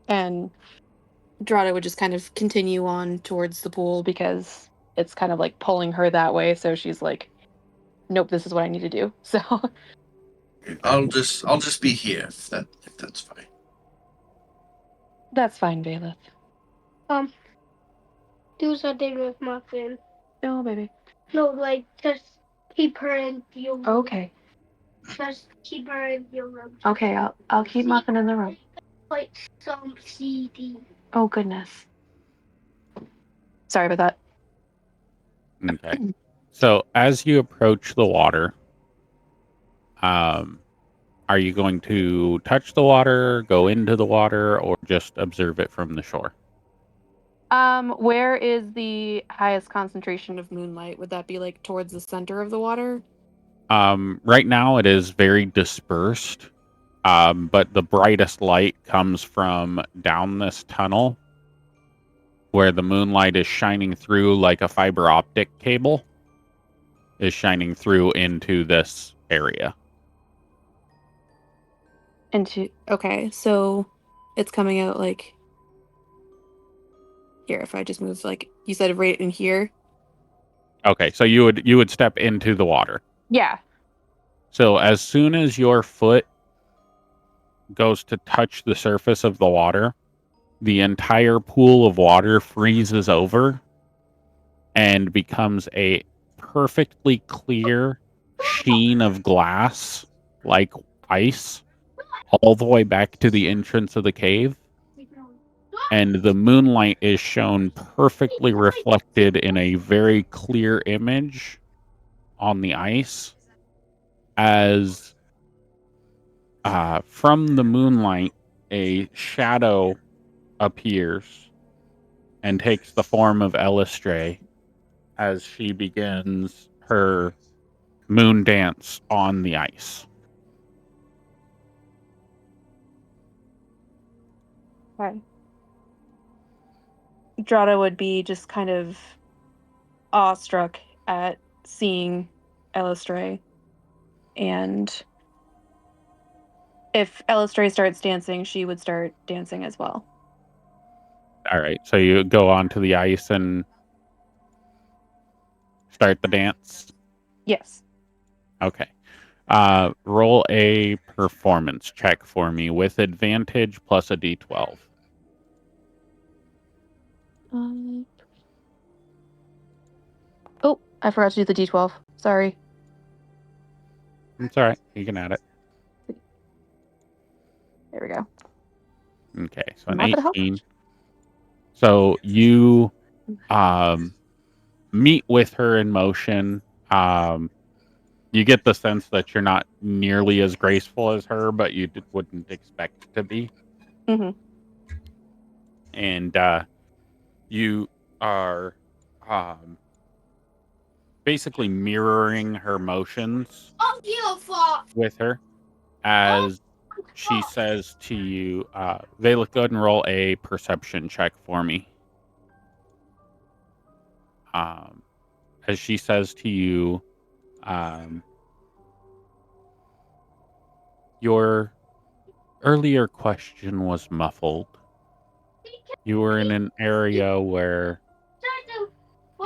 And Drada would just kind of continue on towards the pool because it's kind of like pulling her that way. So she's like, "Nope, this is what I need to do." So I'll just be here if that's fine. that's fine, Valeth. Do something with Muffin. No, baby. No, like just keep her in your room. Okay. Just keep her in your room. Okay, I'll keep Muffin in the room. Like some CD. Oh goodness. Sorry about that. Okay. So as you approach the water, are you going to touch the water, go into the water, or just observe it from the shore? Where is the highest concentration of moonlight? Would that be like towards the center of the water? Right now it is very dispersed, but the brightest light comes from down this tunnel where the moonlight is shining through like a fiber optic cable is shining through into this area. Okay, so it's coming out like here. If I just move, like you said, right in here. Okay, so you would step into the water. Yeah. So as soon as your foot goes to touch the surface of the water, the entire pool of water freezes over and becomes a perfectly clear sheen of glass, like ice, all the way back to the entrance of the cave. And the moonlight is shown perfectly reflected in a very clear image on the ice as from the moonlight, a shadow appears and takes the form of Elistray as she begins her moon dance on the ice. Okay. Drada would be just kind of awestruck at seeing Elistray. And if Elistray starts dancing, she would start dancing as well. All right, so you go onto the ice and start the dance? Yes. Okay. Roll a performance check for me with advantage plus a d12. Oh, I forgot to do the d12. Sorry. It's all right. You can add it. There we go. Okay, so an Not gonna help. 18. So you meet with her in motion. You get the sense that you're not nearly as graceful as her, but you wouldn't expect to be. Mm-hmm. And you are basically mirroring her motions with her as she says to you, Vela, go ahead and roll a perception check for me. As she says to you, your earlier question was muffled. You were in an area where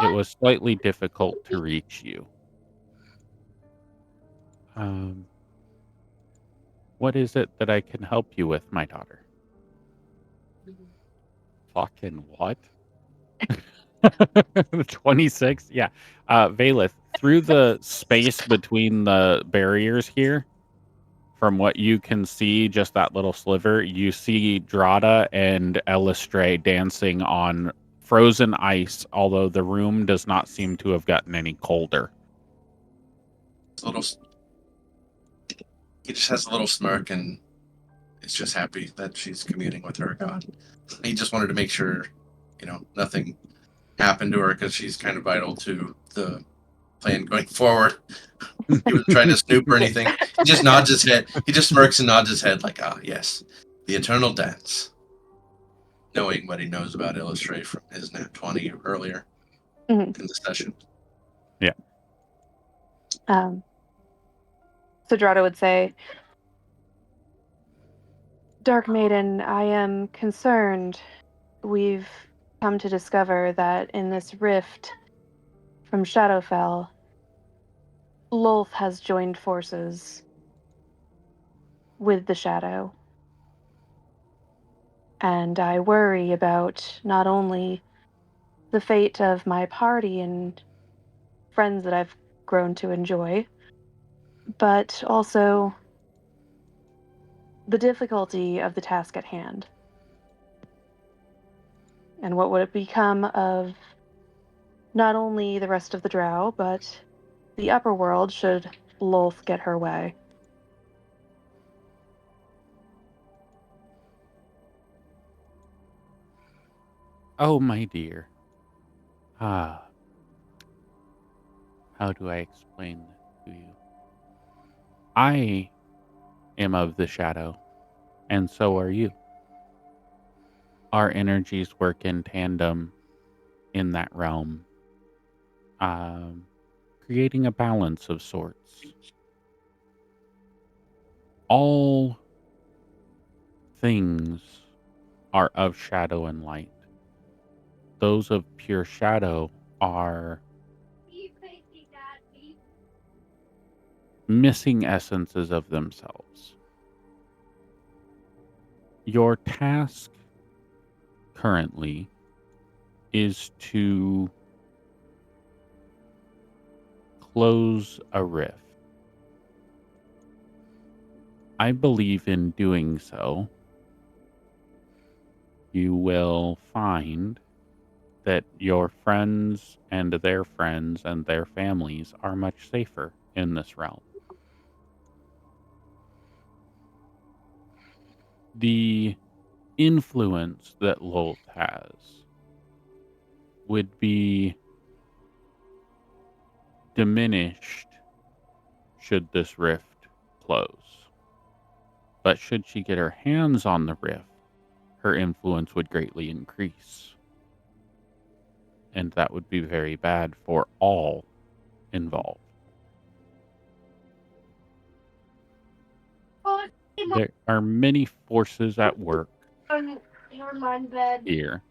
it was slightly difficult to reach you. What is it that I can help you with, my daughter? Fucking what? 26? Yeah. Valith, through the space between the barriers here, from what you can see, just that little sliver, you see Drada and Elistray dancing on frozen ice, although the room does not seem to have gotten any colder. He just has a little smirk and is just happy that she's communing with her god. He just wanted to make sure, nothing happened to her because she's kind of vital to the plan going forward. He was trying to snoop or anything. He just nods his head. He just smirks and nods his head like, yes, the eternal dance. Knowing what he knows about Illustrate from his Nat 20 earlier in the session. Yeah. So Drada would say, Dark Maiden, I am concerned. We've come to discover that in this rift from Shadowfell, Lolth has joined forces with the Shadow. And I worry about not only the fate of my party and friends that I've grown to enjoy, but also the difficulty of the task at hand. And what would it become of not only the rest of the Drow, but the upper world should Lolth get her way? Oh, my dear. How do I explain this to you? I am of the shadow, and so are you. Our energies work in tandem in that realm, creating a balance of sorts. All things are of shadow and light. Those of pure shadow are missing essences of themselves. Your task currently is to close a rift. I believe in doing so, you will find that your friends and their families are much safer in this realm. The influence that Lolth has would be diminished should this rift close. But should she get her hands on the rift, her influence would greatly increase. And that would be very bad for all involved. There are many forces at work here.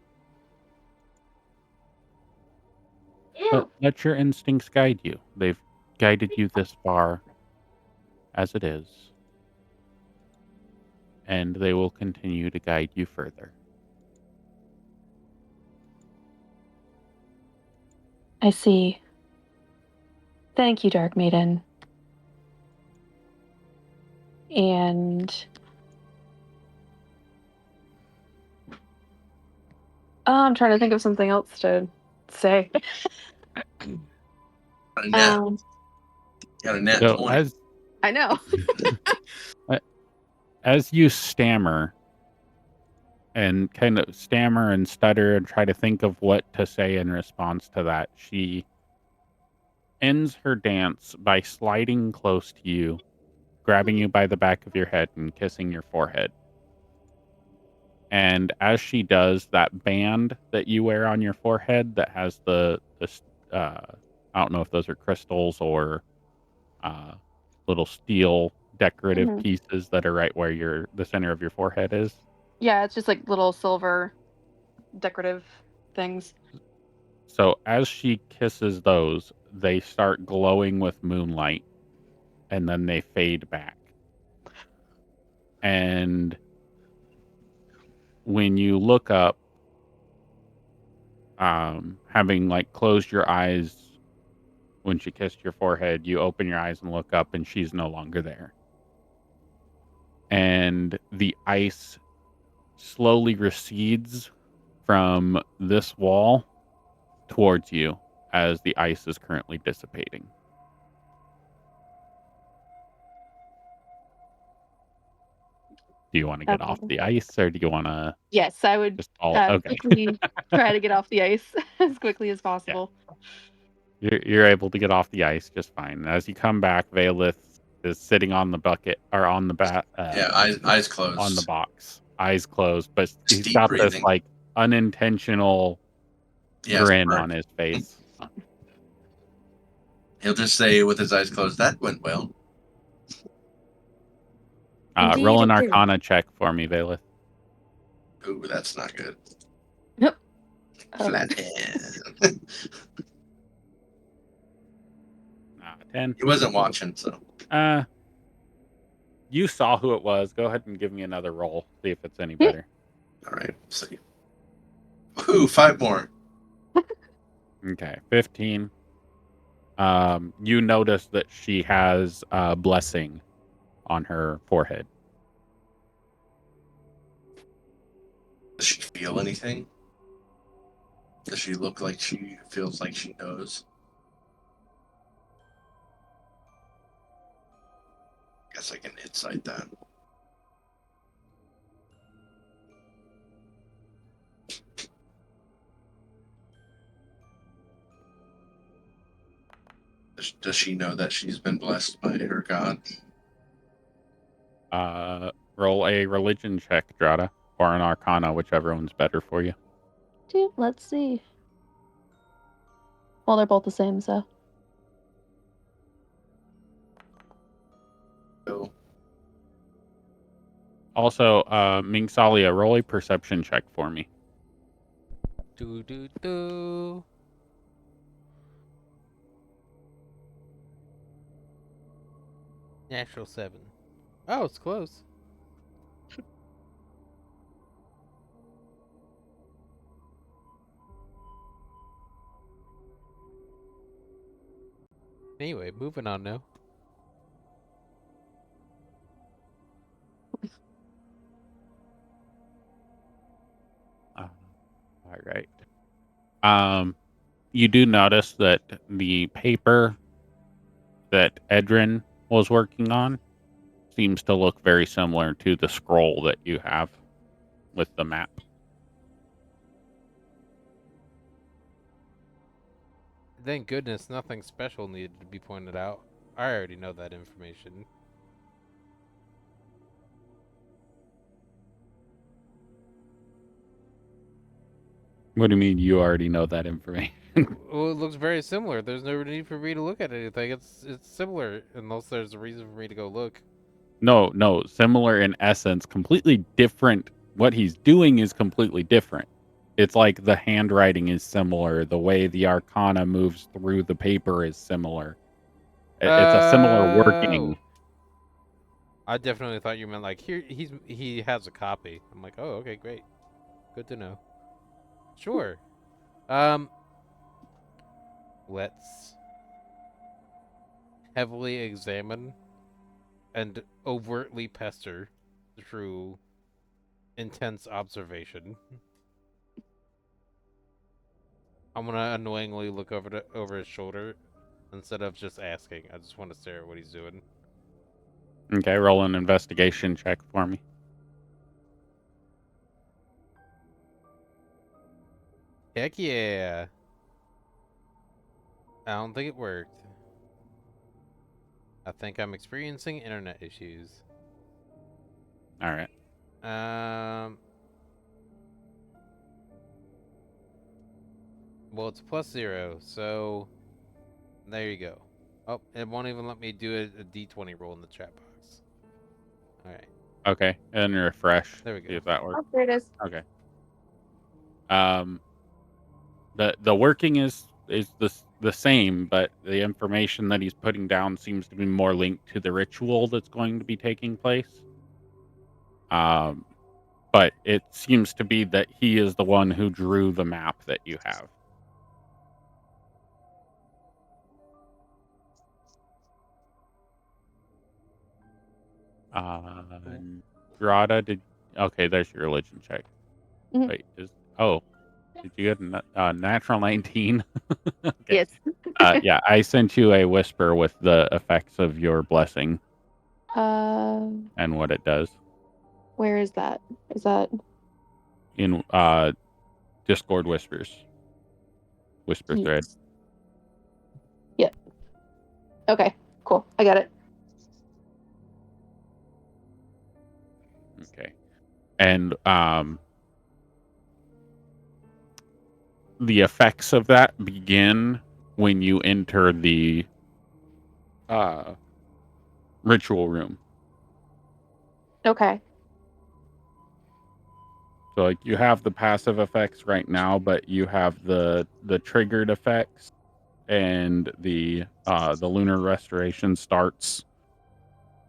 But let your instincts guide you. They've guided you this far as it is. And they will continue to guide you further. I see. Thank you, Dark Maiden. And I'm trying to think of something else to say. Got a nat So 20. I know. as you stammer and kind of stammer and stutter and try to think of what to say in response to that, she ends her dance by sliding close to you, grabbing you by the back of your head and kissing your forehead. And as she does, that band that you wear on your forehead that has the I don't know if those are crystals or little steel decorative pieces that are right where the center of your forehead is. Yeah, it's just like little silver decorative things. So as she kisses those, they start glowing with moonlight and then they fade back. And when you look up, having like closed your eyes when she kissed your forehead, you open your eyes and look up and she's no longer there. And the ice slowly recedes from this wall towards you as the ice is currently dissipating. Do you want to get off the ice or do you want to? Yes, I would just okay. quickly try to get off the ice as quickly as possible. Yeah. You're able to get off the ice just fine. As you come back, Valith is sitting on the bucket or on the Eyes closed. on the box, eyes closed, but he's deep got breathing. this like unintentional grin on his face. He'll just say with his eyes closed, "That went well." Roll an Arcana check for me, Valith. Ooh, that's not good. Yep. Flat hand. 10. He wasn't watching, so. You saw who it was. Go ahead and give me another roll. See if it's any better. All right, see. Ooh, 5 more. Okay, 15. You notice that she has a blessing on her forehead. Does she feel anything? Does she look like she feels like she knows? Guess I can insight that. Does she know that she's been blessed by her god? Roll a religion check, Drada, or an Arcana, whichever one's better for you. Dude, let's see. Well, they're both the same, so. Also, Mingsalia, roll a perception check for me. Do. Natural 7. Oh, it's close. Anyway, moving on now. All right. You do notice that the paper that Edrin was working on seems to look very similar to the scroll that you have with the map. Thank goodness nothing special needed to be pointed out. I already know that information. What do you mean you already know that information? Well, it looks very similar. There's no need for me to look at anything. It's similar, unless there's a reason for me to go look. No, similar in essence, completely different. What he's doing is completely different. It's like the handwriting is similar. The way the Arcana moves through the paper is similar. It's a similar working. I definitely thought you meant like he has a copy. I'm like, oh, okay, great, good to know. Sure. Let's heavily examine and overtly pester through intense observation. I'm gonna annoyingly look over his shoulder instead of just asking. I just want to stare at what he's doing. Okay, roll an investigation check for me. Heck yeah! I don't think it worked. I think I'm experiencing internet issues. All right. Well, it's +0, so there you go. Oh, it won't even let me do a D20 roll in the chat box. All right. Okay, and refresh. There we go. See if that works. Oh, there it is. Okay. The working is the same, but the information that he's putting down seems to be more linked to the ritual that's going to be taking place. But it seems to be that he is the one who drew the map that you have. Grada, okay, there's your religion check. Mhm. Wait, did you get a natural 19? Okay. Yes. Yeah, I sent you a whisper with the effects of your blessing and what it does Where is that? Is that in Discord whispers. Whisper thread. Yep. Okay, cool. I got it. Okay. And the effects of that begin when you enter the ritual room. Okay. So like you have the passive effects right now, but you have the triggered effects, and the lunar restoration starts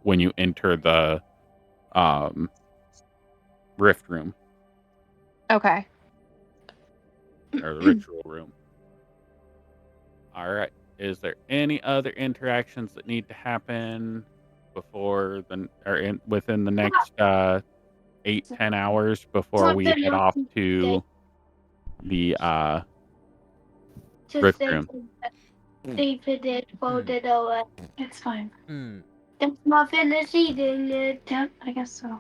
when you enter the rift room Okay. or the ritual room. All right. Is there any other interactions that need to happen before within the next 8-10 hours before we head off to the rift room? David did folded away. It's fine. There's nothing to eating it. I guess so.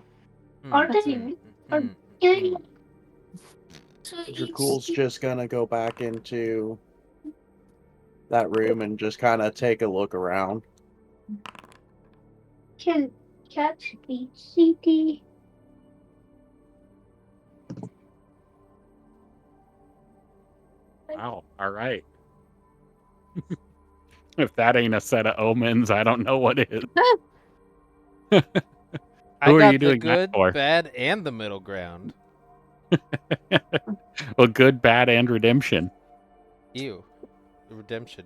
Dracul's just gonna go back into that room and just kind of take a look around. Can catch the CD. Wow. All right. If that ain't a set of omens, I don't know what is. I Who are got you doing the good, that for? bad, and the middle ground. Well, good, bad, and redemption. Ew. Redemption.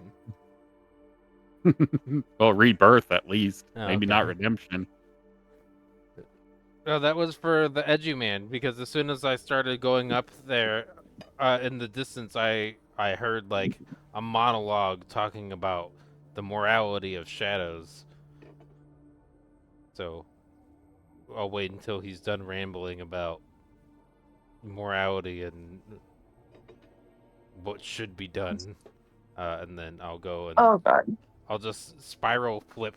Well, rebirth at least. Oh, Maybe okay. not redemption. No, that was for the edgy man, because as soon as I started going up there, in the distance, I heard like a monologue talking about the morality of shadows. So I'll wait until he's done rambling about morality and what should be done, and then I'll go and God. I'll just spiral flip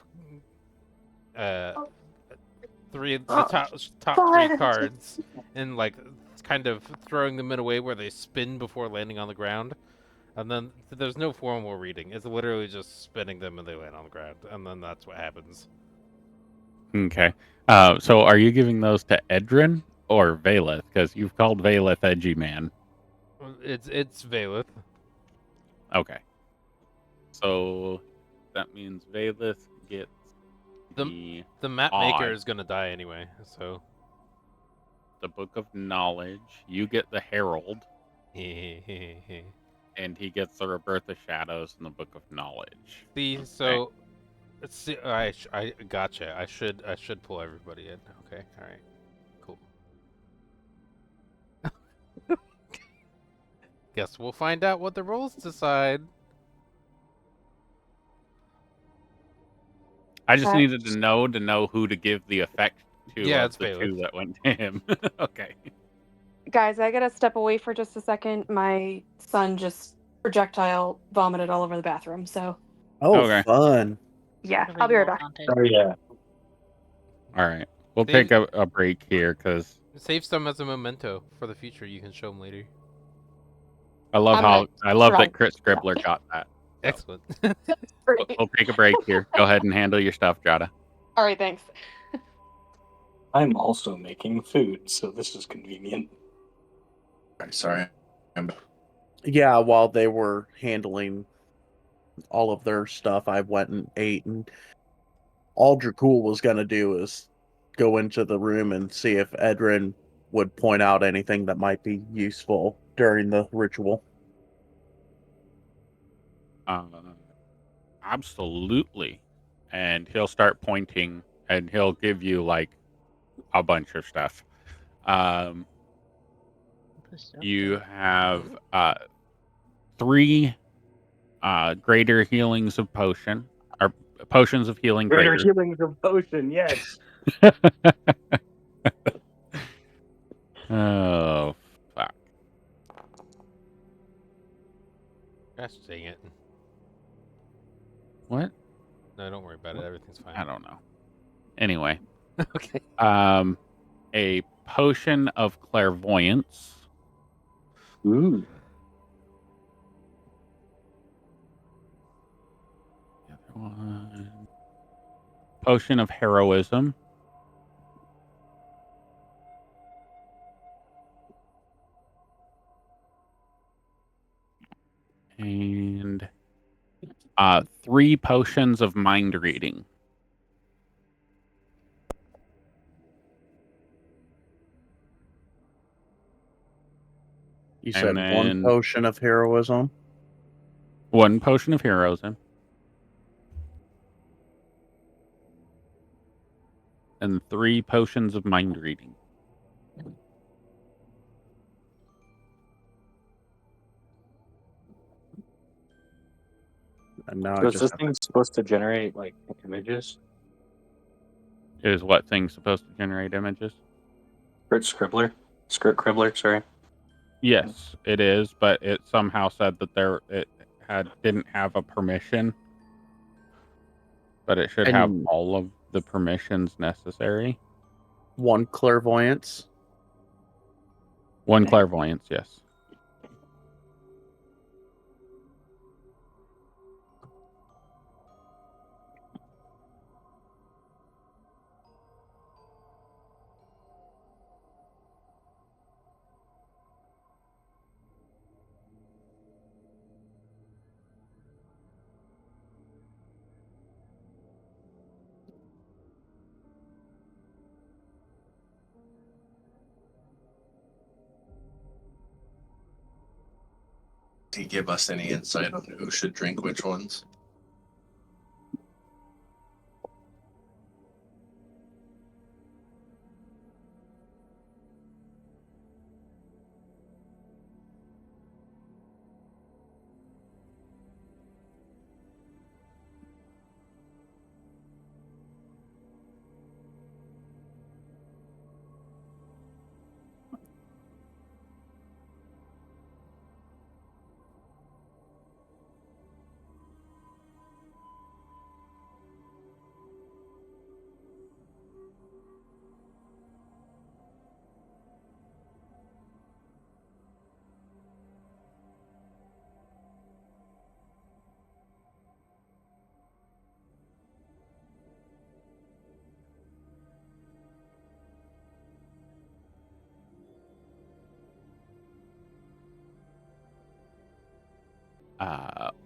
the top three cards and like kind of throwing them in a way where they spin before landing on the ground. And then there's no formal reading. It's literally just spinning them and they land on the ground. And then that's what happens. Okay. So are you giving those to Edrin or Valeth? Because you've called Valeth Edgy Man. It's Valeth. Okay. So that means Valeth gets the map maker is gonna die anyway, so the Book of Knowledge. You get the Herald. And he gets the Rebirth of Shadows and the Book of Knowledge. See, so let's see. I gotcha. I should pull everybody in. Okay, all right, cool. Guess we'll find out what the rolls decide. I just needed to know who to give the effect to. Yeah, of it's the Valeth. two that went to him. Okay. Guys, I gotta step away for just a second. My son just projectile vomited all over the bathroom. So. Oh, Okay. fun. Yeah, It'll I'll be right more back. content. Oh yeah. All right. We'll Save- take a break here because Save some as a memento for the future. You can show them later. I love I'm how gonna I love try. that Crit Scribbler got that. So, Excellent. we'll take a break here. Go ahead and handle your stuff, Jada. All right, thanks. I'm also making food, so this is convenient. Sorry. Yeah, while they were handling all of their stuff, I went and ate, and all Dracul was going to do is go into the room and see if Edrin would point out anything that might be useful during the ritual. Absolutely. And he'll start pointing and he'll give you like a bunch of stuff. You have 3 greater healings of potion, or potions of healing Greater greater. healings of potion, yes. Oh, fuck. Gosh dang it. What? No, don't worry about it. Everything's fine. I don't know. Anyway, Okay. a potion of clairvoyance. Ooh. The other one. Potion of heroism. And 3 potions of mind reading. You And said one then potion of heroism? 1 potion of heroism. And 3 potions of mind reading. And now So I is this just thing supposed to generate like images? Is what thing's supposed to generate images? Script Cribbler, sorry. Yes, it is, but it somehow said that it didn't have a permission, but it should have And all of the permissions necessary. one clairvoyance. 1 clairvoyance, yes. Did he give us any insight on who should drink which ones?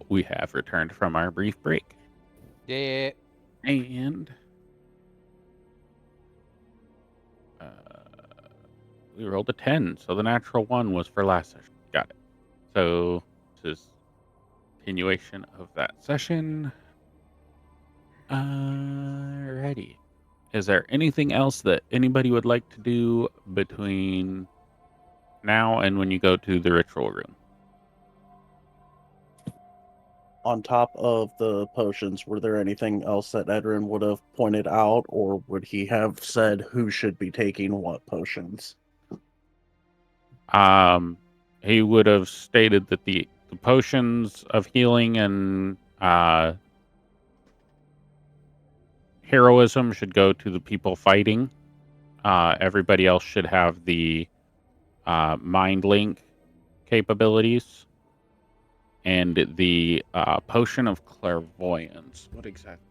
We have returned from our brief break. Yeah. And we rolled a 10, so the natural 1 was for last session. Got it. So this is continuation of that session. Alrighty. Is there anything else that anybody would like to do between now and when you go to the ritual room? On top of the potions, were there anything else that Edrin would have pointed out, or would he have said who should be taking what potions? He would have stated that the the potions of healing and heroism should go to the people fighting. Everybody else should have the mind link capabilities and the potion of clairvoyance. What exactly?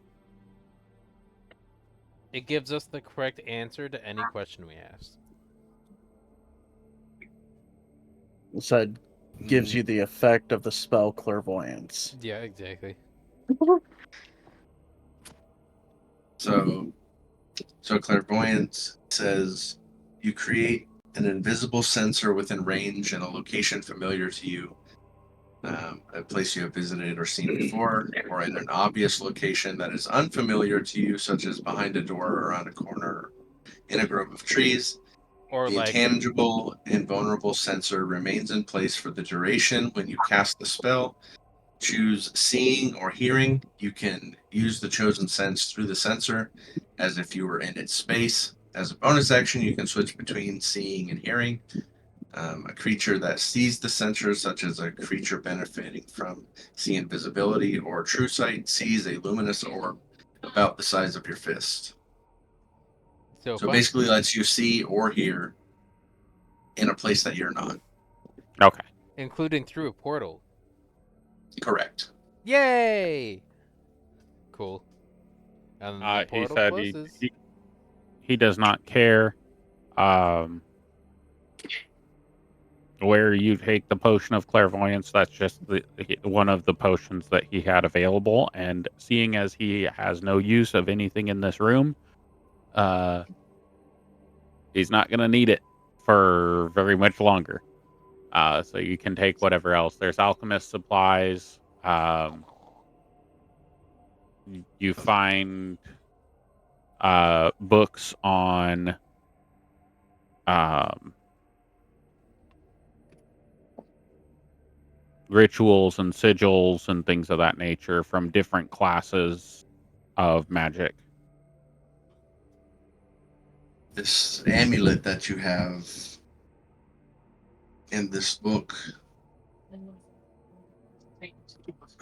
It gives us the correct answer to any question we asked. So it gives you the effect of the spell clairvoyance. Yeah, exactly. So clairvoyance says you create an invisible sensor within range in a location familiar to you, a place you have visited or seen before, or in an obvious location that is unfamiliar to you, such as behind a door or around a corner, in a grove of trees. Or The like intangible and vulnerable sensor remains in place for the duration when you cast the spell. Choose seeing or hearing. You can use the chosen sense through the sensor as if you were in its space. As a bonus action, you can switch between seeing and hearing. A creature that sees the sensor, such as a creature benefiting from see invisibility or true sight, sees a luminous orb about the size of your fist. So basically lets you see or hear in a place that you're not. Okay. Including through a portal. Correct. Yay! Cool. And the He portal said closes. he does not care where you take the potion of clairvoyance. That's just one of the potions that he had available. And seeing as he has no use of anything in this room, he's not going to need it for very much longer. So you can take whatever else. There's alchemist supplies. You find books on rituals and sigils and things of that nature from different classes of magic. This amulet that you have in this book,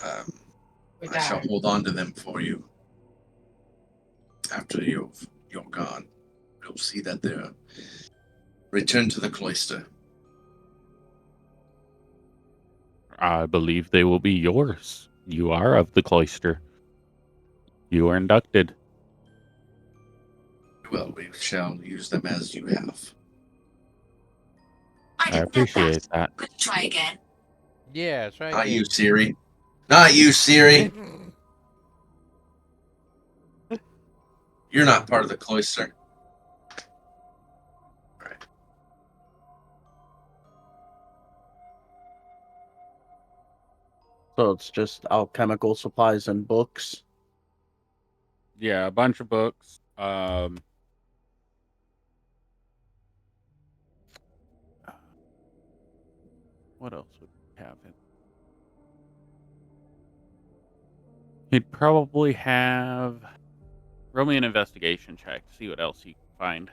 I shall hold on to them for you after you're gone. You'll see that they're returned to the cloister. I believe they will be yours. You are of the cloister. You are inducted. Well, we shall use them as you have. I appreciate that. Try again. Yeah, try Not again. you, Siri. Not you, Siri. You're not part of the cloister. Right. So it's just alchemical supplies and books. Yeah, a bunch of books. What else would we have in? He'd probably have roll me an investigation check to see what else he can find.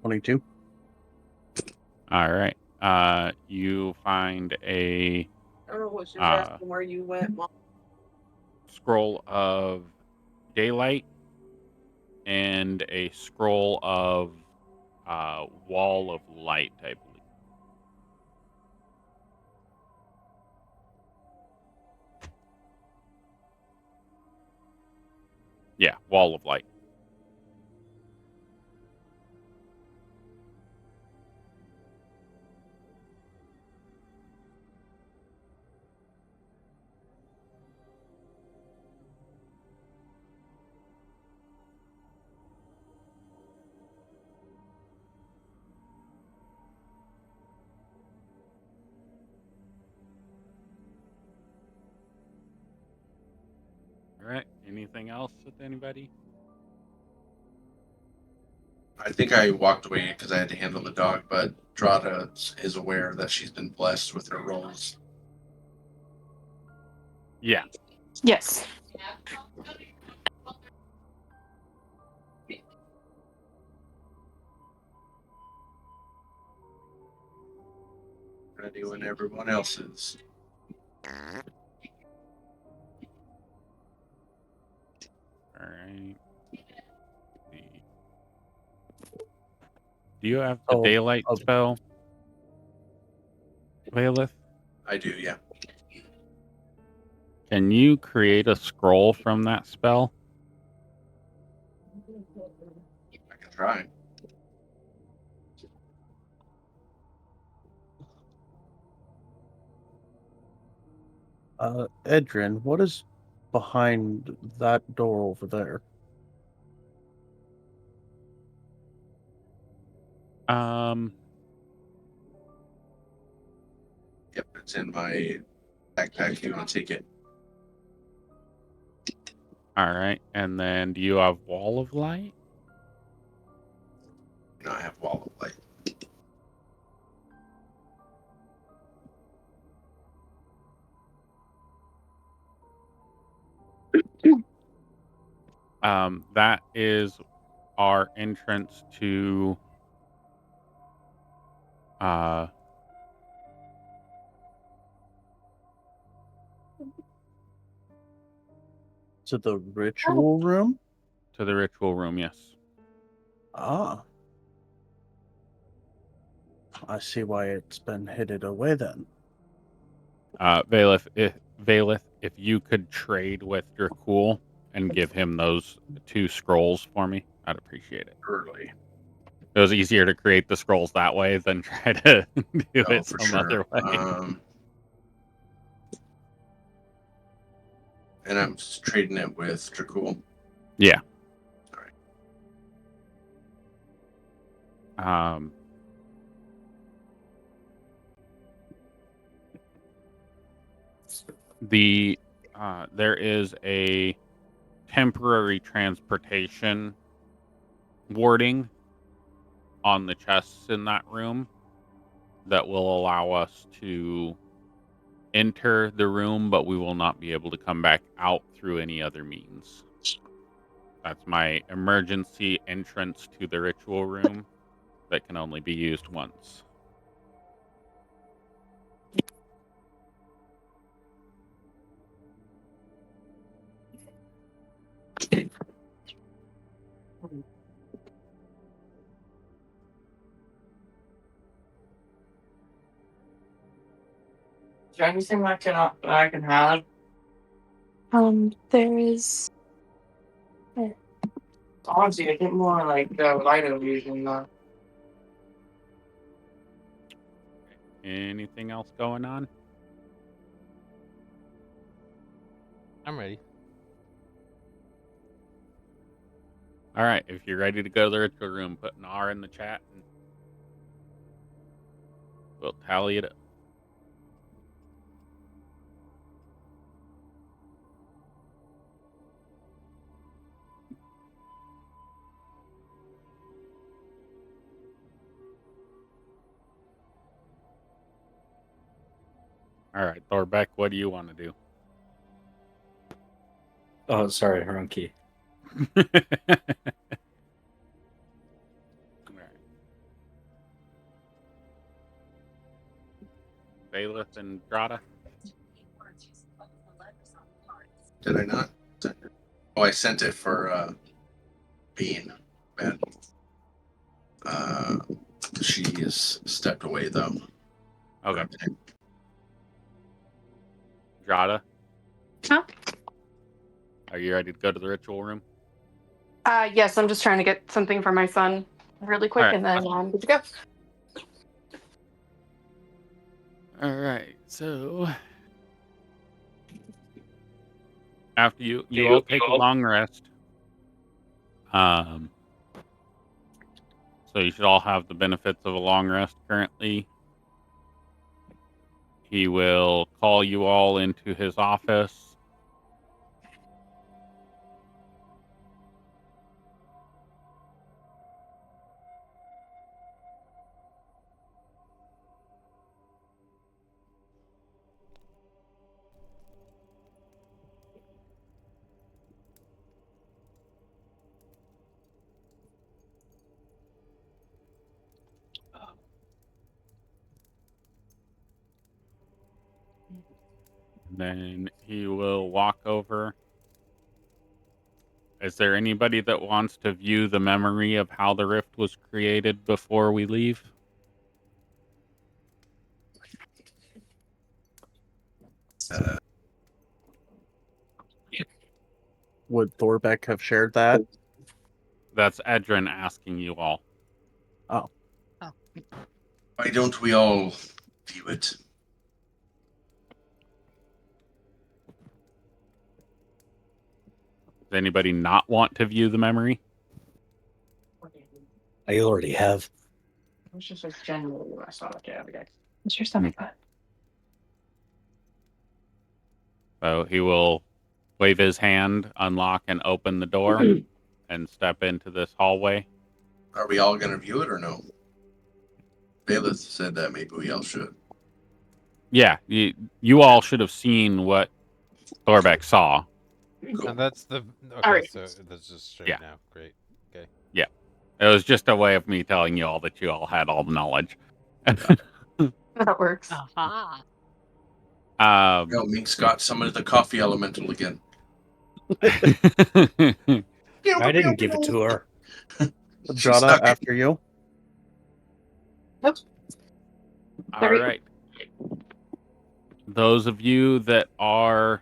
$22. All right. You find a I don't know what she was asking where you went, Mom. scroll of daylight and a scroll of wall of light, I believe. Yeah, wall of light. All right. Anything else with anybody? I think I walked away because I had to handle the dog, but Drada is aware that she's been blessed with her rolls. Yeah. Yes. Ready when everyone else is. All right. Do you have the daylight spell, Valeth? I do, yeah. Can you create a scroll from that spell? I can try. Edrin, what is behind that door over there? Yep, it's in my backpack. If you want to take it. All right. And then do you have Wall of Light? No, I have Wall of Light. That is our entrance to To the ritual room? To the ritual room, yes. Ah. I see why it's been hidden away then. Valeth, if you could trade with Dracul and give him those 2 scrolls for me, I'd appreciate it. Early. It was easier to create the scrolls that way than try to do it for some sure. other way. And I'm just trading it with Dracul. Yeah. All right. There is a temporary transportation warding on the chests in that room that will allow us to enter the room, but we will not be able to come back out through any other means. That's my emergency entrance to the ritual room that can only be used once. Is there anything I can have? There is. Honestly, I get more like light overviews than that. Anything else going on? I'm ready. All right, if you're ready to go to the ritual room, put an R in the chat and we'll tally it up. All right, Thorbeck, what do you want to do? Oh, sorry, wrong key. All right. Valeth and Drada? Did I not? Oh, I sent it for Bean. Man. She is stepped away though. Okay. Drada? Huh? Are you ready to go to the ritual room? Yes, I'm just trying to get something for my son really quick, right. and then I'm good to go. All right, so after you all take a long rest. So you should all have the benefits of a long rest currently. He will call you all into his office Then he will walk over. Is there anybody that wants to view the memory of how the rift was created before we leave? Would Thorbeck have shared that? That's Edrin asking you all. Oh. Why don't we all view it? Does anybody not want to view the memory? I already have. It was just like generally when I saw the guy. What's your stomach bud? So he will wave his hand, unlock and open the door, and step into this hallway. Are we all going to view it or no? Bailiff said that maybe we all should. Yeah, you all should have seen what Thorbeck saw. Cool. And that's the okay. Alright. So that's just straight Yeah. now. Great. Okay. Yeah, it was just a way of me telling you all that you all had all the knowledge. That works. Aha. No, Mink's got some of the coffee elemental again. I didn't give it to her. Jada, stuck. after you. Nope. All right. Those of you that are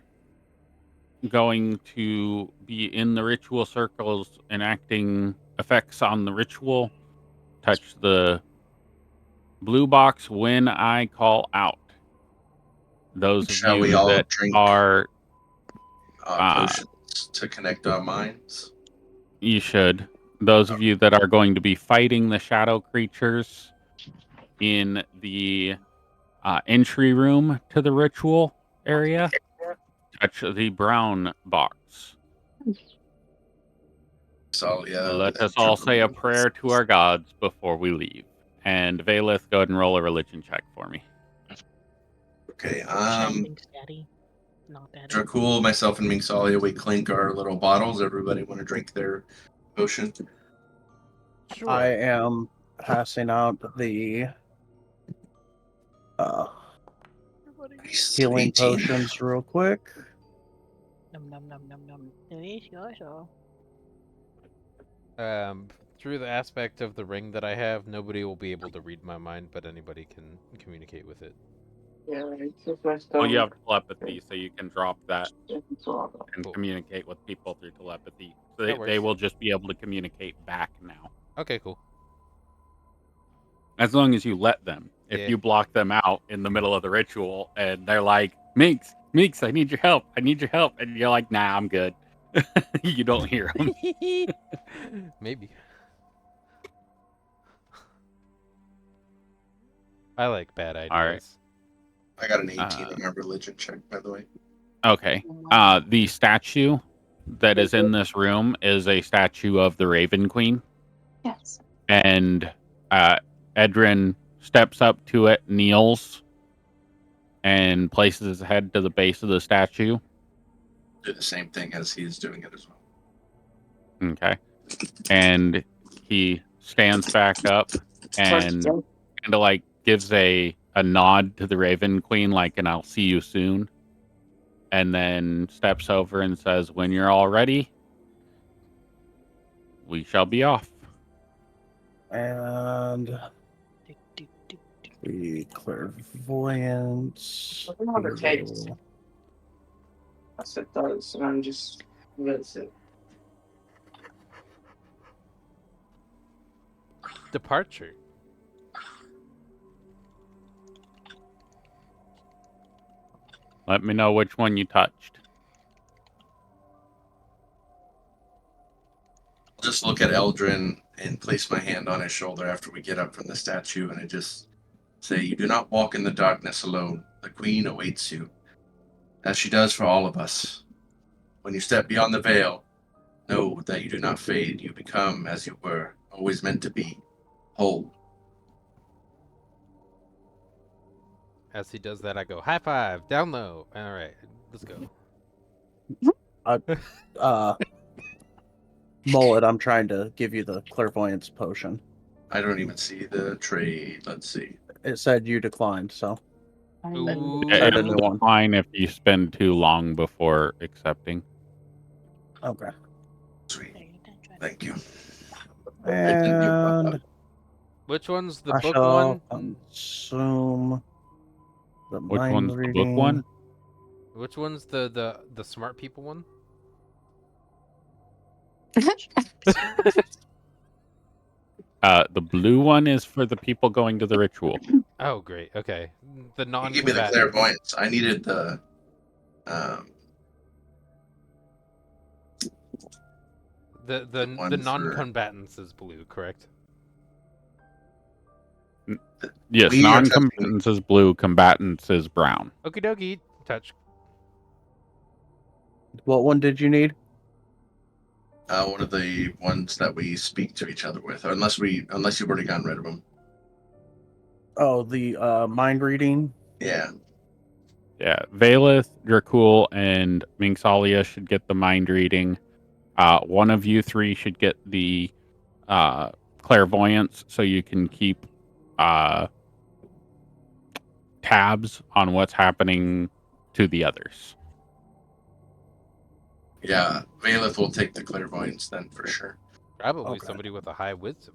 going to be in the ritual circles enacting effects on the ritual, touch the blue box when I call out. Those of Shall you we all that drink are potions to connect our minds? You should. Those of you that are going to be fighting the shadow creatures in the entry room to the ritual area, touch the brown box. So, yeah. Let us all say a prayer to our gods before we leave. And Valeth, go ahead and roll a religion check for me. Okay. Thanks, Daddy. Not Daddy. Dracul, myself, and Minksalia, we clink our little bottles. Everybody want to drink their potion? Sure. I am passing out the healing 18. potions real quick. Num num num num num. Delicioso. Through the aspect of the ring that I have, nobody will be able to read my mind, but anybody can communicate with it. Yeah, it's just my Well, you stomach. have telepathy, so you can drop that and Cool. communicate with people through telepathy. So That they works. will just be able to communicate back now. Okay, cool. As long as you let them. If Yeah. you block them out in the middle of the ritual and they're like, Minx, I need your help. I need your help. And you're like, nah, I'm good. You don't hear them. Maybe. I like bad ideas. All right. I got an 18 in my religion check, by the way. Okay. The statue that is in this room is a statue of the Raven Queen. Yes. And Edrin steps up to it, kneels, and places his head to the base of the statue. Do the same thing as he's doing it as well. Okay. And he stands back up and kind of like gives a nod to the Raven Queen, like, and I'll see you soon. And then steps over and says, when you're all ready, we shall be off. And the clairvoyance. Another taste. Yes, it does. And I'm just listen. Departure. Let me know which one you touched. I'll just look at Eldrin and place my hand on his shoulder after we get up from the statue, and I just say, you do not walk in the darkness alone. The Queen awaits you, as she does for all of us. When you step beyond the veil, know that you do not fade. You become as you were, always meant to be, whole. As he does that, I go, high five, down low. All right, let's go. Mullet, I'm trying to give you the clairvoyance potion. I don't even see the trade. Let's see. It said you declined, so. It'll decline if you spend too long before accepting. Okay. Sweet. Thank you. And which one's the I book shall one? consume the Which mind one's reading. the book one? Which one's the smart people one? The blue one is for the people going to the ritual. Oh, great. Okay. The You give me the non-combatant. clairvoyance. I needed the the non-combatants is blue, correct? Yes, non-combatants is blue, combatants is brown. Okie dokie. Touch. What one did you need? One of the ones that we speak to each other with, unless you've already gotten rid of them. Oh, the mind reading. Yeah. Yeah, Valeth, Dracul, and Minxalia should get the mind reading. One of you three should get the clairvoyance, so you can keep tabs on what's happening to the others. Yeah, Valeth will take the clairvoyance then for sure. Probably somebody with a high wisdom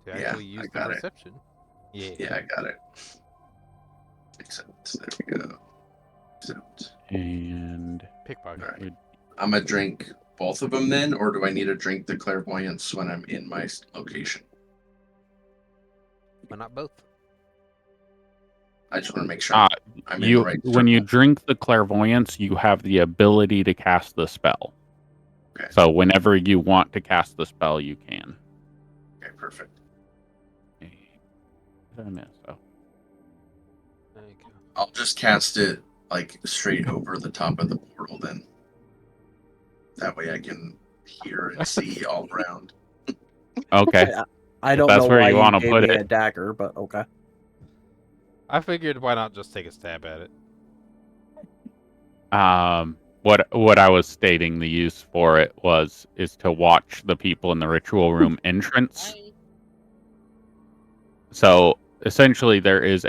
to actually use the perception. Yeah. Yeah, I got it. Except there we go. And pickpocket. Right. I'm gonna drink both of them then, or do I need to drink the clairvoyance when I'm in my location? Why not both? I just want to make sure I'm in the right when you drink the clairvoyance, you have the ability to cast the spell. Okay. So whenever you want to cast the spell, you can. Okay, perfect. What did I miss? Oh. There you go. I'll just cast it like straight over the top of the portal then. That way I can hear and see all around. Okay. I don't know why you gave me a dagger, but okay. I figured why not just take a stab at it. What I was stating the use for it is to watch the people in the ritual room entrance. So essentially there is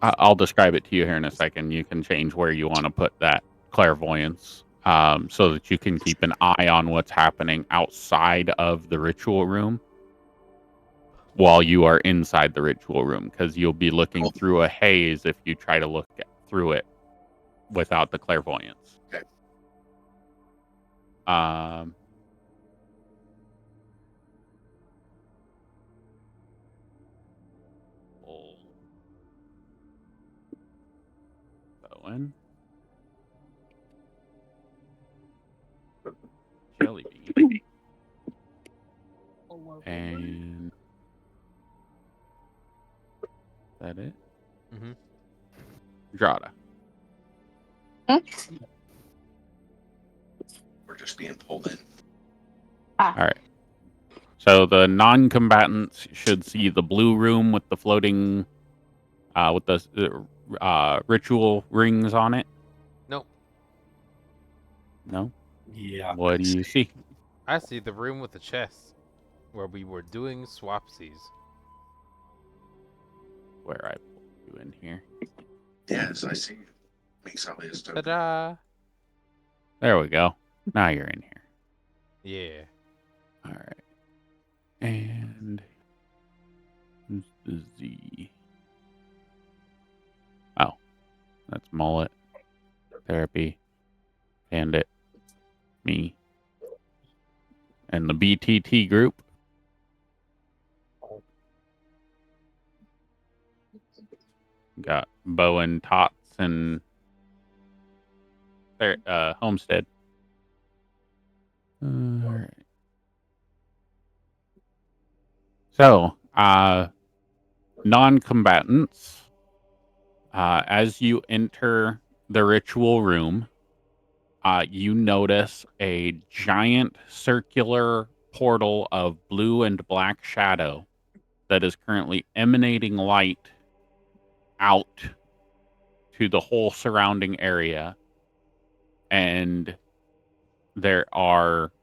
I'll describe it to you here in a second. You can change where you want to put that clairvoyance, so that you can keep an eye on what's happening outside of the ritual room while you are inside the ritual room, because you'll be looking through a haze if you try to look through it without the clairvoyance. Okay. Bowen. Jelly bean. And is that it? Mm-hmm. Drada. We're just being pulled in. All right. So the non-combatants should see the blue room with the floating, with the ritual rings on it. Nope. No. Yeah. What do you see? I see the room with the chest where we were doing swapsies. Where I pulled you in here. Yeah, so I see. Makes all his stuff. Ta-da! There we go. Now you're in here. Yeah. All right. And who's the Z? Oh, that's Mullet. Therapy. Bandit. Me. And the BTT group. Got Bowen, Tots, and Homestead. All right. So, non-combatants, as you enter the ritual room, you notice a giant circular portal of blue and black shadow that is currently emanating light out to the whole surrounding area. And there are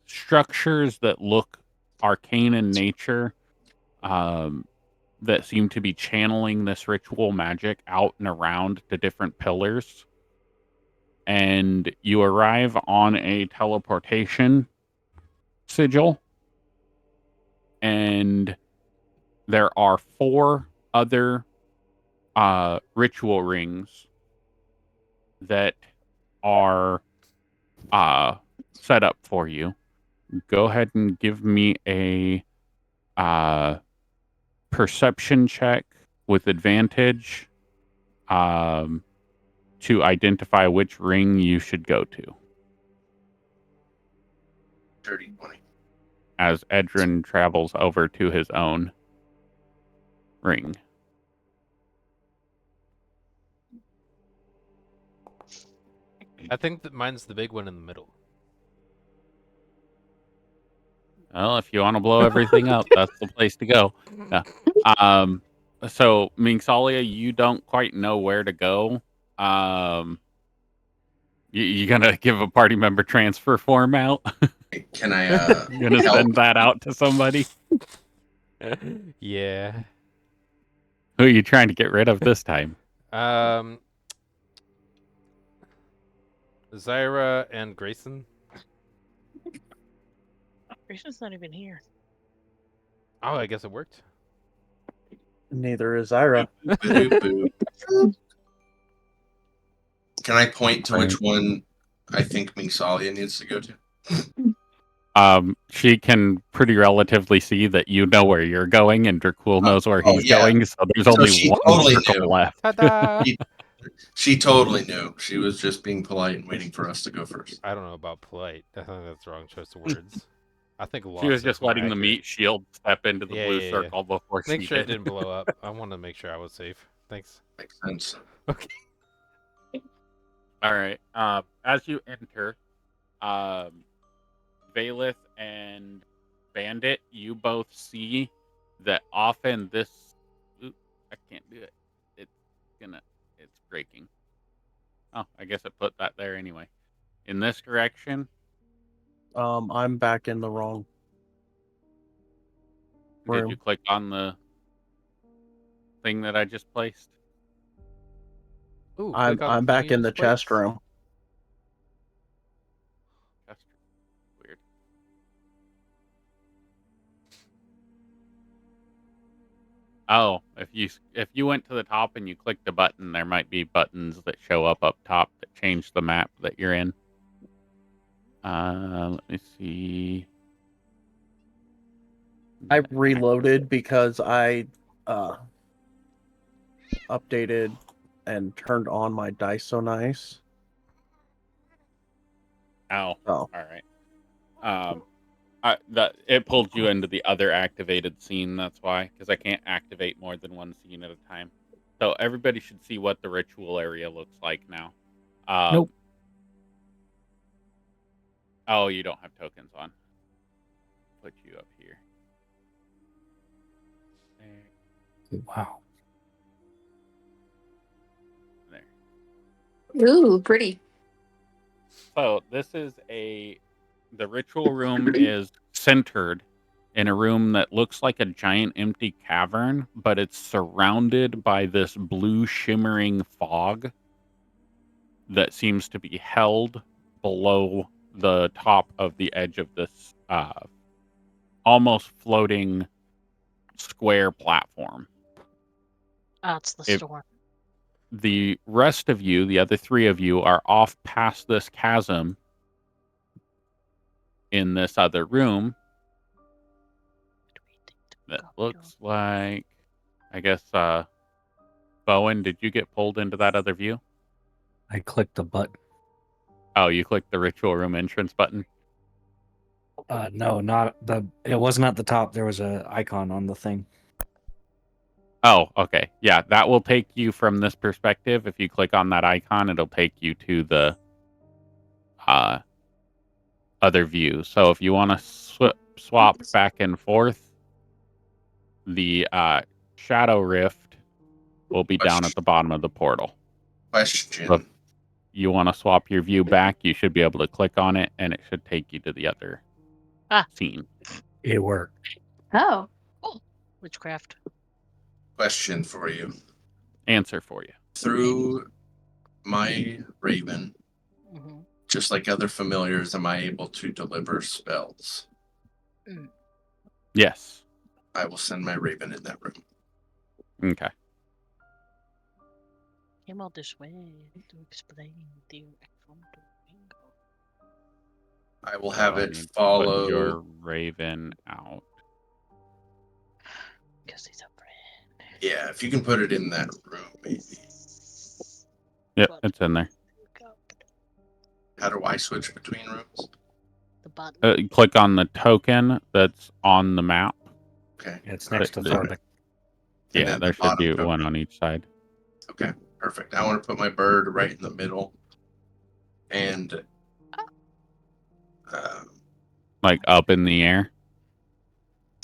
structures that look arcane in nature that seem to be channeling this ritual magic out and around to different pillars. And you arrive on a teleportation sigil. And there are 4 other ritual rings that are set up for you. Go ahead and give me a perception check with advantage to identify which ring you should go to. 30-20. As Edrin travels over to his own ring. I think that mine's the big one in the middle. Well, if you want to blow everything up, that's the place to go. Yeah. So, Mingsalia, you don't quite know where to go. You gonna give a party member transfer form out? Can I You gonna help? send that out to somebody? Yeah. Who are you trying to get rid of this time? Zyra and Grayson. Grayson's not even here. Oh, I guess it worked. Neither is Ira. Can I point to which one I think Mingsalia needs to go to? She can pretty relatively see that you know where you're going, and Dracul knows where he's going, so there's only one totally circle left. She totally knew. She was just being polite and waiting for us to go first. I don't know about polite. I think that's the wrong choice of words. I think She was lost just is more letting the accurate. meat shield step into the blue circle before Make she sure did. it didn't blow up. I wanted to make sure I was safe. Thanks. Makes sense. Okay. All right. As you enter, Valeth and Bandit, you both see that often this... Ooh, I can't do it. It's breaking. Oh, I guess it put that there anyway. In this direction... I'm back in the wrong room. Did you click on the thing that I just placed? Ooh, I'm back in the chest room. Weird. Oh, if you went to the top and you clicked a button, there might be buttons that show up top that change the map that you're in. Let me see. I reloaded because I updated and turned on my dice so nice. Oh. All right. It pulled you into the other activated scene. That's why, because I can't activate more than one scene at a time. So everybody should see what the ritual area looks like now. Nope. Oh, you don't have tokens on. Put you up here. Wow. There. Ooh, pretty. So this is the ritual room is centered in a room that looks like a giant empty cavern, but it's surrounded by this blue shimmering fog that seems to be held below the top of the edge of this almost floating square platform. It's the storm. The rest of you, the other 3 of you, are off past this chasm in this other room that looks like, I guess, Bowen, did you get pulled into that other view? I clicked the button. Oh, you clicked the ritual room entrance button? No, not the. It wasn't at the top. There was an icon on the thing. Oh, okay. Yeah, that will take you from this perspective. If you click on that icon, it'll take you to the other view. So if you want to swap back and forth, the shadow rift will be down at the bottom of the portal. Question. So if you want to swap your view back, you should be able to click on it, and it should take you to the other scene. It worked. Oh, cool. Witchcraft. Question for you. Answer for you. Through my raven, Mm-hmm. just like other familiars, am I able to deliver spells? Yes. I will send my raven in that room. Okay. Came all this way to explain the I will have I it need to follow put your raven out. because he's a friend. Yeah, if you can put it in that room, maybe. Yep, it's in there. How do I switch between rooms? The button. Click on the token that's on the map. Okay. It's next to Thorbeck. Yeah, there should be one on each side. Okay, perfect. I want to put my bird right in the middle. And like up in the air.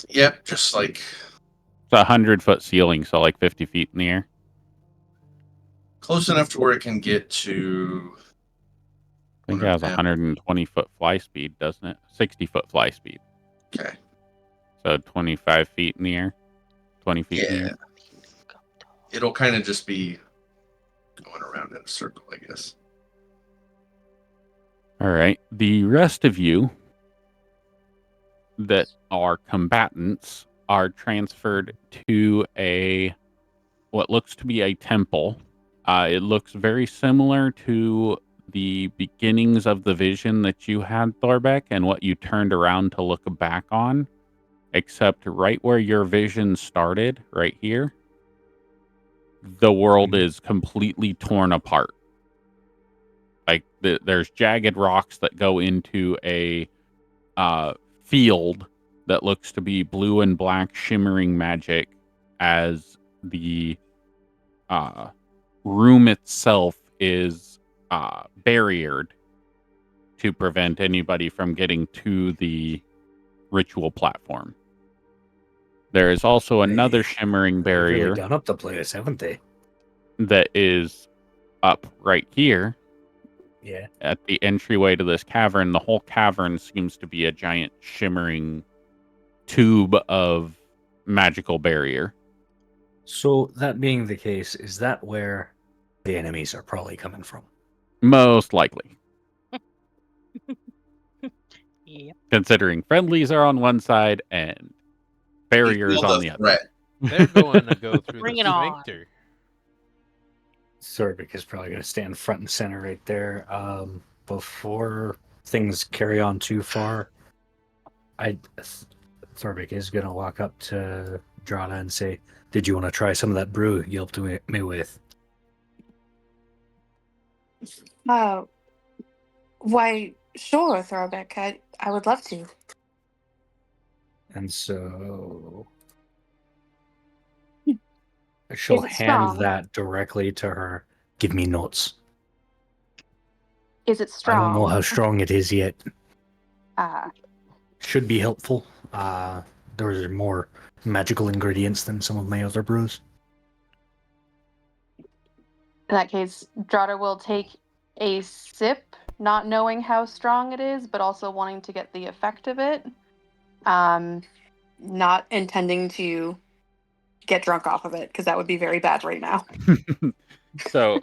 Yep, just like it's 100-foot ceiling, so like 50 feet in the air. Close enough to where it can get to. I think it has 120-foot fly speed, doesn't it? 60-foot fly speed. Okay. So 25 feet in the air. 20 feet in the air. It'll kind of just be going around in a circle, I guess. All right. The rest of you that are combatants are transferred to what looks to be a temple. It looks very similar to the beginnings of the vision that you had, Thorbeck, and what you turned around to look back on, except right where your vision started, right here, the world is completely torn apart. Like there's jagged rocks that go into a field that looks to be blue and black shimmering magic, as the room itself is barriered to prevent anybody from getting to the ritual platform. There is also another shimmering barrier. They've really done up the place, haven't they? That is up right here. Yeah. At the entryway to this cavern. The whole cavern seems to be a giant shimmering tube of magical barrier. So that being the case, is that where the enemies are probably coming from? Most likely. Yep. Considering friendlies are on one side and barriers on the other. They're going to go through Bring the it on. sphincter. Sorbic is probably going to stand front and center right there. Before things carry on too far, Sorbic is going to walk up to Drana and say, "Did you want to try some of that brew you helped me with?" Why, sure, Throwback. I would love to. And so she'll hand strong? that directly to her. Give me notes. Is it strong? I don't know how strong it is yet. Should be helpful. There are more magical ingredients than some of my other brews. In that case, Drada will take a sip, not knowing how strong it is, but also wanting to get the effect of it. Not intending to get drunk off of it, because that would be very bad right now. So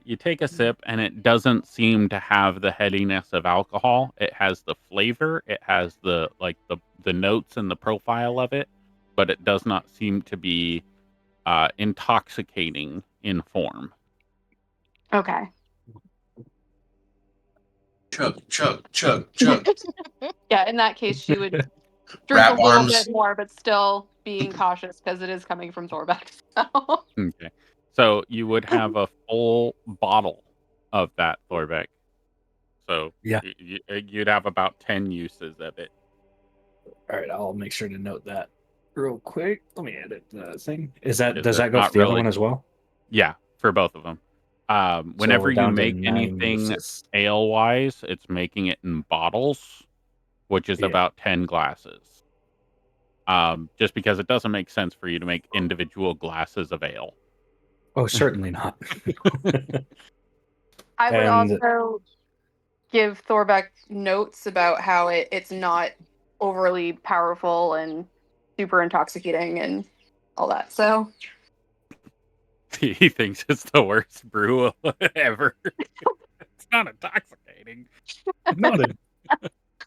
you take a sip, and it doesn't seem to have the headiness of alcohol. It has the flavor. It has the notes and the profile of it, but it does not seem to be intoxicating in form. Okay. Chug. Yeah, in that case, she would drink Wrap a little arms. bit more, but still being cautious because it is coming from Thorbeck. So. Okay. So you would have a full bottle of that, Thorbeck. So yeah, you'd have about 10 uses of it. All right, I'll make sure to note that real quick. Let me edit the thing. Does that go for the other one as well? Yeah, for both of them. Whenever you make anything ale-wise, it's making it in bottles, which is about 10 glasses. Just because it doesn't make sense for you to make individual glasses of ale. Oh, certainly not. I would also give Thorbeck notes about how it's not overly powerful and super intoxicating and all that. So He thinks it's the worst brew ever. It's not intoxicating. Not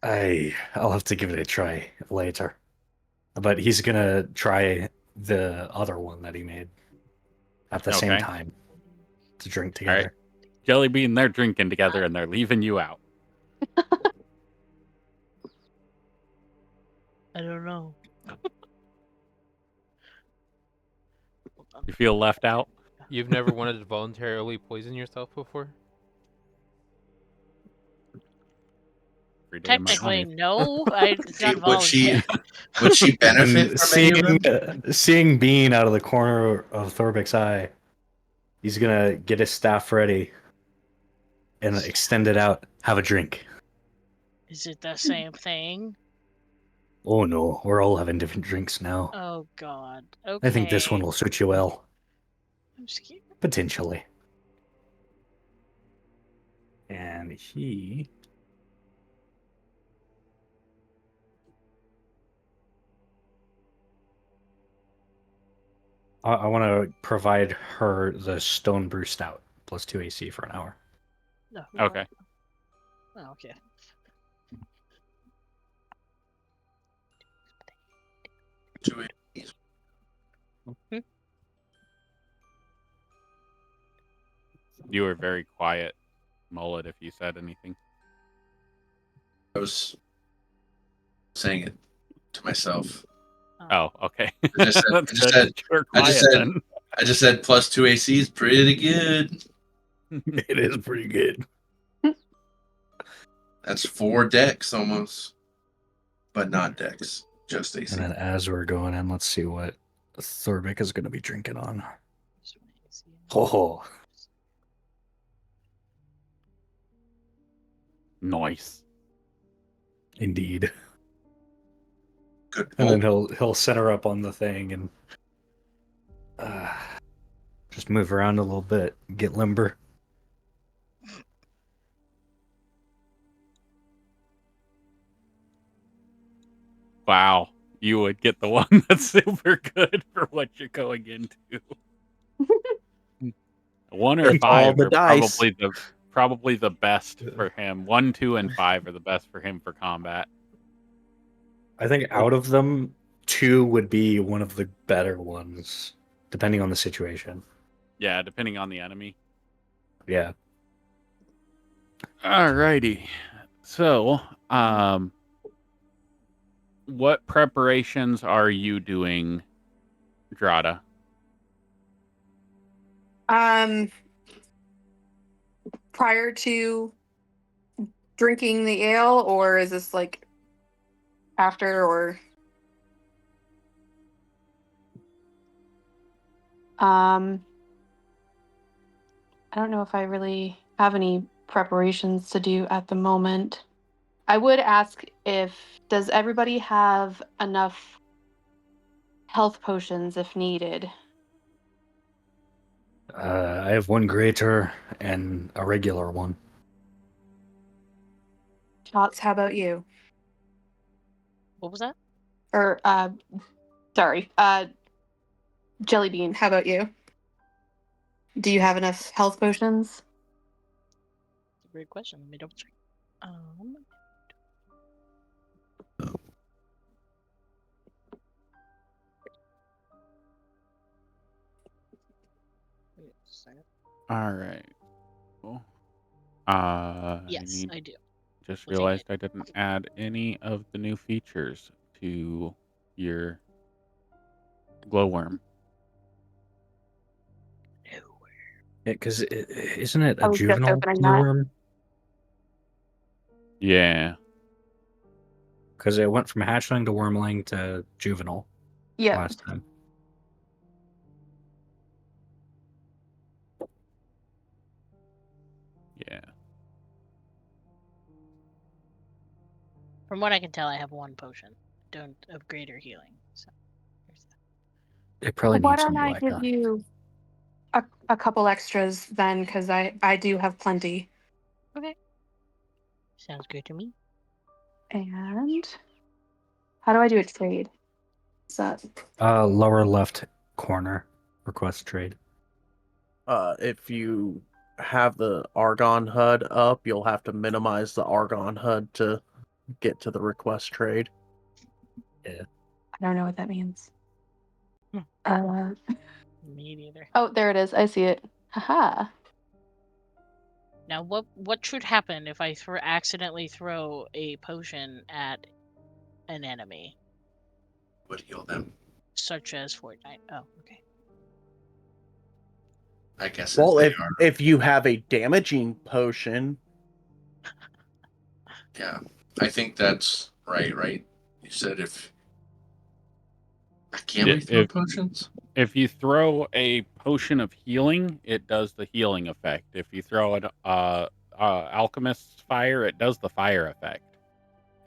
a. I'll have to give it a try later. But he's gonna try the other one that he made at the same time to drink together. All right. Jellybean, they're drinking together and they're leaving you out. I don't know. You feel left out? You've never wanted to voluntarily poison yourself before? Technically, no. It's not Would she voluntary. benefit from any of them? Seeing Bean out of the corner of Thorbec's eye, he's gonna get his staff ready and extend it out. Have a drink. Is it the same thing? Oh no, we're all having different drinks now. Oh God. Okay. I think this one will suit you well. I'm scared. Potentially. And he... I want to provide her the Stone Brew Stout, plus 2 AC for an hour. No. Okay. Oh, okay. You were very quiet, Mullet, if you said anything. I was saying it to myself. Oh, okay. I just said plus 2 AC is pretty good. It is pretty good. That's 4 decks almost. But not decks, just AC. And then as we're going in, let's see what Thorbic is going to be drinking on. Oh. Nice. Indeed. Good. And then he'll set her up on the thing and just move around a little bit, get limber. Wow. You would get the one that's super good for what you're going into. 1 or 5 are probably the best for him. 1, 2, and 5 are the best for him for combat. I think out of them, 2 would be one of the better ones, depending on the situation. Yeah, depending on the enemy. Yeah. Alrighty. So, what preparations are you doing, Drada? Prior to drinking the ale, or is this like after, or I don't know if I really have any preparations to do at the moment. I would ask does everybody have enough health potions if needed? I have 1 greater and a regular one. Tots, how about you? What was that? Or, sorry, Jellybean, how about you? Do you have enough health potions? Great question. Let me double check. All right. Cool. Yes, I do. Just realized I didn't add any of the new features to your glowworm. Yeah, because isn't it I a was just juvenile opening that. glowworm? Yeah. Because it went from hatchling to wormling to juvenile last time. Yeah. From what I can tell, I have 1 potion. Don't of greater healing. So it probably Why needs don't some I black give you a couple extras then, because I do have plenty. Okay. Sounds good to me. And How do I do a trade? What's that? Lower left corner. Request trade. If you have the Argon HUD up, you'll have to minimize the Argon HUD to get to the request trade. Yeah. I don't know what that means. Me neither. Oh, there it is. I see it. Haha. Now, what should happen if I accidentally throw a potion at an enemy? Would heal them. Such as Fortnite. Oh, okay. I guess Well, if if you have a damaging potion. Yeah, I think that's right? You said if we throw potions? If you throw a potion of healing, it does the healing effect. If you throw an alchemist's fire, it does the fire effect.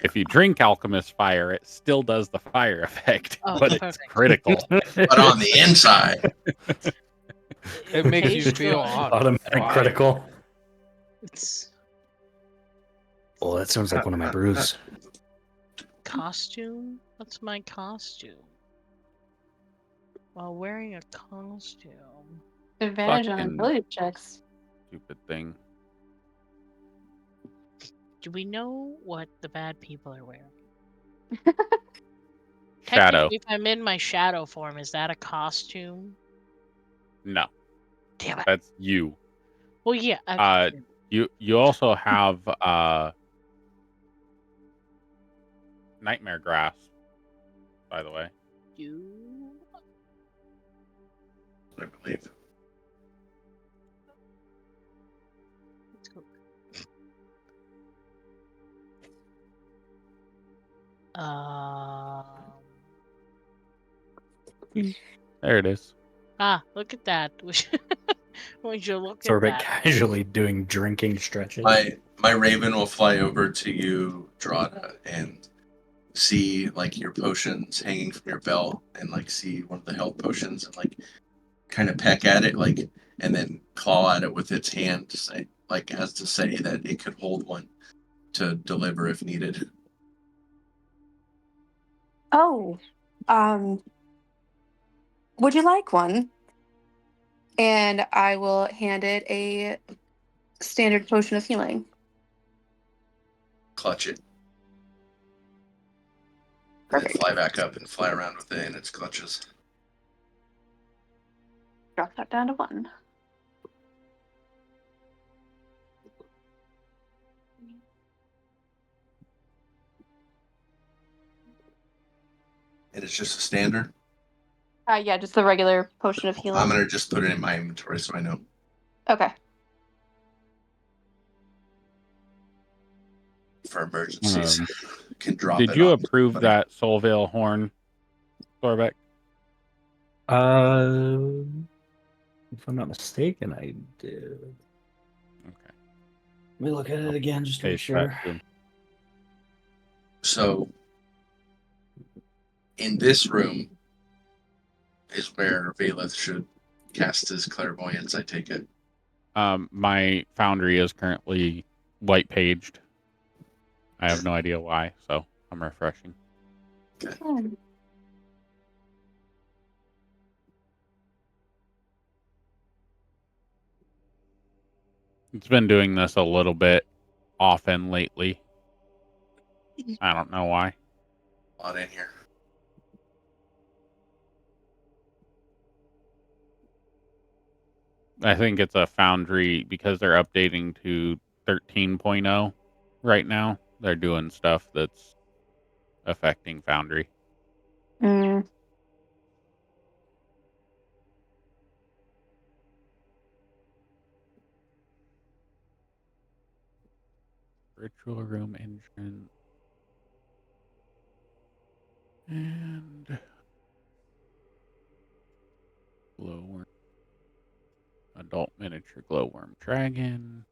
If you drink alchemist's fire, it still does the fire effect, but it's critical. But on the inside, it makes you feel automatic critical. It's... Oh, that sounds like one of my brews. Costume? What's my costume? While wearing a costume. Advantage on ability checks. Stupid thing. Do we know what the bad people are wearing? Shadow. If I'm in my shadow form, is that a costume? No. Damn it. That's you. Well, yeah. You also have Nightmare Grass, by the way. I believe. Let's go. There it is. Look at that. Would you look So at we're that? casually doing drinking stretches. My raven will fly over to you, Drada, and see like your potions hanging from your belt, and like see one of the health potions, and like kind of peck at it, like, and then claw at it with its hand, to say, like, as to say that it could hold one to deliver if needed. Oh, would you like one? And I will hand it a standard potion of healing. Clutch it. Perfect. And then fly back up and fly around with it in its clutches. Drop that down to 1. And it's just a standard? Yeah, just the regular potion of healing. I'm going to just put it in my inventory so I know. Okay. For emergencies. Can drop Did it you on approve somebody. that Soulvale horn, Thorbeck? If I'm not mistaken, I did. Okay. Let me look at it again just to be sure. So, in this room is where Valeth should cast his clairvoyance, I take it. My foundry is currently white paged. I have no idea why, so I'm refreshing. Okay. It's been doing this a little bit often lately. I don't know why. A lot in here. I think it's a foundry because they're updating to 13.0 right now. They're doing stuff that's affecting foundry. Ritual room entrance. And glowworm. Adult miniature glowworm dragon.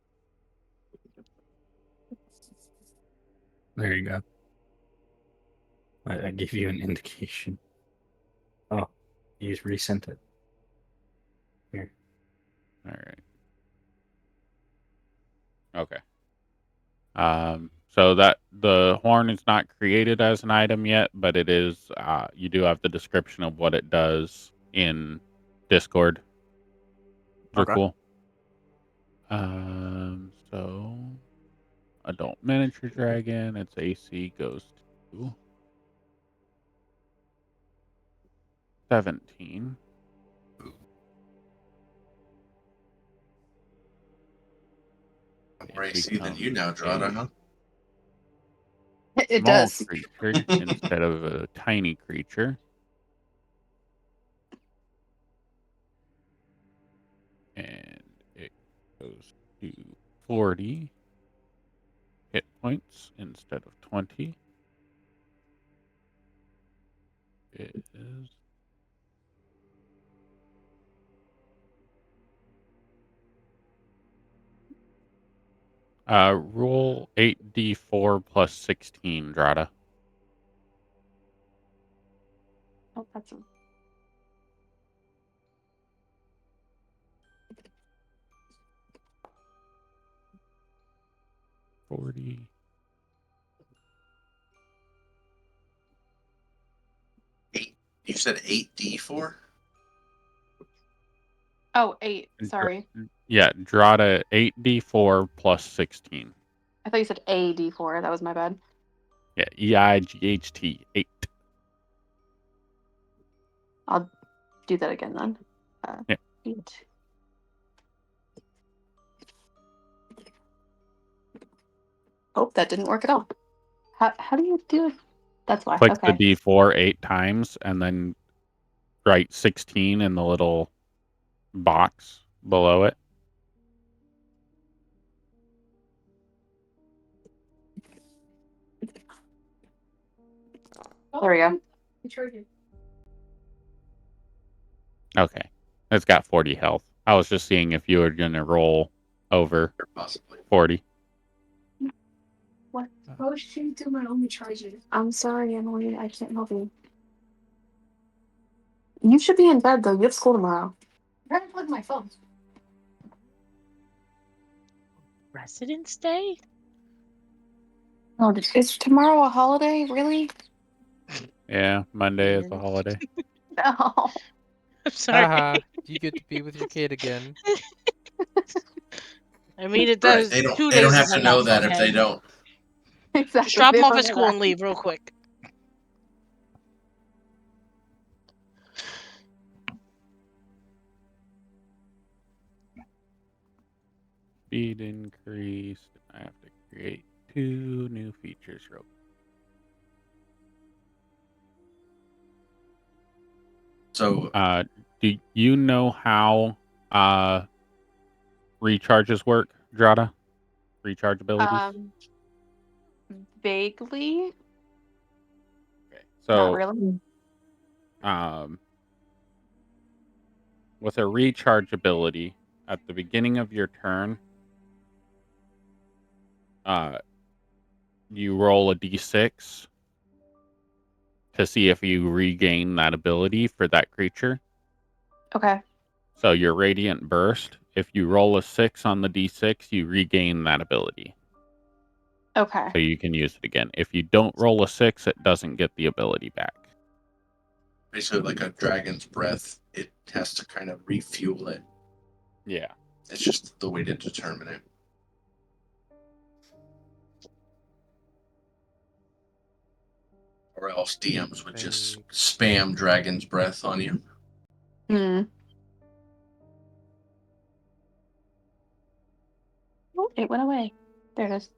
There you go. I gave you an indication. Oh, you just resent it. Here. All right. Okay. So that the horn is not created as an item yet, but it is. You do have the description of what it does in Discord. Okay. Cool. So adult miniature dragon. Its AC goes to 17. More AC than you now, Drada, huh? It Small does. creature instead of a tiny creature. And it goes to 40 hit points instead of 20. It is roll 8d4 plus 16, Drada. Oh, that's 40. You said 8d4? Oh, 8. Sorry. Yeah, Drada 8d4 plus 16. I thought you said AD4. That was my bad. Yeah, EIGHT 8. I'll do that again then. Yeah. 8. Oh, that didn't work at all. How do you do it? That's why. Click Okay. the d4 8 times and then write 16 in the little box below it. There we go. Okay. It's got 40 health. I was just seeing if you were going to roll over Possibly. 40. What? Why would you do my only charger? I'm sorry, Emily. I can't help you. You should be in bed, though. You have school tomorrow. I gotta plug my phone. Residence Day? Oh, is tomorrow a holiday? Really? Yeah, Monday is a holiday. No. I'm sorry. Haha, you get to be with your kid again. I mean, it Right. does. They 2 don't days have is to know enough, that if okay? they don't. Exactly. Just drop They them off don't at know school that. and leave real quick. Speed increased. I have to create 2 new features real quick. So, do you know how recharges work, Drada? Recharge abilities? Vaguely. Okay. Not So, really. with a recharge ability, at the beginning of your turn, you roll a d6 to see if you regain that ability for that creature. Okay. So your Radiant Burst, if you roll a 6 on the d6, you regain that ability. Okay. So you can use it again. If you don't roll a 6, it doesn't get the ability back. basically, like a dragon's breath, it has to kind of refuel it. Yeah. It's just the way to determine it. Or else DMs would just spam dragon's breath on you. Hmm. Oh, it went away. There it is.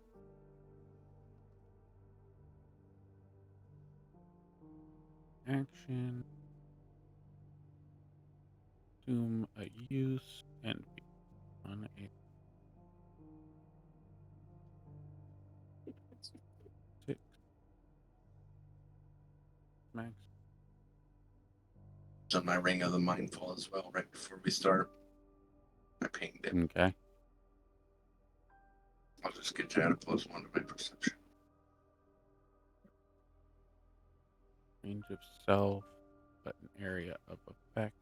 Action. Assume a use and on a 6 max. It's on my Ring of the Mindful as well, right before we start. I pinged it. Okay. I'll just get you out of +1 to my perception. Range of self, but an area of effect.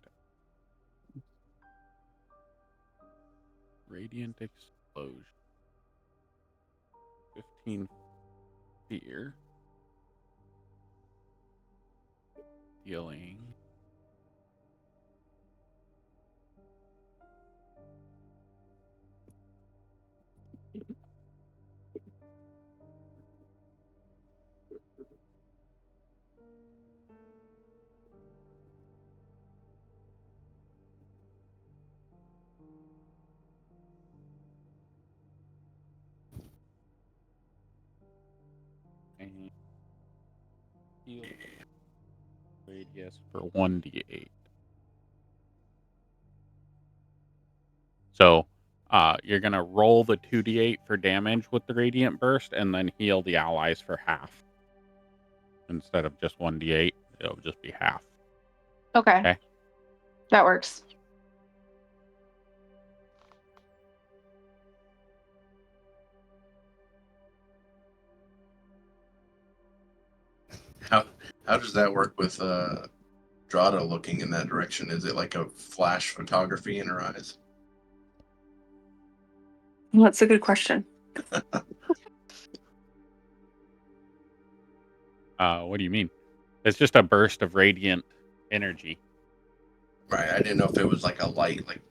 Radiant explosion. 15 here. Healing. And heal radius for 1d8. So you're going to roll the 2d8 for damage with the Radiant Burst and then heal the allies for half. Instead of just 1d8, it'll just be half. Okay. That works. How does that work with Drada looking in that direction? Is it like a flash photography in her eyes? Well, that's a good question. What do you mean? It's just a burst of radiant energy. Right. I didn't know if it was like a light, like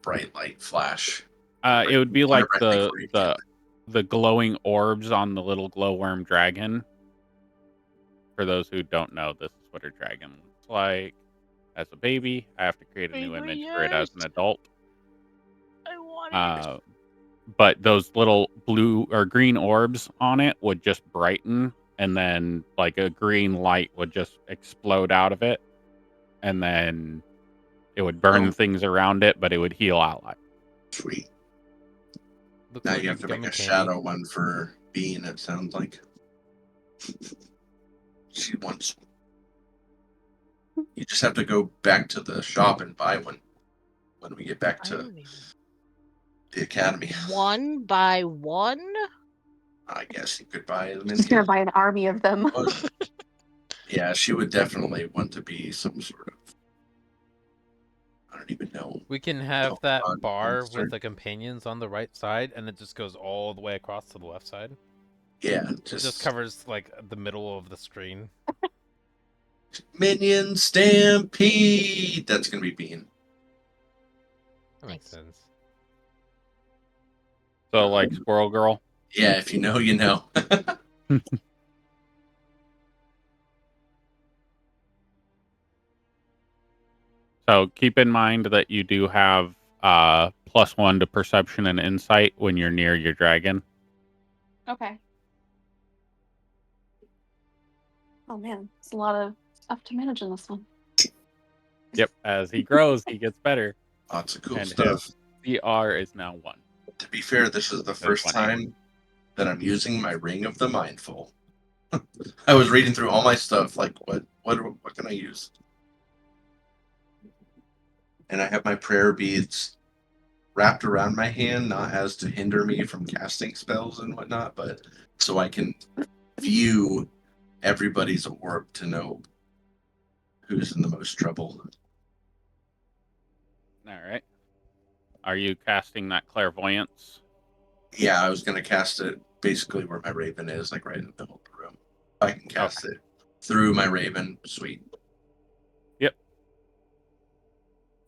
bright light flash. It would be like Whenever I think the glowing orbs on the little glowworm dragon. For those who don't know, this is what a dragon looks like as a baby. I have to create a new image for it as an adult. I want it. But those little blue or green orbs on it would just brighten, and then like a green light would just explode out of it, and then it would burn things around it, but it would heal allies. Sweet. Looks Now like you have to gum make a and candy. shadow one for Bean, it sounds like. She wants. You just have to go back to the shop and buy one when we get back to the academy. One by one? I guess you could buy as many. She's gonna buy an army of them. Yeah, she would definitely want to be some sort of. I don't even know. We can have that bar with the companions on the right side, and it just goes all the way across to the left side. Yeah, it just covers like the middle of the screen. Minion Stampede. That's gonna be Bean. That makes sense. So like Squirrel Girl. Yeah, if you know, you know. So keep in mind that you do have +1 to perception and insight when you're near your dragon. Okay. Oh man, it's a lot of stuff to manage in this one. Yep, as he grows, he gets better. Lots of cool and stuff. His CR is now 1. To be fair, this is the first time that I'm using my Ring of the Mindful. I was reading through all my stuff, like what can I use? And I have my prayer beads wrapped around my hand, not as to hinder me from casting spells and whatnot, but so I can view everybody's orb to know who's in the most trouble. All right. Are you casting that clairvoyance? Yeah, I was going to cast it basically where my raven is, like right in the middle of the room. I can cast it through my raven. Sweet. Yep.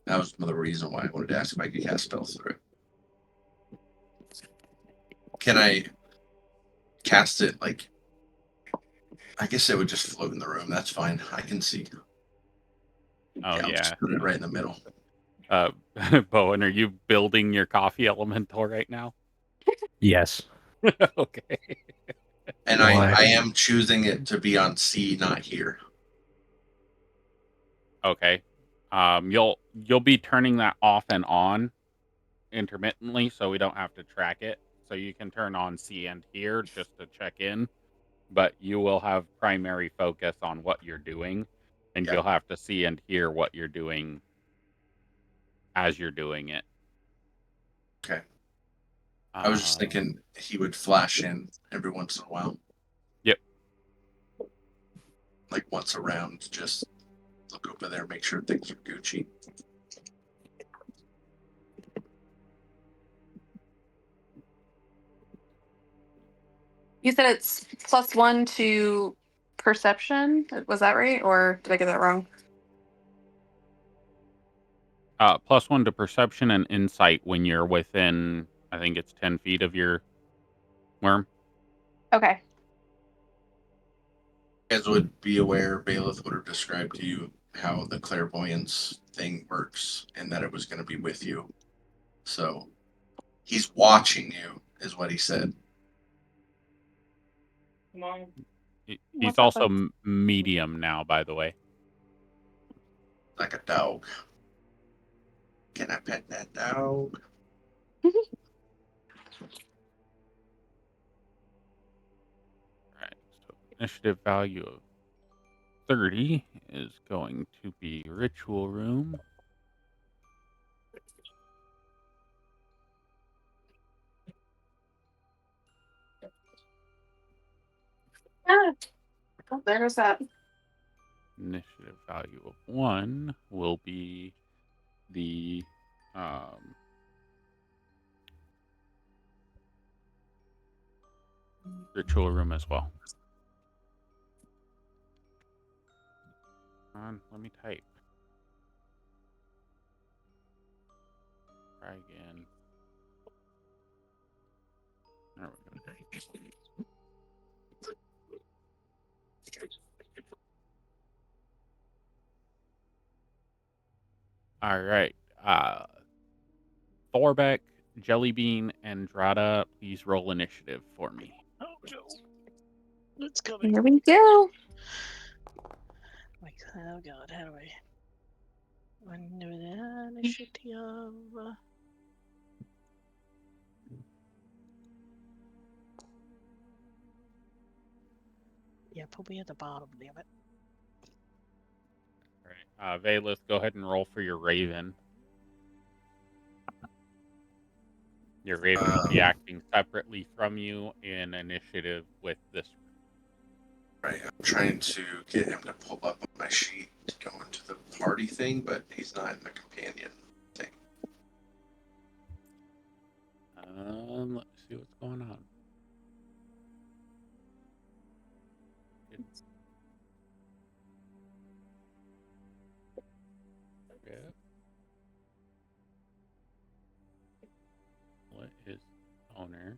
That was another reason why I wanted to ask if I could cast spells through it. Can I cast it like? I guess it would just float in the room. That's fine. I can see. Oh I'll yeah. just put it right in the middle. Bowen, are you building your coffee elemental right now? Yes. Okay. And I am choosing it to be on C, not here. Okay. You'll be turning that off and on intermittently, so we don't have to track it. So you can turn on C and here just to check in, but you will have primary focus on what you're doing, and you'll have to see and hear what you're doing as you're doing it. Okay. I was just thinking he would flash in every once in a while. Yep. Like once a round, just look over there, make sure things are Gucci. You said it's +1 to perception. Was that right, or did I get that wrong? +1 to perception and insight when you're within, I think it's 10 feet of your worm. Okay. You guys would be aware, Bailiff would have described to you how the clairvoyance thing works and that it was going to be with you. So he's watching you, is what he said. He's also medium now, by the way. Like a dog. Can I pet that dog? Right. So initiative value of 30 is going to be ritual room. Oh, there's that. Initiative value of 1 will be the ritual room as well. Come on, let me type. Try again. There we go. All right. Thorbeck, Jellybean, and Drada, please roll initiative for me. Oh no. It's coming. Here we go. Like, oh god, how do I undo the initiative? Yeah, put me at the bottom, damn it. All right. Vay, let's go ahead and roll for your Raven. Your Raven will be acting separately from you in initiative with this. Right, I'm trying to get him to pull up on my sheet to go into the party thing, but he's not in the companion thing. Let's see what's going on. Yeah. What is owner?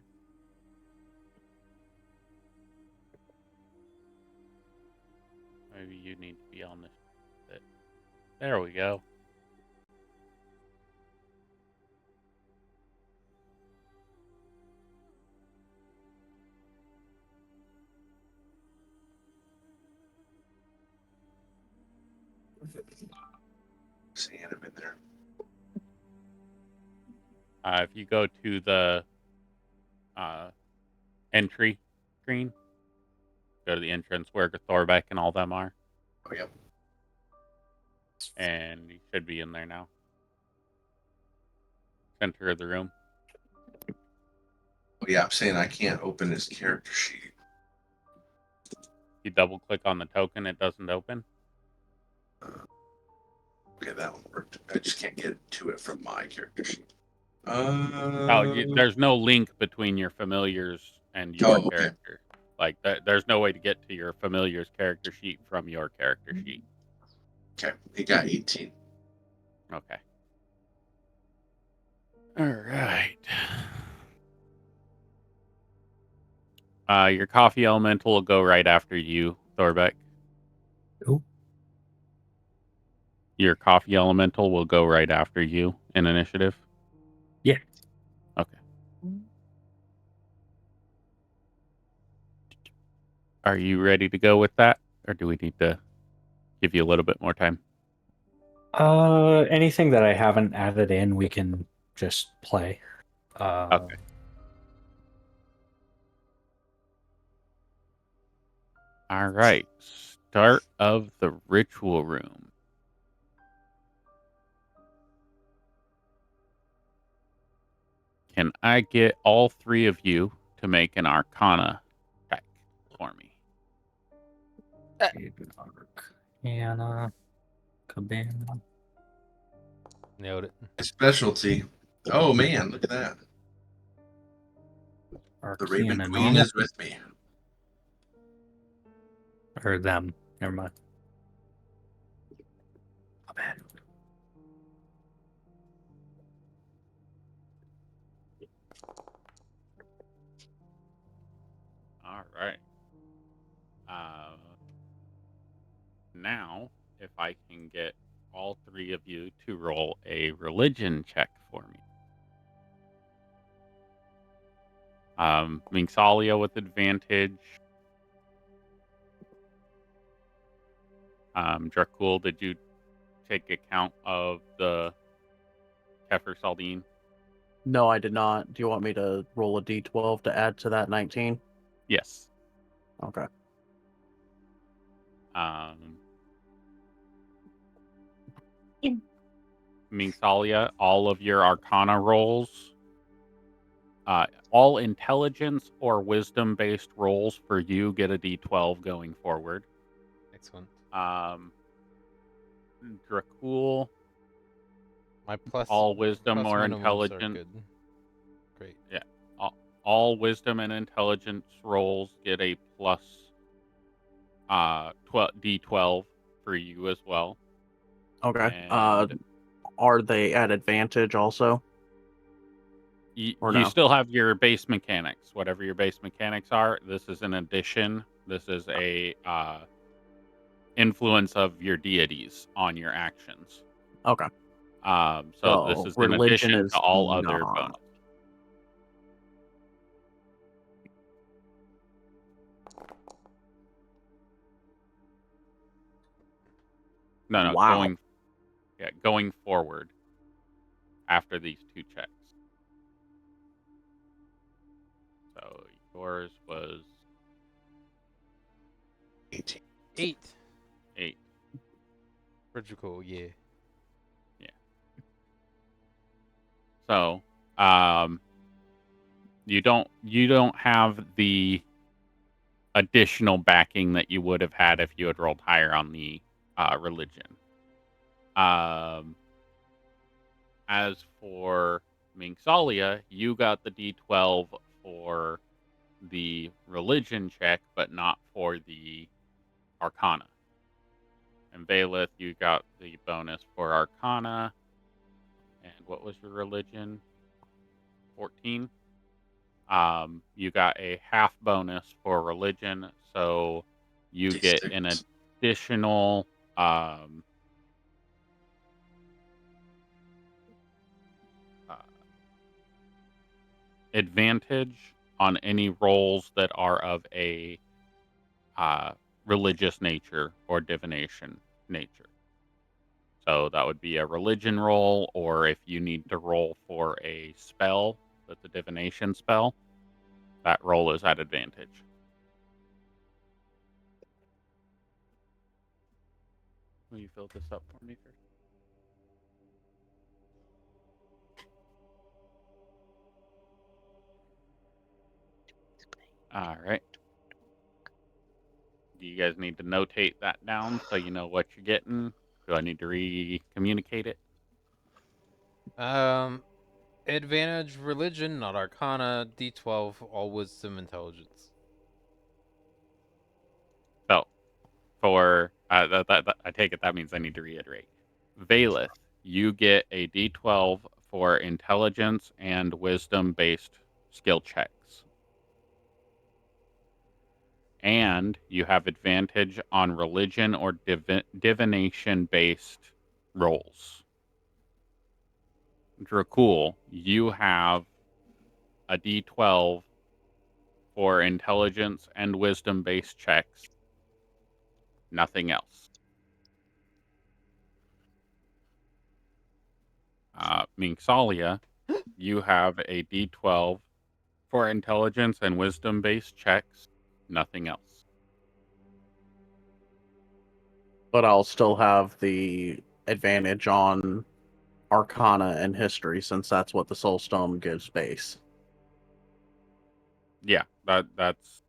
Maybe you need to be on this bit. There we go. Seeing him in there. If you go to the entry screen, go to the entrance where Thorbeck and all them are. Oh, yep. And you should be in there now. Center of the room. Oh, yeah, I'm saying I can't open his character sheet. You double click on the token, it doesn't open. Okay, that one worked. I just can't get to it from my character sheet. There's no link between your familiars and your character. Like, there's no way to get to your familiar's character sheet from your character sheet. Okay, he got 18. Okay. All right. Your coffee elemental will go right after you, Thorbeck. Oh. Your coffee elemental will go right after you in initiative. Yeah. Okay. Are you ready to go with that? Or do we need to give you a little bit more time? Anything that I haven't added in, we can just play. Okay. All right. Start of the ritual room. Can I get all three of you to make an Arcana check for me? Arcana. Cabana. Nailed it. Specialty. Oh, man, look at that. Arcana. The Raven Queen is with me. Or them. Never mind. Oh, man. All right. Now, if I can get all three of you to roll a religion check for me. Minxalia with advantage. Dracul, did you take account of the Kefir Saldine? No, I did not. Do you want me to roll a d12 to add to that 19? Yes. Okay. Minxalia, all of your Arcana rolls, all intelligence or wisdom-based rolls for you get a d12 going forward. Excellent. Dracul, My plus all wisdom plus or minimums intelligence. are good. Great. Yeah. All wisdom and intelligence rolls get a plus 12d12 for you as well. Okay. And are they at advantage also? you no? still have your base mechanics. Whatever your base mechanics are, this is an addition. This is a influence of your deities on your actions. Okay. So this is in religion addition is to all other not. bonus. No, Wow. going forward after these two checks. So yours was 18. 8. 8. Cool, yeah. Yeah. So, you don't have the additional backing that you would have had if you had rolled higher on the religion. As for Minxalia, you got the D12 for the religion check, but not for the Arcana. And Valeth, you got the bonus for Arcana. And what was your religion? 14. You got a half bonus for religion, so you get an D6. additional advantage on any rolls that are of a religious nature or divination nature. So that would be a religion roll, or if you need to roll for a spell that's a divination spell, that roll is at advantage. Will you fill this up for me first? All right. Do you guys need to notate that down so you know what you're getting? Do I need to re-communicate it? Advantage religion, not Arcana. D12, all wisdom, intelligence. So, for I take it that means I need to reiterate. Valeth, you get a D12 for intelligence and wisdom-based skill checks. And you have advantage on religion or divination-based rolls. Dracul, you have a D12 for intelligence and wisdom-based checks. Nothing else. Minxalia, you have a D12 for intelligence and wisdom-based checks. Nothing else. But I'll still have the advantage on Arcana and History, since that's what the Soul Stone gives base. Yeah, that's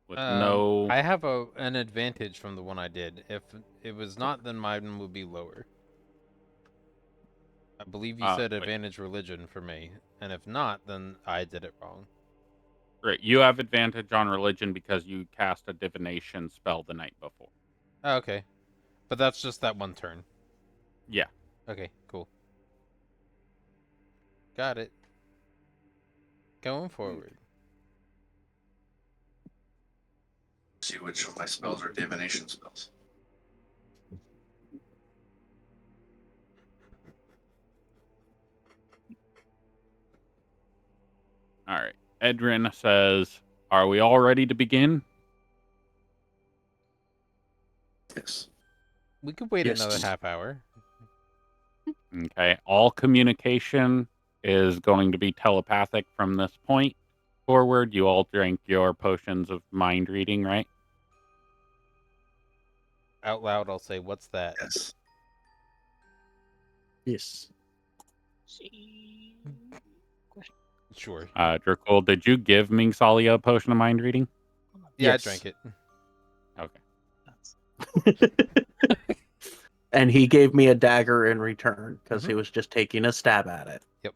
with no. I have an advantage from the one I did. If it was not, then mine would be lower. I believe you said Wait. advantage religion for me, and if not, then I did it wrong. Right, you have advantage on religion because you cast a divination spell the night before. Oh, okay. But that's just that one turn. Yeah. Okay, cool. Got it. Going forward. See which of my spells are divination spells. All right. Edrin says, "Are we all ready to begin?" Yes. We could wait Yes. another half hour. Okay. All communication is going to be telepathic from this point forward. You all drank your potions of mind reading, right? Out loud, I'll say, "What's that?" Yes. Yes. Sure. Drakul, did you give Mingsalia a potion of mind reading? Yeah, Yes. I drank it. Okay. And he gave me a dagger in return because he was just taking a stab at it. Yep.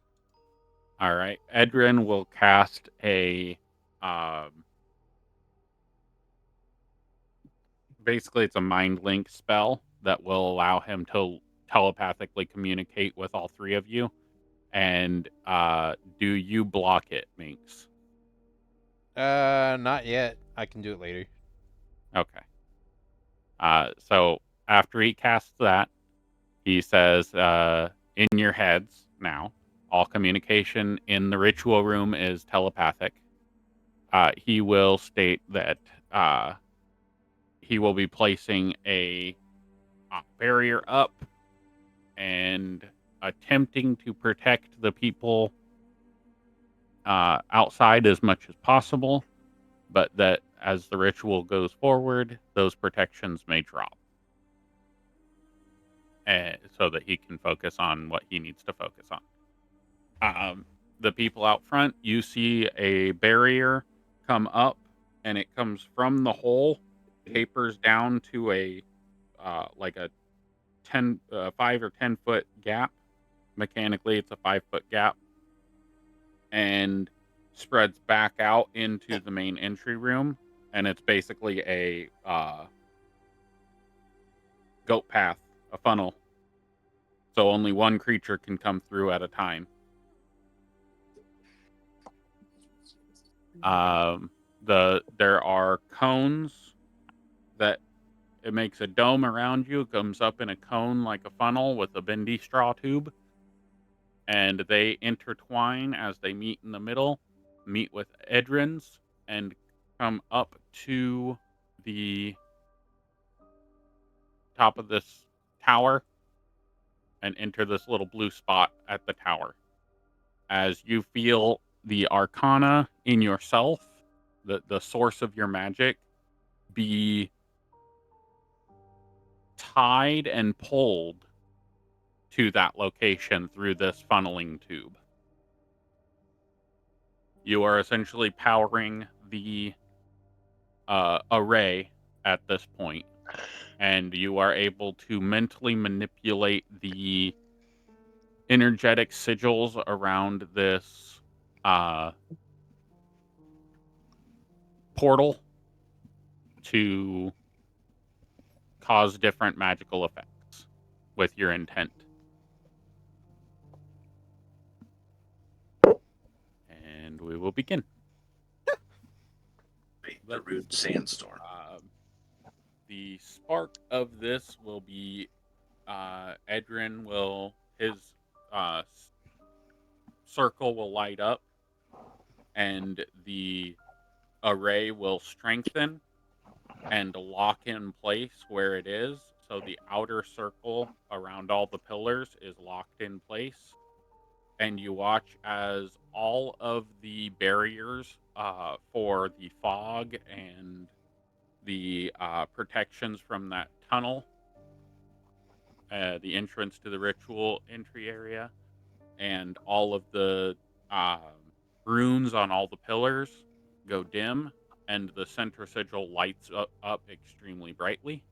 All right. Edrin will cast a basically it's a mind link spell that will allow him to telepathically communicate with all three of you. And do you block it, Minx? Not yet. I can do it later. Okay. So after he casts that, he says, in your heads now, all communication in the ritual room is telepathic. He will state that he will be placing a barrier up and attempting to protect the people outside as much as possible, but that as the ritual goes forward, those protections may drop. So that he can focus on what he needs to focus on. The people out front, you see a barrier come up, and it comes from the hole, tapers down to a like a 5 or 10 foot gap. Mechanically, it's a 5-foot gap, and spreads back out into the main entry room, and it's basically a goat path, a funnel. So only one creature can come through at a time. There are cones that it makes a dome around you. It comes up in a cone like a funnel with a bendy straw tube, and they intertwine as they meet in the middle, meet with Edrins, and come up to the top of this tower and enter this little blue spot at the tower. As you feel the arcana in yourself, the source of your magic, be tied and pulled to that location through this funneling tube. You are essentially powering the array at this point, and you are able to mentally manipulate the energetic sigils around this portal to cause different magical effects with your intent. And we will begin. The rude sandstorm. The spark of this will be Edrin will, his circle will light up, and the array will strengthen and lock in place where it is. So the outer circle around all the pillars is locked in place. And you watch as all of the barriers for the fog and the protections from that tunnel, the entrance to the ritual entry area, and all of the runes on all the pillars go dim, and the center sigil lights up extremely brightly.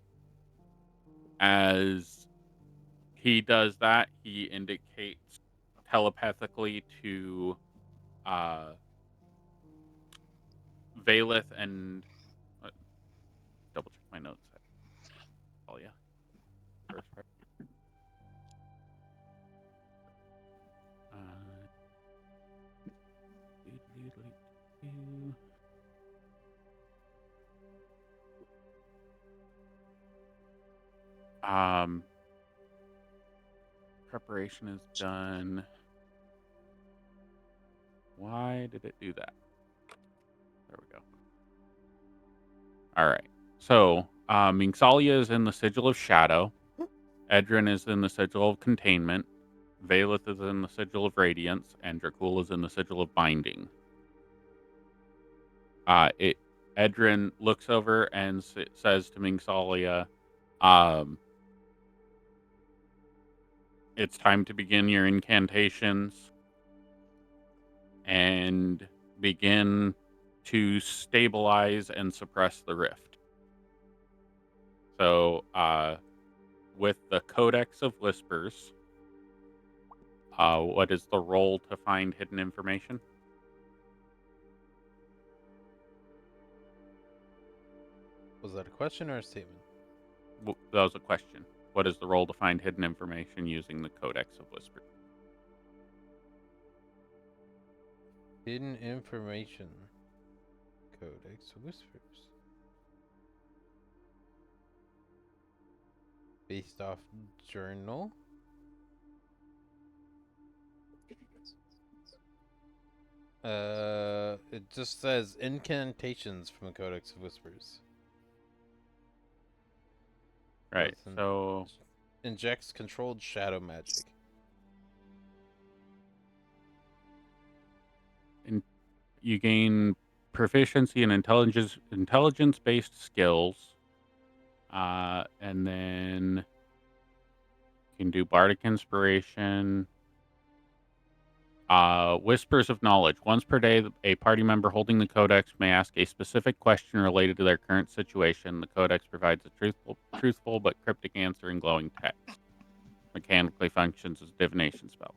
As he does that, he indicates telepathically to Valeth and double check my notes. Oh yeah. First part. Preparation is done. Why did it do that? There we go. All right. So, Minxalia is in the Sigil of Shadow. Edrin is in the Sigil of Containment. Valeth is in the Sigil of Radiance, and Dracul is in the Sigil of Binding. Edrin looks over and says to Minxalia, it's time to begin your incantations and begin to stabilize and suppress the rift. So, with the Codex of Whispers, what is the roll to find hidden information? Was that a question or a statement? That was a question. What is the roll to find hidden information using the Codex of Whispers? Hidden information. Codex of Whispers. Based off journal. It just says incantations from the Codex of Whispers. Right, so... Injects controlled shadow magic. You gain proficiency in intelligence-based skills. And then you can do Bardic Inspiration. Whispers of Knowledge. Once per day, a party member holding the Codex may ask a specific question related to their current situation. The Codex provides a truthful but cryptic answer in glowing text. Mechanically functions as a divination spell.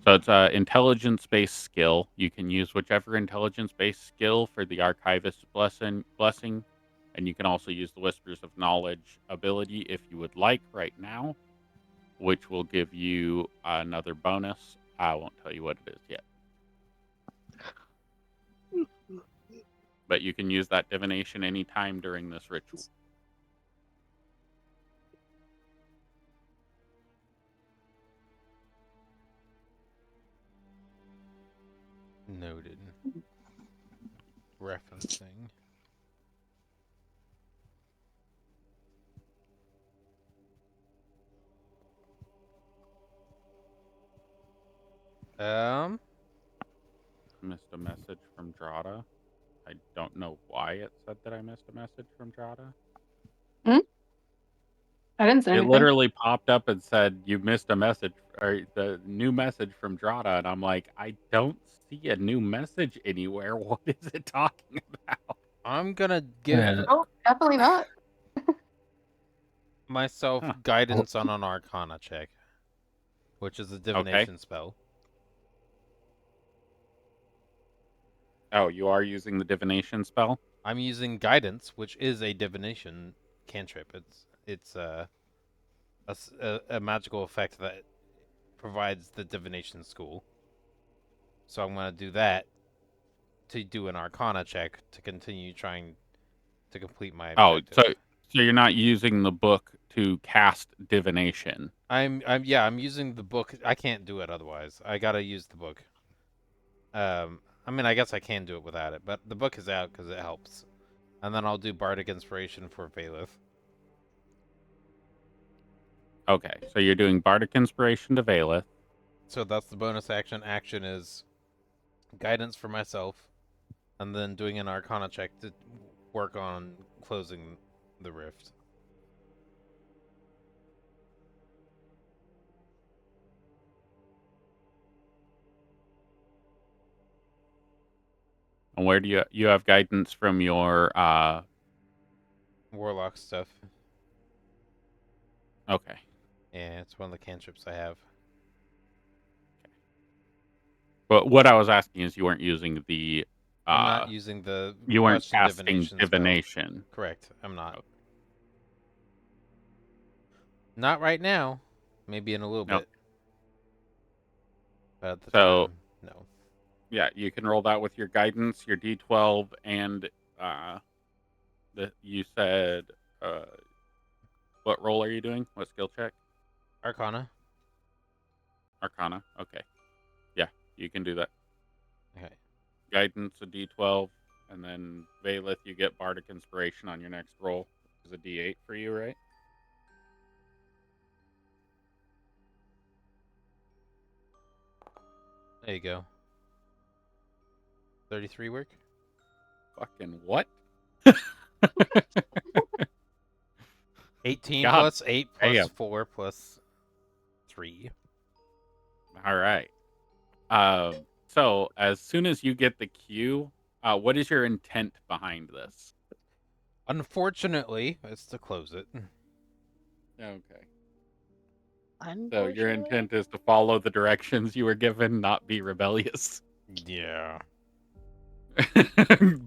So it's an intelligence-based skill. You can use whichever intelligence-based skill for the Archivist's blessing, and you can also use the Whispers of Knowledge ability if you would like right now, which will give you another bonus. I won't tell you what it is yet. But you can use that divination anytime during this ritual. Noted. Referencing. Missed a message from Drada. I don't know why it said that I missed a message from Drada. I didn't say anything. It literally popped up and said, you missed a message, or the new message from Drada, and I'm like, I don't see a new message anywhere. What is it talking about? I'm gonna give Oh, definitely not. myself guidance on an Arcana check, which is a divination spell. Oh, you are using the divination spell? I'm using guidance, which is a divination cantrip. It's a magical effect that provides the divination school. So I'm gonna do that to do an Arcana check to continue trying to complete my objective. Oh, so you're not using the book to cast divination. I'm using the book. I can't do it otherwise. I gotta use the book. I mean, I guess I can do it without it, but the book is out because it helps. And then I'll do Bardic Inspiration for Valeth. Okay, so you're doing Bardic Inspiration to Valeth. So that's the bonus action. Action is guidance for myself, and then doing an Arcana check to work on closing the rift. And where do you have guidance from your Warlock stuff? Okay. Yeah, it's one of the cantrips I have. Okay. But what I was asking is you weren't using the I'm not using the You weren't Russian casting divination. divination. Correct. I'm not. Okay. Not right now. Maybe in a little bit. But at the time, no. Yeah, you can roll that with your guidance, your D12, and you said what roll are you doing? What skill check? Arcana. Arcana. Okay. Yeah, you can do that. Okay. Guidance a D12, and then Valeth, you get Bardic Inspiration on your next roll. Is a D8 for you, right? There you go. 33 work? Fucking what? 18 God plus 8 plus damn. 4 plus 3. All right. So as soon as you get the cue, what is your intent behind this? Unfortunately, it's to close it. Okay. So your intent is to follow the directions you were given, not be rebellious. Yeah.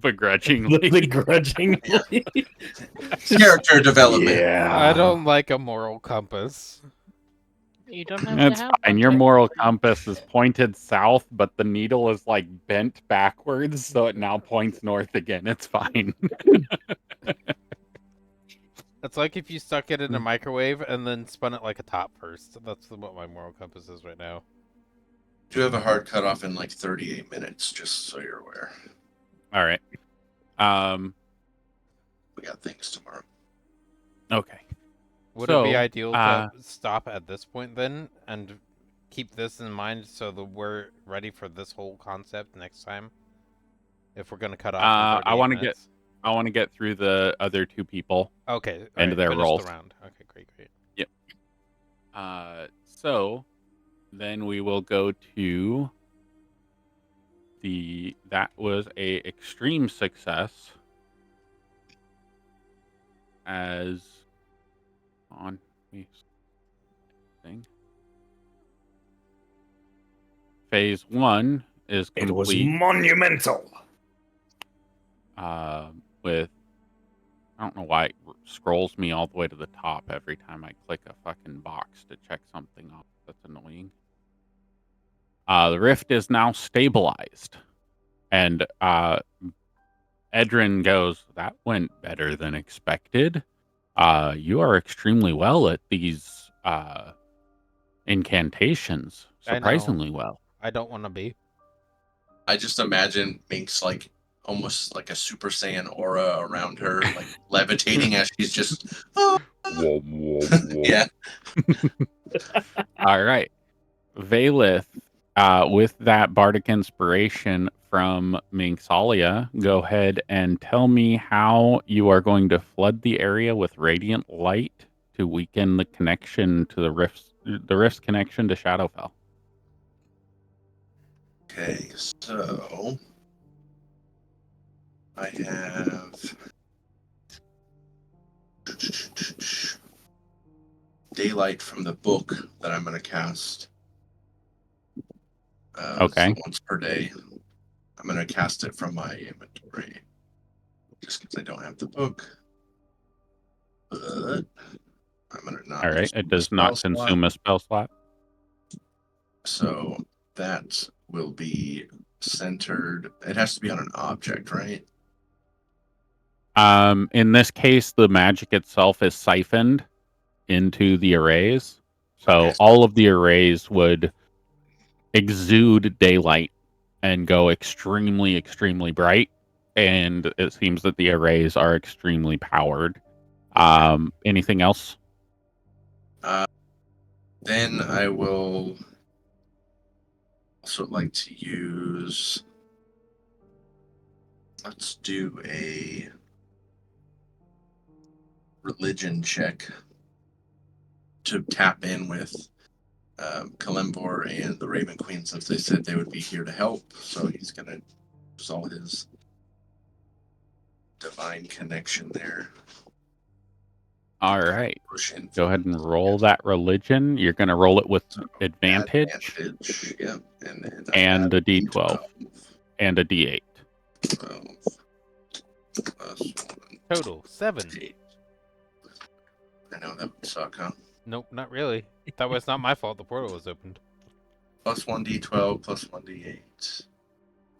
Begrudgingly. Begrudgingly. Character development. Yeah. I don't like a moral compass. You don't have That's to have fine. one. Your moral compass is pointed south, but the needle is like bent backwards, so it now points north again. It's fine. It's like if you stuck it in a microwave and then spun it like a top first. That's what my moral compass is right now. Do have a hard cutoff in like 38 minutes, just so you're aware. All right. We got things tomorrow. Okay. Would it be ideal to stop at this point then and keep this in mind so that we're ready for this whole concept next time? If we're going to cut off in 38 minutes? I want to get through the other two people. Okay. And their roles. The round. Okay, great. Yep. So then we will go to that was a extreme success as on me thing. Phase 1 is complete. It was monumental. With I don't know why it scrolls me all the way to the top every time I click a fucking box to check something off. That's annoying. The rift is now stabilized. And Edrin goes, that went better than expected. You are extremely well at these incantations. Surprisingly well. I don't want to be. I just imagine Mink's like almost like a Super Saiyan aura around her, like levitating as she's just. Yeah. All right. Valeth, with that bardic inspiration from Minxalia, go ahead and tell me how you are going to flood the area with radiant light to weaken the connection to the rift's connection to Shadowfell. Okay, so I have daylight from the book that I'm going to cast. Okay. So once per day. I'm going to cast it from my inventory. Just because I don't have the book. But I'm going to not. All right. It does not consume a spell slot. So that will be centered. It has to be on an object, right? In this case, the magic itself is siphoned into the arrays. So all of the arrays would exude daylight and go extremely, extremely bright. And it seems that the arrays are extremely powered. Anything else? Then I will also like to use. Let's do a religion check to tap in with Kalimvor and the Raven Queen, since they said they would be here to help. So he's going to use all his divine connection there. All right. Go ahead and roll that religion. You're going to roll it with advantage. Yeah. And a D12. And a D8. 12 plus 1. Total 7. 8. I know that would suck, huh? Nope, not really. That was not my fault. The portal was opened. Plus 1d12 plus 1d8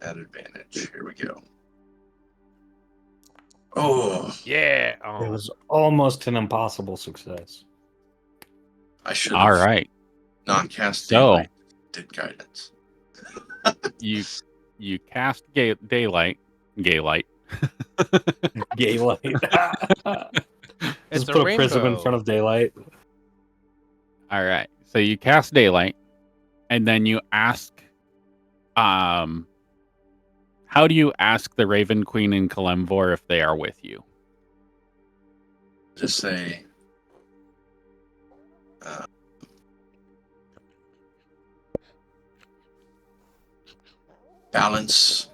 at advantage. Here we go. Oh, Yeah. It Oh. was almost an impossible success. I should All have right. not cast So- daylight. Did guidance. You cast daylight. Gaylight. Gaylight. It's Just a put a prism in rainbow. front of daylight. All right. So you cast daylight, and then you ask, how do you ask the Raven Queen and Kalemvor if they are with you? Just say, balance.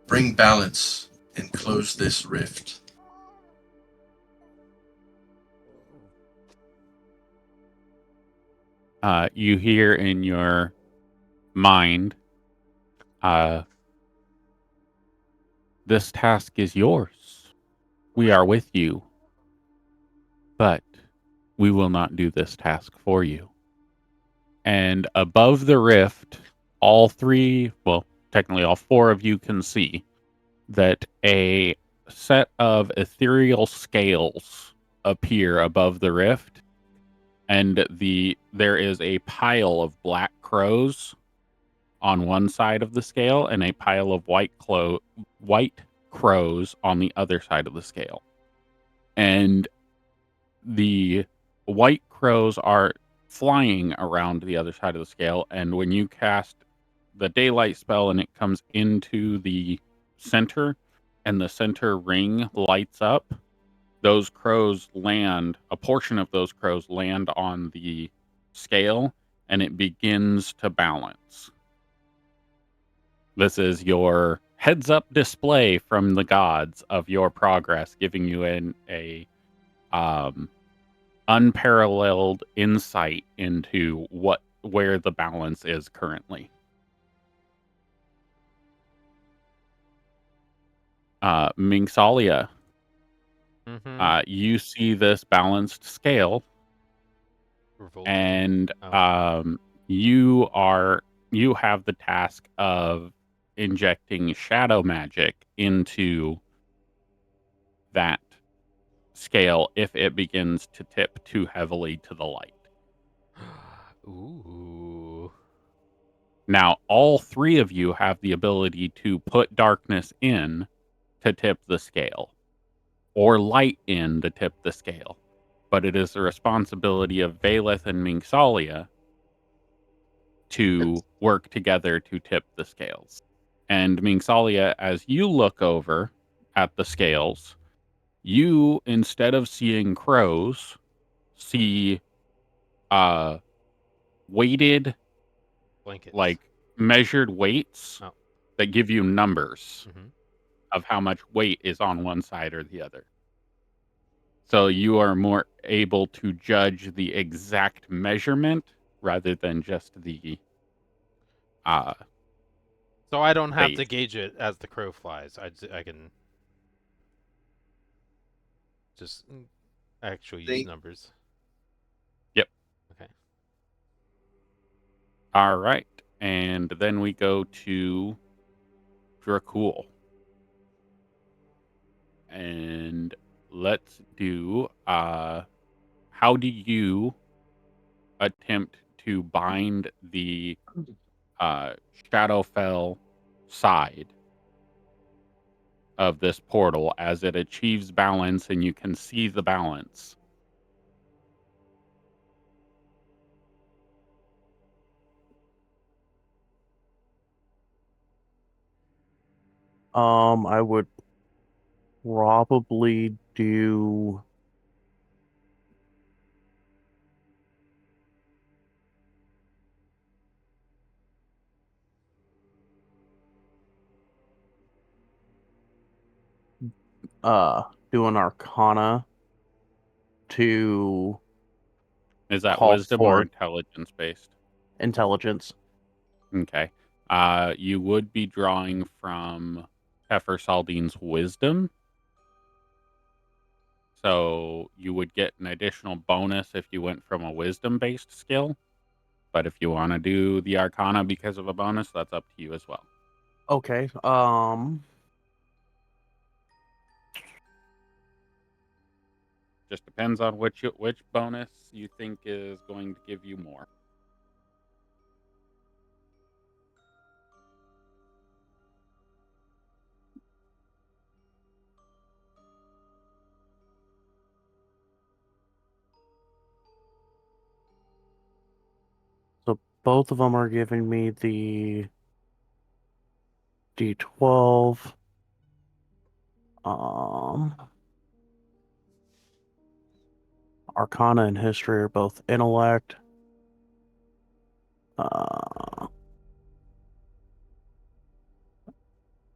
Bring balance and close this rift. You hear in your mind, this task is yours. We are with you, but we will not do this task for you. And above the rift, all three, well, technically all four of you can see that a set of ethereal scales appear above the rift, and there is a pile of black crows on one side of the scale and a pile of white crows on the other side of the scale. And the white crows are flying around the other side of the scale, and when you cast the daylight spell and it comes into the center and the center ring lights up, those crows land, a portion of those crows land on the scale, and it begins to balance. This is your heads up display from the gods of your progress, giving you a unparalleled insight into where the balance is currently. Mingsalia, you see this balanced scale, and you have the task of injecting shadow magic into that scale if it begins to tip too heavily to the light. Ooh. Now, all three of you have the ability to put darkness in to tip the scale, or light in to tip the scale. But it is the responsibility of Valeth and Mingsalia to work together to tip the scales. And Mingsalia, as you look over at the scales, you, instead of seeing crows, see weighted, blankets, like measured weights that give you numbers of how much weight is on one side or the other. So you are more able to judge the exact measurement rather than just the so I don't have base. to gauge it as the crow flies. I can just actually use numbers. Yep. Okay. All right. And then we go to Dracul. And let's do how do you attempt to bind the Shadowfell side of this portal as it achieves balance and you can see the balance? I would probably do do an Arcana to Is that call wisdom or for intelligence based? intelligence. Okay. You would be drawing from Heifer Saldine's wisdom. So you would get an additional bonus if you went from a wisdom-based skill. But if you want to do the Arcana because of a bonus, that's up to you as well. Okay. Just depends on which bonus you think is going to give you more. So both of them are giving me the D12. Arcana and History are both intellect.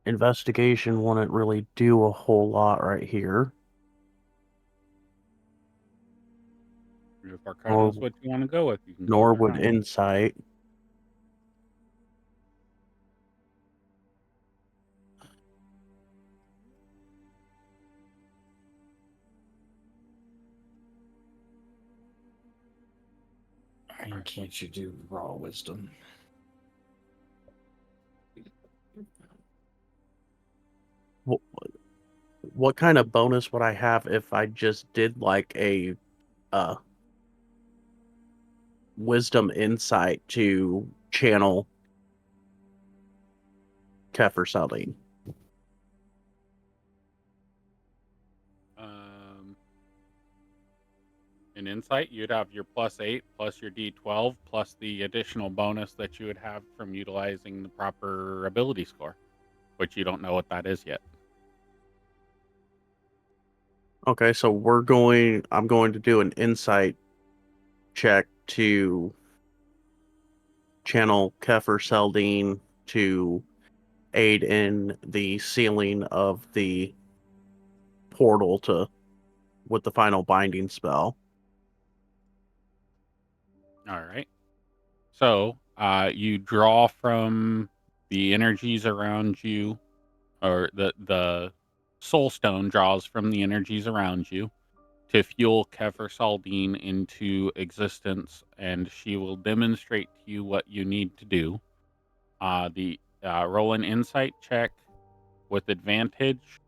Investigation wouldn't really do a whole lot right here. If Arcana is what you want to go with, you can go Nor with would Arcana. Insight. Why can't you do raw wisdom? What kind of bonus would I have if I just did like a wisdom insight to channel Kefir Saline? In Insight, you'd have your +8 plus your D12 plus the additional bonus that you would have from utilizing the proper ability score, which you don't know what that is yet. Okay, so I'm going to do an insight check to channel Kefir Seldine to aid in the sealing of the portal with the final binding spell. All right. So you draw from the energies around you, or the soul stone draws from the energies around you to fuel Kefir Saldine into existence, and she will demonstrate to you what you need to do. Roll an insight check with advantage,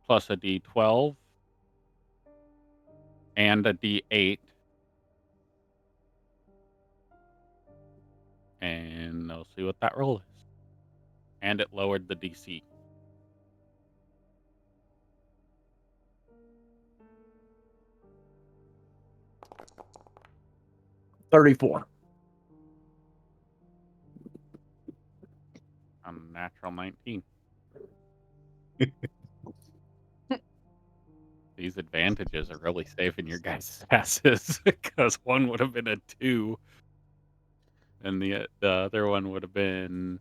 plus a D12 and a D8. And I'll see what that roll is. And it lowered the DC. $34. On a natural 19. These advantages are really saving your guys' asses, because one would have been a 2, and the other one would have been...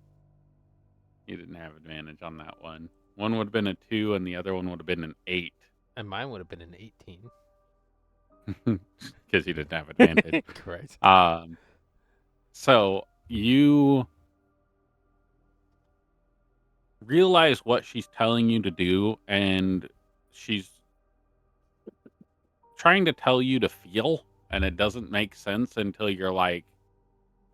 You didn't have advantage on that one. One would have been a 2, and the other one would have been an 8. And mine would have been an 18. Because you didn't have advantage. Correct. So you realize what she's telling you to do, and she's trying to tell you to feel, and it doesn't make sense until you're like,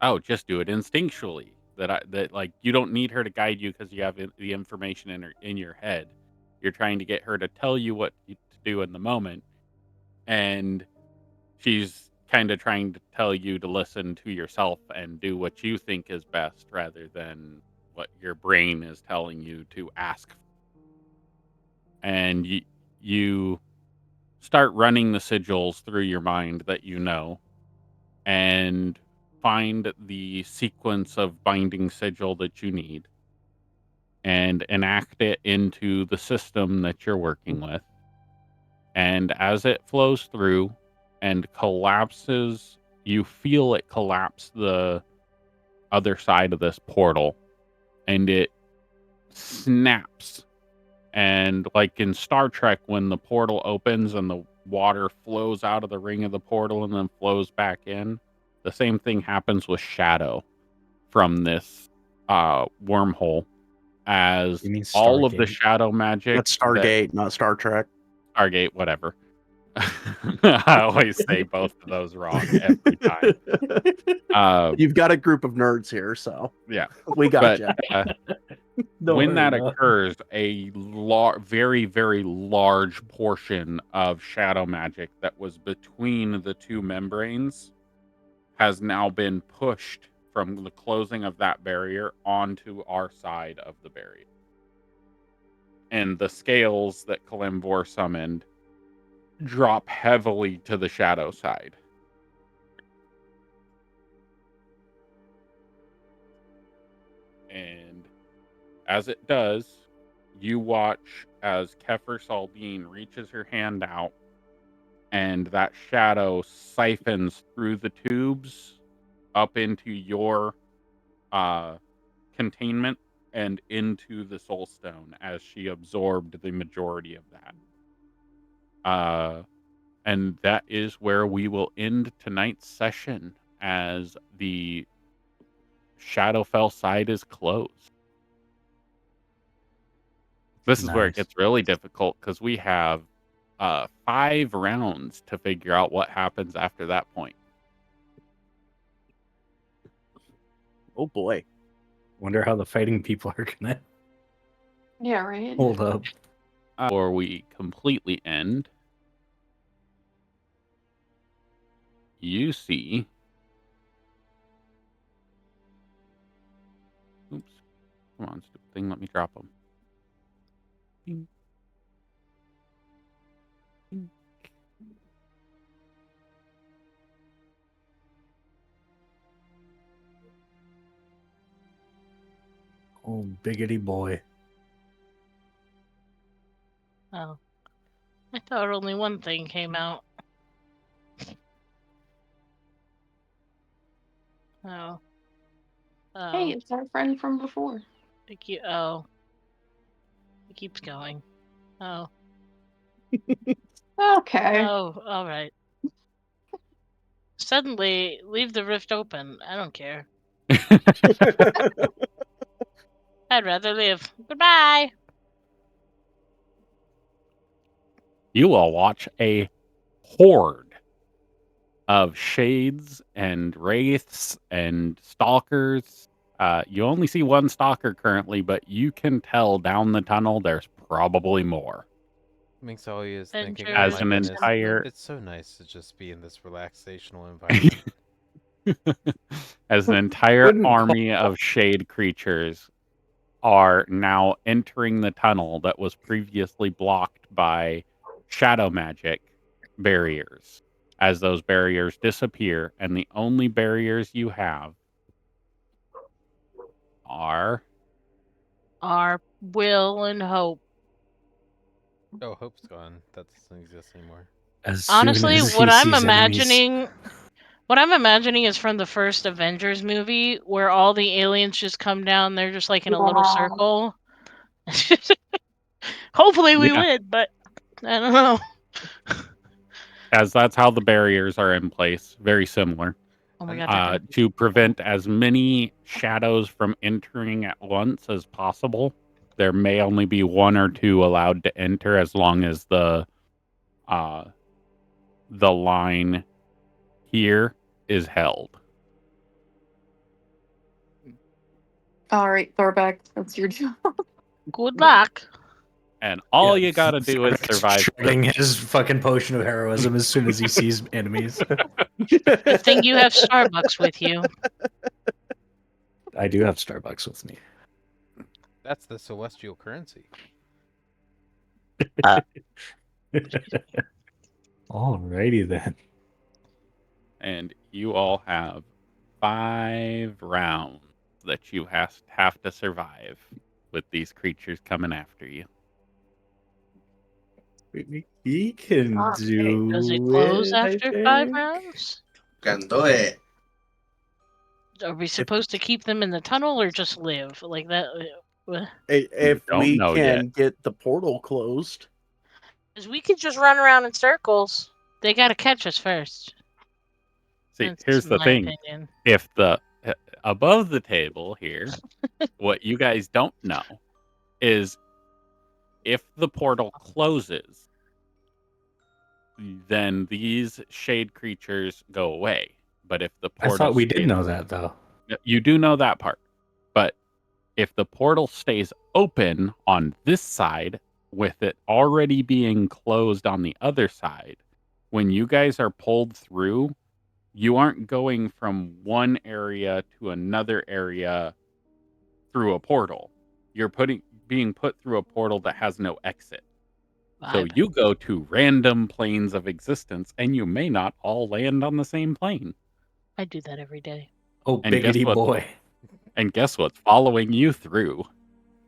oh, just do it instinctually. That like, you don't need her to guide you because you have the information in your head. You're trying to get her to tell you what to do in the moment, and she's kind of trying to tell you to listen to yourself and do what you think is best rather than what your brain is telling you to ask. And you start running the sigils through your mind that you know, and find the sequence of binding sigil that you need and enact it into the system that you're working with. And as it flows through and collapses, you feel it collapse the other side of this portal, and it snaps. And like in Star Trek, when the portal opens and the water flows out of the ring of the portal and then flows back in, the same thing happens with Shadow from this wormhole as You mean all of the Stargate? shadow magic. That's Stargate, not Star Trek. Stargate, whatever. I always say both of those wrong every time. You've got a group of nerds here, so Yeah, we got you. When that occurs, a very, very large portion of shadow magic that was between the two membranes has now been pushed from the closing of that barrier onto our side of the barrier. And the scales that Kalimvor summoned drop heavily to the shadow side. And as it does, you watch as Kefir Saldine reaches her hand out, and that shadow siphons through the tubes up into your containment and into the soul stone as she absorbed the majority of that. And that is where we will end tonight's session, as the Shadowfell side is closed. This is where it gets really difficult, because we have 5 rounds to figure out what happens after that point. Oh boy. Wonder how the fighting people are gonna right. hold up. Before we completely end, you see... Oops. Come on, stupid thing. Let me drop them. Ding. Ding. Oh, biggity boy. Oh. I thought only one thing came out. Oh. Hey, it's our friend from before. It keeps going. Oh. Okay. Oh, alright. Suddenly, leave the rift open. I don't care. I'd rather live. Goodbye! You will watch a horde of shades and wraiths and stalkers. You only see one stalker currently, but you can tell down the tunnel there's probably more. Mixali is thinking, Adventure oh As my an goodness, entire... it's so nice to just be in this relaxational environment. As an entire Wouldn't army of shade creatures are now entering the tunnel that was previously blocked by shadow magic barriers. As those barriers disappear, and the only barriers you have are... Our will and hope. Oh, Hope's gone. That doesn't exist anymore. As Honestly, soon as what he I'm sees imagining is from the first Avengers movie, where all the aliens just come down, they're just like in a little circle. Hopefully we win, but I don't know. As that's how the barriers are in place, very similar. Oh my god. To prevent as many shadows from entering at once as possible. There may only be 1 or 2 allowed to enter, as long as the line here is held. All right, Thorbeck, that's your job. Good luck. And all you gotta do is survive. Shredding his fucking potion of heroism as soon as he sees enemies. Good thing you have Starbucks with you. I do have Starbucks with me. That's the celestial currency. Alrighty then. And you all have 5 rounds that you have to survive with these creatures coming after you. We can do Does it close it, I after 5 think. rounds? Can do it. Are we supposed to keep them in the tunnel or just live like that? If Don't we know can yet. get the portal closed. Because we could just run around in circles. They gotta catch us first. See, That's here's the my thing. opinion. If the above the table here, what you guys don't know is if the portal closes, then these shade creatures go away. But if the portal I thought we did stays, know that, though. you do know that part. But if the portal stays open on this side, with it already being closed on the other side, when you guys are pulled through, you aren't going from one area to another area through a portal. You're being put through a portal that has no exit. So you go to random planes of existence, and you may not all land on the same plane. I do that every day. Oh, And biggity boy. And guess what's following you through?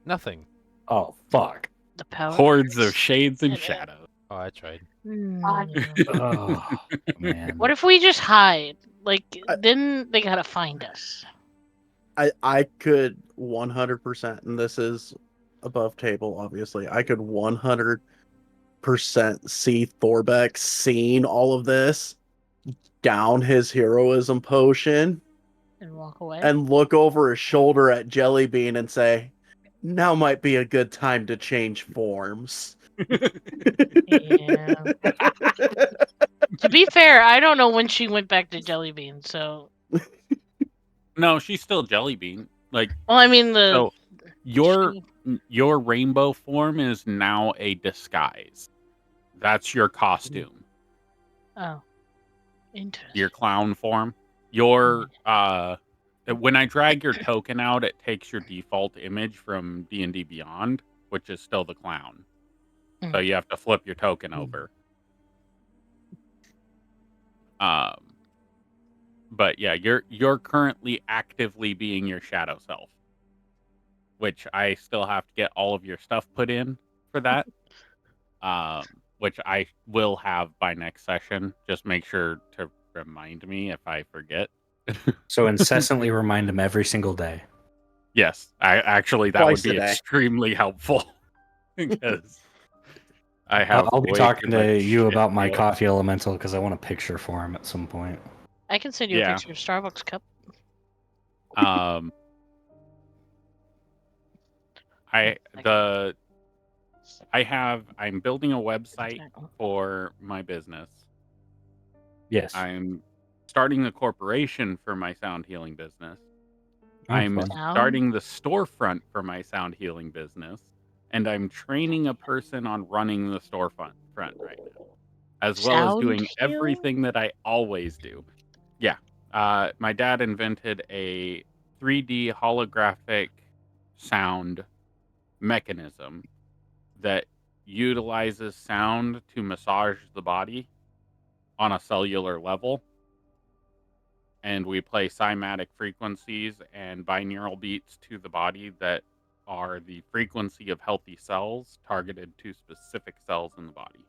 Nothing. Oh, fuck. The power. Hordes of shades and shadows. Oh, I tried. Oh, man. What if we just hide? Like, then they gotta find us. I could 100%, and this is above table, obviously. I could 100% see Thorbeck seeing all of this, down his heroism potion, and walk away, and look over his shoulder at Jellybean and say, "Now might be a good time to change forms." Yeah. To be fair, I don't know when she went back to Jellybean, so. No, she's still Jellybean. Like, well, I mean so your rainbow form is now a disguise. That's your costume. Oh, interesting. Your clown form. Your when I drag your token out, it takes your default image from D&D Beyond, which is still the clown. So you have to flip your token over. But yeah, you're currently actively being your shadow self, which I still have to get all of your stuff put in for that. Which I will have by next session. Just make sure to remind me if I forget. So incessantly remind him every single day. Yes, that would be extremely helpful because I have. I'll be talking to you about my coffee elemental because I want a picture for him at some point. I can send you a picture of Starbucks cup. I'm building a website for my business. Yes. I'm starting a corporation for my sound healing business. Oh, I'm fun. starting the storefront for my sound healing business, and I'm training a person on running the storefront right now, as well as doing everything that I always do. Yeah. My dad invented a 3D holographic sound mechanism that utilizes sound to massage the body on a cellular level. And we play cymatic frequencies and binaural beats to the body that are the frequency of healthy cells targeted to specific cells in the body.